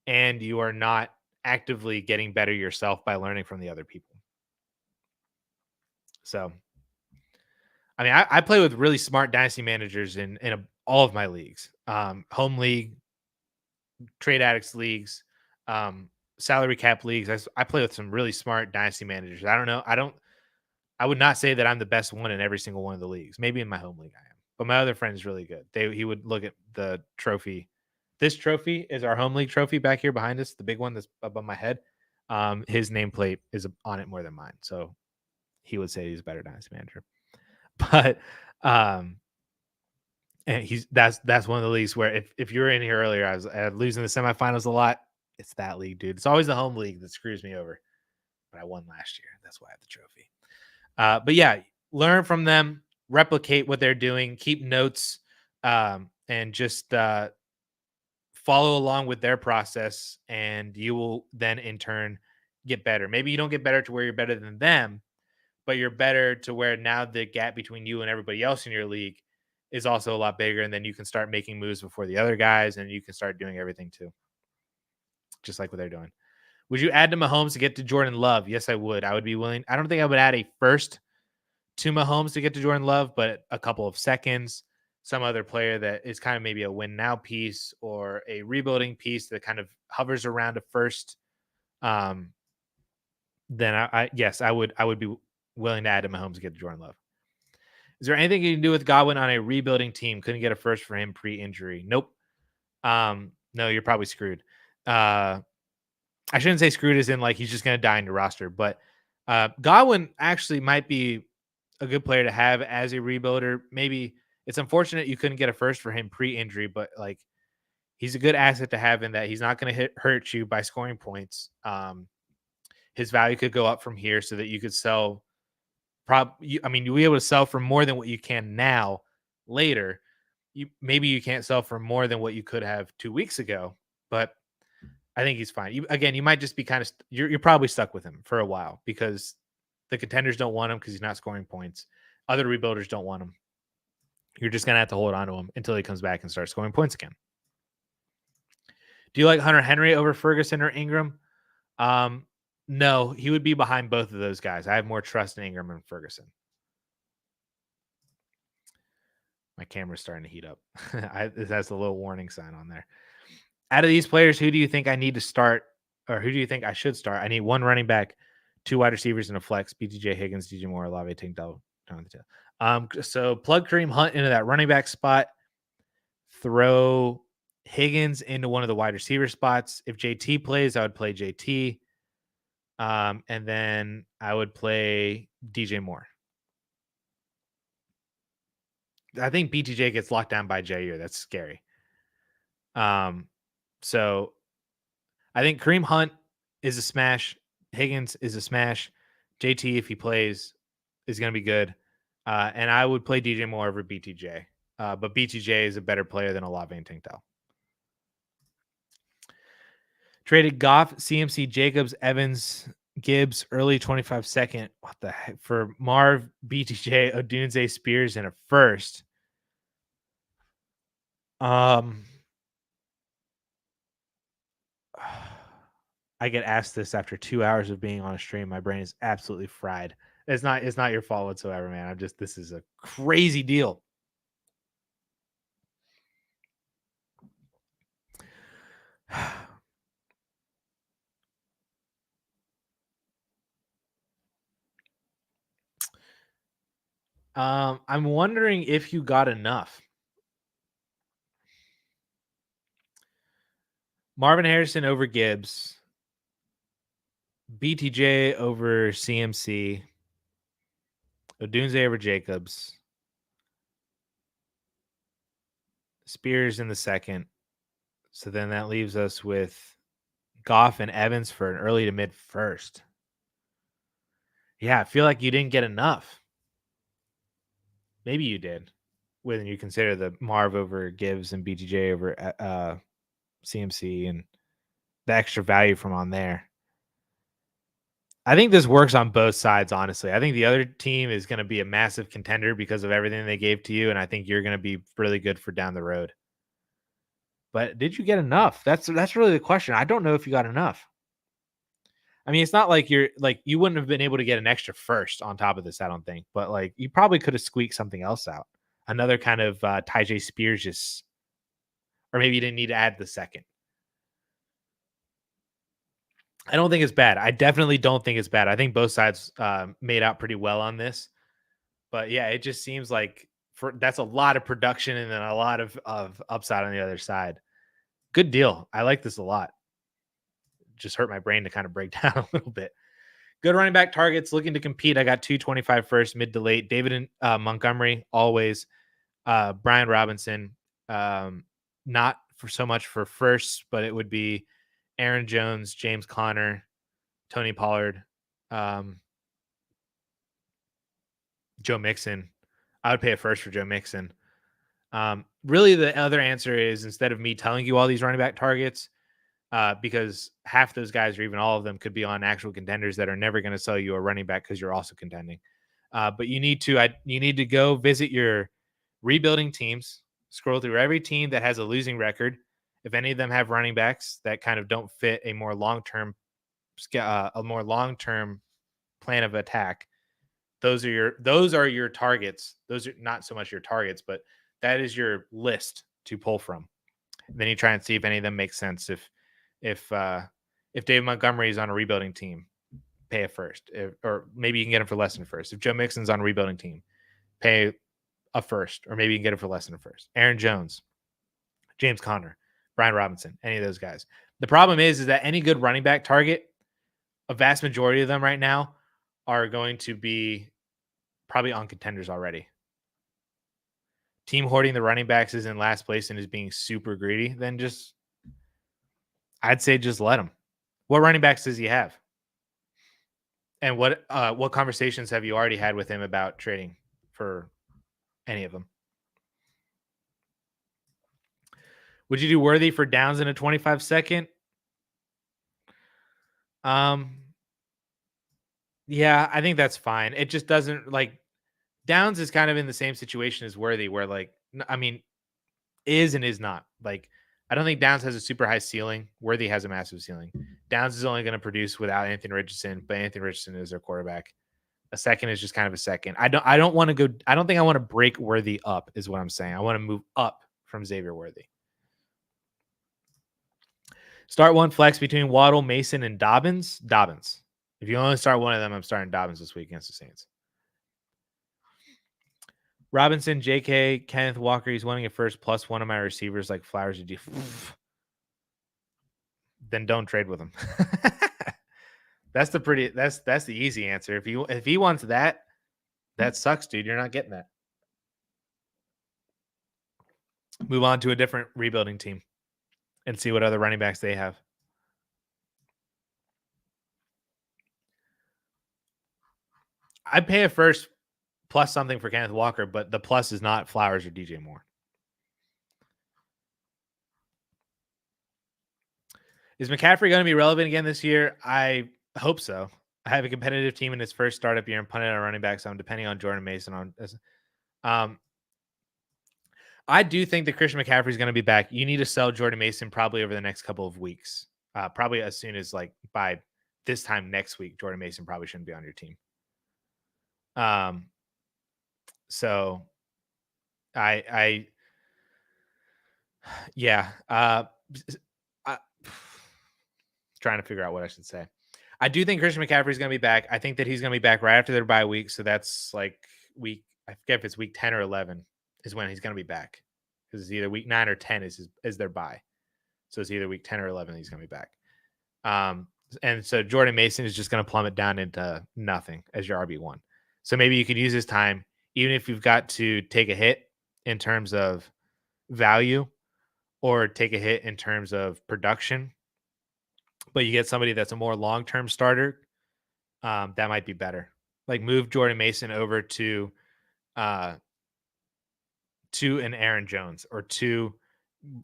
and you are not actively getting better yourself by learning from the other people. So, I mean, I play with really smart dynasty managers in all of my leagues, home league, trade addicts leagues, salary cap leagues. I play with some really smart dynasty managers. I don't know. I would not say that I'm the best one in every single one of the leagues. Maybe in my home league I am, but my other friend is really good. He would look at the trophy. This trophy is our home league trophy back here behind us, the big one that's above my head. His nameplate is on it more than mine, so he would say he's a better dynasty manager. But and that's one of the leagues where if you were in here earlier, I was losing the semifinals a lot. It's that league, dude. It's always the home league that screws me over. But I won last year. That's why I have the trophy. But yeah, learn from them, replicate what they're doing, keep notes, and just follow along with their process, and you will then in turn get better. Maybe you don't get better to where you're better than them, but you're better to where now the gap between you and everybody else in your league is also a lot bigger, and then you can start making moves before the other guys, and you can start doing everything too, just like what they're doing. Would you add to Mahomes to get to Jordan Love? Yes, I would. I would be willing. I don't think I would add a first to Mahomes to get to Jordan Love, but a couple of seconds, some other player that is kind of maybe a win now piece or a rebuilding piece that kind of hovers around a first. Then I would be willing to add to Mahomes to get to Jordan Love. Is there anything you can do with Godwin on a rebuilding team? Couldn't get a first for him pre-injury. Nope. No, you're probably screwed. I shouldn't say screwed as in like he's just going to die in your roster, but Godwin actually might be a good player to have as a rebuilder. Maybe it's unfortunate you couldn't get a first for him pre-injury, but like he's a good asset to have in that he's not going to hurt you by scoring points. His value could go up from here so that you could sell. You'll be able to sell for more than what you can now later. Maybe you can't sell for more than what you could have 2 weeks ago, but I think he's fine. You might just be you're probably stuck with him for a while because the contenders don't want him because he's not scoring points. Other rebuilders don't want him. You're just gonna have to hold on to him until he comes back and starts scoring points again. Do you like Hunter Henry over Ferguson or Ingram? No, he would be behind both of those guys. I have more trust in Ingram and Ferguson. My camera's starting to heat up. It has a little warning sign on there. Out of these players, who do you think I need to start, or who do you think I should start? I need one running back, 2 wide receivers, and a flex. BTJ, Higgins, DJ Moore, Olave, Tingdell. So plug Kareem Hunt into that running back spot. Throw Higgins into one of the wide receiver spots. If JT plays, I would play JT. And then I would play DJ Moore. I think BTJ gets locked down by Jair. That's scary. So I think Kareem Hunt is a smash. Higgins is a smash. JT, if he plays, is going to be good. And I would play DJ Moore over BTJ. But BTJ is a better player than Olave and Tingdell. Traded Goff, CMC, Jacobs, Evans, Gibbs, early 25 second. What the heck? For Marv, BTJ, Odunze, Spears, and a first. I get asked this after 2 hours of being on a stream. My brain is absolutely fried. It's not your fault whatsoever, man. This is a crazy deal. I'm wondering if you got enough. Marvin Harrison over Gibbs. BTJ over CMC. Odunze over Jacobs. Spears in the second. So then that leaves us with Goff and Evans for an early to mid first. Yeah, I feel like you didn't get enough. Maybe you did when you consider the Marv over Gibbs and BTJ over CMC and the extra value from on there. I think this works on both sides, honestly. I think the other team is going to be a massive contender because of everything they gave to you, and I think you're going to be really good for down the road. But did you get enough? That's really the question. I don't know if you got enough. I mean, it's not like you wouldn't have been able to get an extra first on top of this, I don't think. But like you probably could have squeaked something else out. Another kind of Tyjae Spears or maybe you didn't need to add the second. I don't think it's bad. I definitely don't think it's bad. I think both sides made out pretty well on this. But yeah, it just seems like that's a lot of production and then a lot of upside on the other side. Good deal. I like this a lot. Just hurt my brain to kind of break down a little bit. Good running back targets looking to compete. I got 225 first, mid to late. David and Montgomery, always. Brian Robinson, not for so much for first, but it would be Aaron Jones, James Conner, Tony Pollard, Joe Mixon. I would pay a first for Joe Mixon. Really, the other answer is instead of me telling you all these running back targets, because half those guys or even all of them could be on actual contenders that are never going to sell you a running back because you're also contending. But you need to go visit your rebuilding teams, scroll through every team that has a losing record. If any of them have running backs that kind of don't fit a more long-term plan of attack, those are your targets. Those are not so much your targets, but that is your list to pull from. And then you try and see if any of them make sense. If Dave Montgomery is on a rebuilding team, pay a first, or maybe you can get him for less than a first. If Joe Mixon's on a rebuilding team, pay a first, or maybe you can get him for less than a first. Aaron Jones, James Conner, Brian Robinson, any of those guys. The problem is that any good running back target, a vast majority of them right now are going to be probably on contenders already. team hoarding the running backs is in last place and is being super greedy, then I'd say just let him. What running backs does he have? And what conversations have you already had with him about trading for any of them? Would you do Worthy for Downs in a 25-second? Yeah, I think that's fine. It just doesn't like Downs is kind of in the same situation as Worthy, where I mean, is and is not. Like, I don't think Downs has a super high ceiling. Worthy has a massive ceiling. Downs is only going to produce without Anthony Richardson, but Anthony Richardson is their quarterback. A second is just kind of a second. I don't want to go. I don't think I want to break Worthy up, is what I'm saying. I want to move up from Xavier Worthy. Start one flex between Waddle, Mason, and Dobbins. Dobbins. If you only start one of them, I'm starting Dobbins this week against the Saints. Robinson, JK, Kenneth Walker. He's winning at first, plus one of my receivers like Flowers. Then don't trade with him. That's the easy answer. If he wants that sucks, dude. You're not getting that. Move on to a different rebuilding team and see what other running backs they have. I'd pay a first plus something for Kenneth Walker, but the plus is not Flowers or DJ Moore. Is McCaffrey going to be relevant again this year? I hope so. I have a competitive team in its first startup year and punted on running back, so I'm depending on Jordan Mason on this. I do think that Christian McCaffrey is going to be back. You need to sell Jordan Mason probably over the next couple of weeks. Probably as soon as by this time next week, Jordan Mason probably shouldn't be on your team. So trying to figure out what I should say. I do think Christian McCaffrey is going to be back. I think that he's going to be back right after their bye week. So that's like I forget if it's week 10 or 11 is when he's going to be back. Because it's either week 9 or 10 is their bye. So it's either week 10 or 11 he's going to be back. And so Jordan Mason is just going to plummet down into nothing as your RB1. So maybe you could use his time, even if you've got to take a hit in terms of value or take a hit in terms of production, but you get somebody that's a more long-term starter, that might be better. Like move Jordan Mason over to an Aaron Jones, or to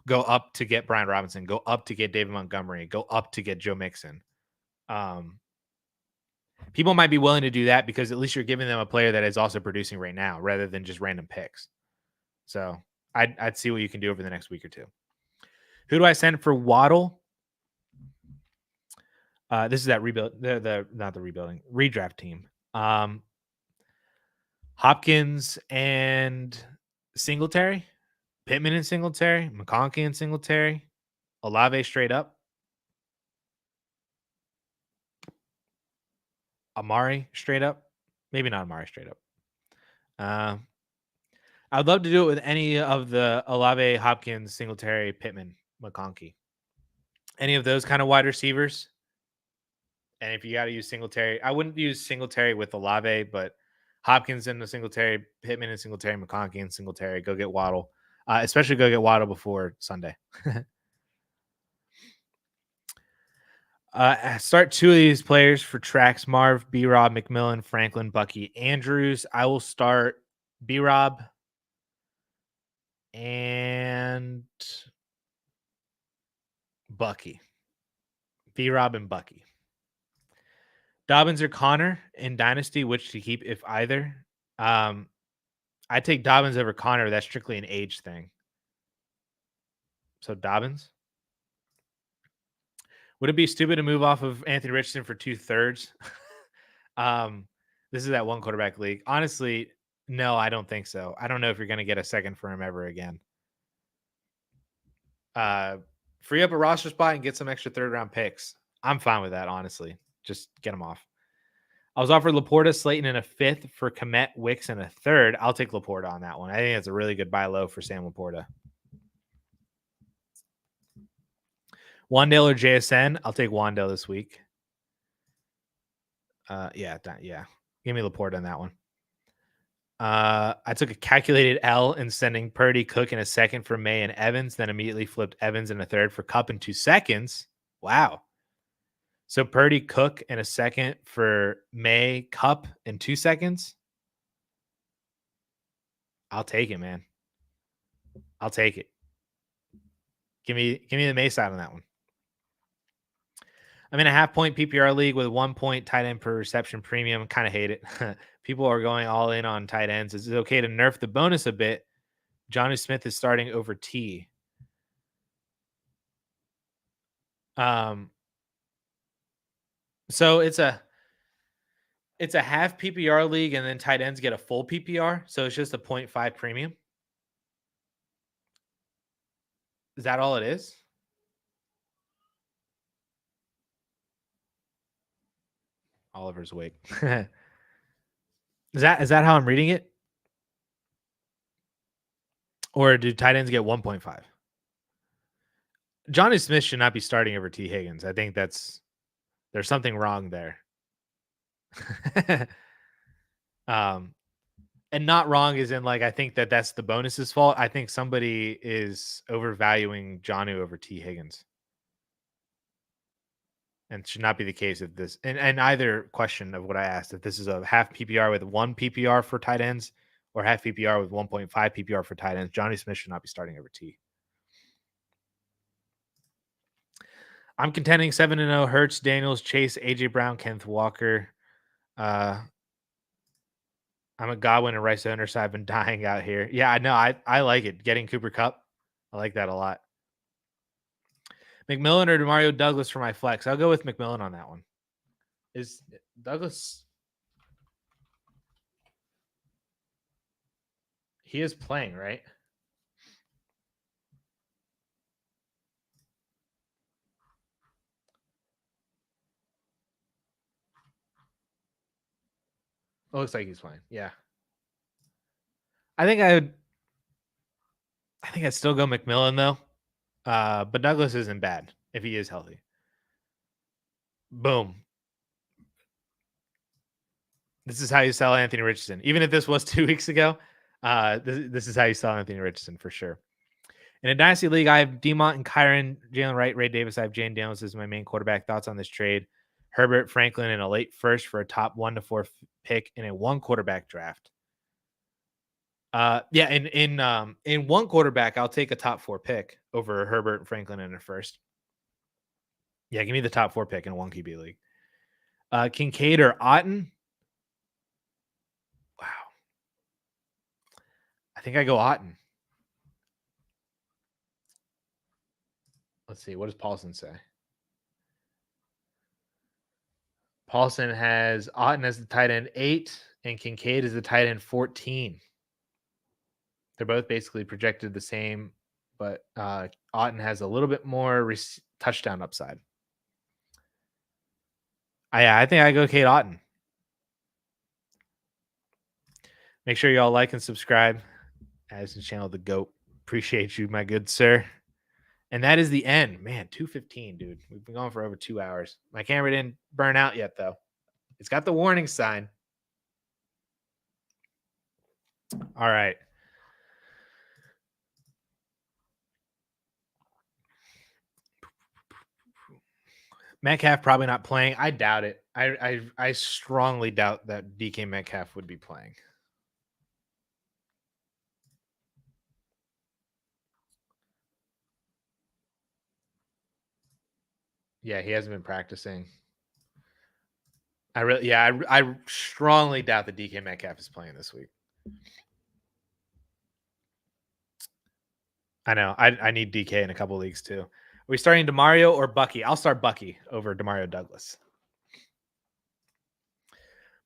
go up to get Brian Robinson, go up to get David Montgomery, go up to get Joe Mixon. People might be willing to do that because at least you're giving them a player that is also producing right now rather than just random picks. So I'd see what you can do over the next week or two. Who do I send for Waddle? This is that rebuild, not the rebuilding, redraft team. Hopkins and Singletary, Pittman and Singletary, McConkey and Singletary, Olave straight up, Amari straight up. Maybe not Amari straight up. I'd love to do it with any of the Olave, Hopkins, Singletary, Pittman, McConkey. Any of those kind of wide receivers. And if you got to use Singletary, I wouldn't use Singletary with Olave, but Hopkins and the Singletary, Pittman and Singletary, McConkey and Singletary. Go get Waddle. Especially go get Waddle before Sunday. Start two of these players for tracks: Marv, B-Rob, McMillan, Franklin, Bucky, Andrews. I will start B-Rob and Bucky. B-Rob and Bucky. Dobbins or Connor in Dynasty, which to keep if either. I take Dobbins over Connor. That's strictly an age thing. So Dobbins. Would it be stupid to move off of Anthony Richardson for 2/3? This is that one quarterback league. Honestly, no, I don't think so. I don't know if you're going to get a second for him ever again. Free up a roster spot and get some extra third-round picks. I'm fine with that, honestly. Just get them off. I was offered Laporta, Slayton in a 5th for Kmet, Wicks in a 3rd. I'll take Laporta on that one. I think it's a really good buy low for Sam Laporta. Wandale or JSN? I'll take Wandale this week. Yeah. Give me Laporta on that one. I took a calculated L in sending Purdy, Cook in a second for May and Evans, then immediately flipped Evans in a third for Cup in 2 seconds. Wow. So Purdy, Cook in a second for May, Cup in 2 seconds. I'll take it, man. I'll take it. Give me the May side on that one. I'm in a half-point PPR league with 1 point tight end per reception premium. Kind of hate it. People are going all in on tight ends. Is it okay to nerf the bonus a bit? Johnny Smith is starting over T. So it's a half PPR league, and then tight ends get a full PPR. So it's just a 0.5 premium. Is that all it is? Oliver's awake. Is that how I'm reading it? Or do tight ends get 1.5? Johnny Smith should not be starting over T. Higgins. I think there's something wrong there. And not wrong is in like, I think that's the bonus's fault. I think somebody is overvaluing Jonnu over T. Higgins. And should not be the case if this, and either question of what I asked, if this is a half PPR with 1 PPR for tight ends or half PPR with 1.5 PPR for tight ends, Johnny Smith should not be starting over T. I'm contending 7-0. Hurts, Daniels, Chase, AJ Brown, Kenneth Walker. I'm a Godwin and Rice owner, so I've been dying out here. Yeah, I know. I like it. Getting Cooper Kupp. I like that a lot. McMillan or Demario Douglas for my flex? I'll go with McMillan on that one. Is Douglas? He is playing, right? It looks like he's playing. Yeah. I think I'd still go McMillan though. But Douglas isn't bad if he is healthy. Boom. This is how you sell Anthony Richardson. Even if this was 2 weeks ago, this is how you sell Anthony Richardson for sure. In a dynasty league, I have Demont and Kyron, Jalen Wright, Ray Davis. I have Jane Daniels as my main quarterback. Thoughts on this trade? Herbert Franklin in a late first for a top 1 to 4 pick in a 1 quarterback draft. Yeah, in 1 quarterback, I'll take a top 4 pick over Herbert Franklin in a first. Yeah, give me the top 4 pick in a 1 QB league. Kincaid or Otten? Wow. I think I go Otten. Let's see. What does Paulson say? Paulson has Otten as the tight end 8 and Kincaid as the tight end 14. They're both basically projected the same, but Otten has a little bit more touchdown upside. I think I go Kate Otten. Make sure y'all like and subscribe. Addison channel, the GOAT. Appreciate you, my good sir. And that is the end. Man, 2:15, dude. We've been going for over 2 hours. My camera didn't burn out yet, though. It's got the warning sign. All right. Metcalf probably not playing. I doubt it. I strongly doubt that DK Metcalf would be playing. Yeah, he hasn't been practicing. I strongly doubt that DK Metcalf is playing this week. I know. I need DK in a couple leagues too. Are we starting DeMario or Bucky? I'll start Bucky over DeMario Douglas.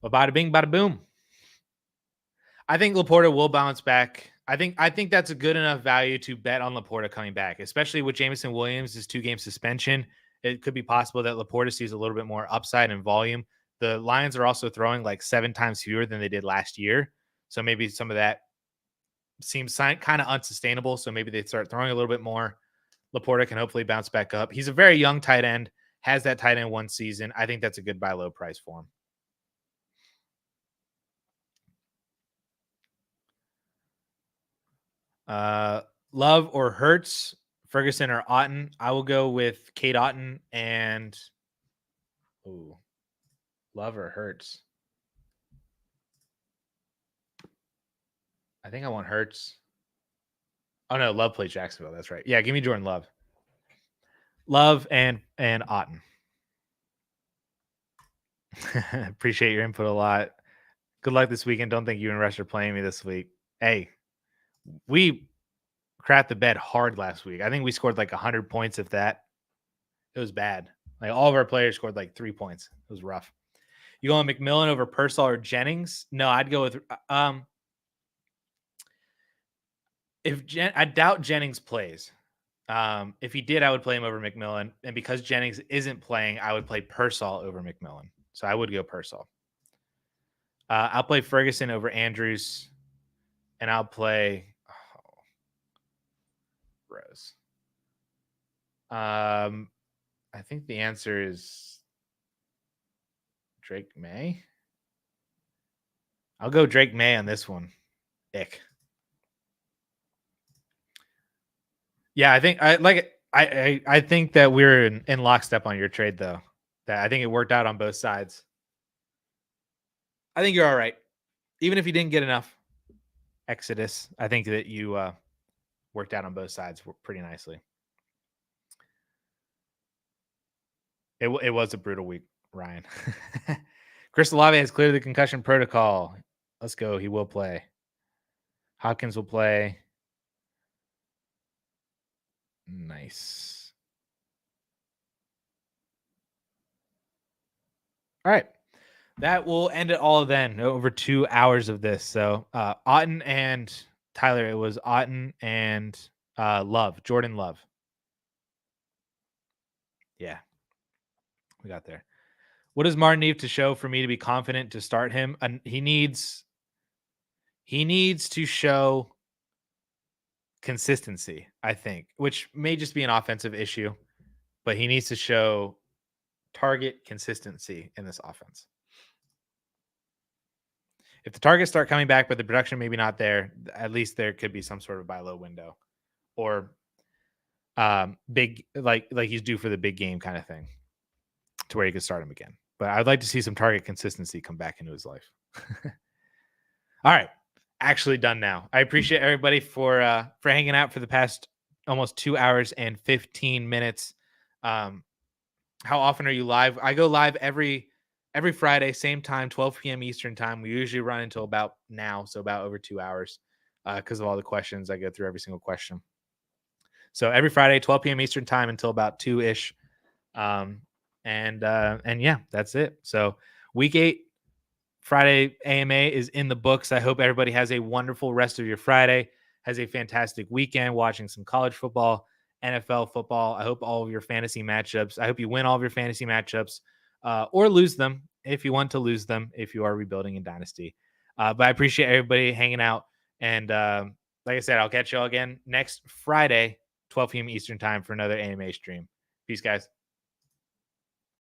But bada bing, bada boom. I think Laporta will bounce back. I think that's a good enough value to bet on Laporta coming back, especially with Jameson Williams' 2-game suspension. It could be possible that Laporta sees a little bit more upside in volume. The Lions are also throwing like 7 times fewer than they did last year. So maybe some of that seems kind of unsustainable. So maybe they start throwing a little bit more. Laporta can hopefully bounce back up. He's a very young tight end, has that tight end 1 season. I think that's a good buy low price for him. Love or Hurts, Ferguson or Otten. I will go with Kate Otten and Love or Hurts. I think I want Hurts. Oh no, Love plays Jacksonville. That's right. Yeah, give me Jordan Love. Love and Otten. Appreciate your input a lot. Good luck this weekend. Don't think you and Rush are playing me this week. Hey, we crapped the bed hard last week. I think we scored like 100 points, if that. It was bad. Like all of our players scored like 3 points. It was rough. You going McMillan over Pearsall or Jennings? No, I'd go with I doubt Jennings plays. If he did, I would play him over McMillan. And because Jennings isn't playing, I would play Pearsall over McMillan. So I would go Pearsall. I'll play Ferguson over Andrews, and I'll play Rose. I think the answer is Drake May. I'll go Drake May on this one. Ick. Yeah, I think I think that we're in lockstep on your trade though. That I think it worked out on both sides. I think you're all right. Even if you didn't get enough Exodus, I think that you worked out on both sides pretty nicely. It was a brutal week, Ryan. Chris Olave has cleared the concussion protocol. Let's go. He will play. Hopkins will play. Nice. All right. That will end it all then. Over 2 hours of this. So Otten and Tyler, it was Otten and Love, Jordan Love. Yeah. We got there. What does Martin need to show for me to be confident to start him? And he needs to show consistency, I think, which may just be an offensive issue, but he needs to show target consistency in this offense. If the targets start coming back, but the production maybe not there, at least there could be some sort of buy low window or big, like he's due for the big game kind of thing to where you could start him again. But I'd like to see some target consistency come back into his life. All right. Actually done now. I appreciate everybody for hanging out for the past almost 2 hours and 15 minutes. How often are you live? I go live every Friday, same time, 12 p.m. Eastern time. We usually run until about now, so about over 2 hours because of all the questions. I go through every single question. So every Friday, 12 p.m. Eastern time until about 2-ish. And yeah, that's it. So week 8, Friday AMA is in the books. I hope everybody has a wonderful rest of your Friday, has a fantastic weekend watching some college football, NFL football. I hope all of your fantasy matchups, I hope you win all of your fantasy matchups or lose them if you want to lose them, if you are rebuilding in Dynasty. But I appreciate everybody hanging out. And like I said, I'll catch you all again next Friday, 12 p.m. Eastern time for another AMA stream. Peace, guys.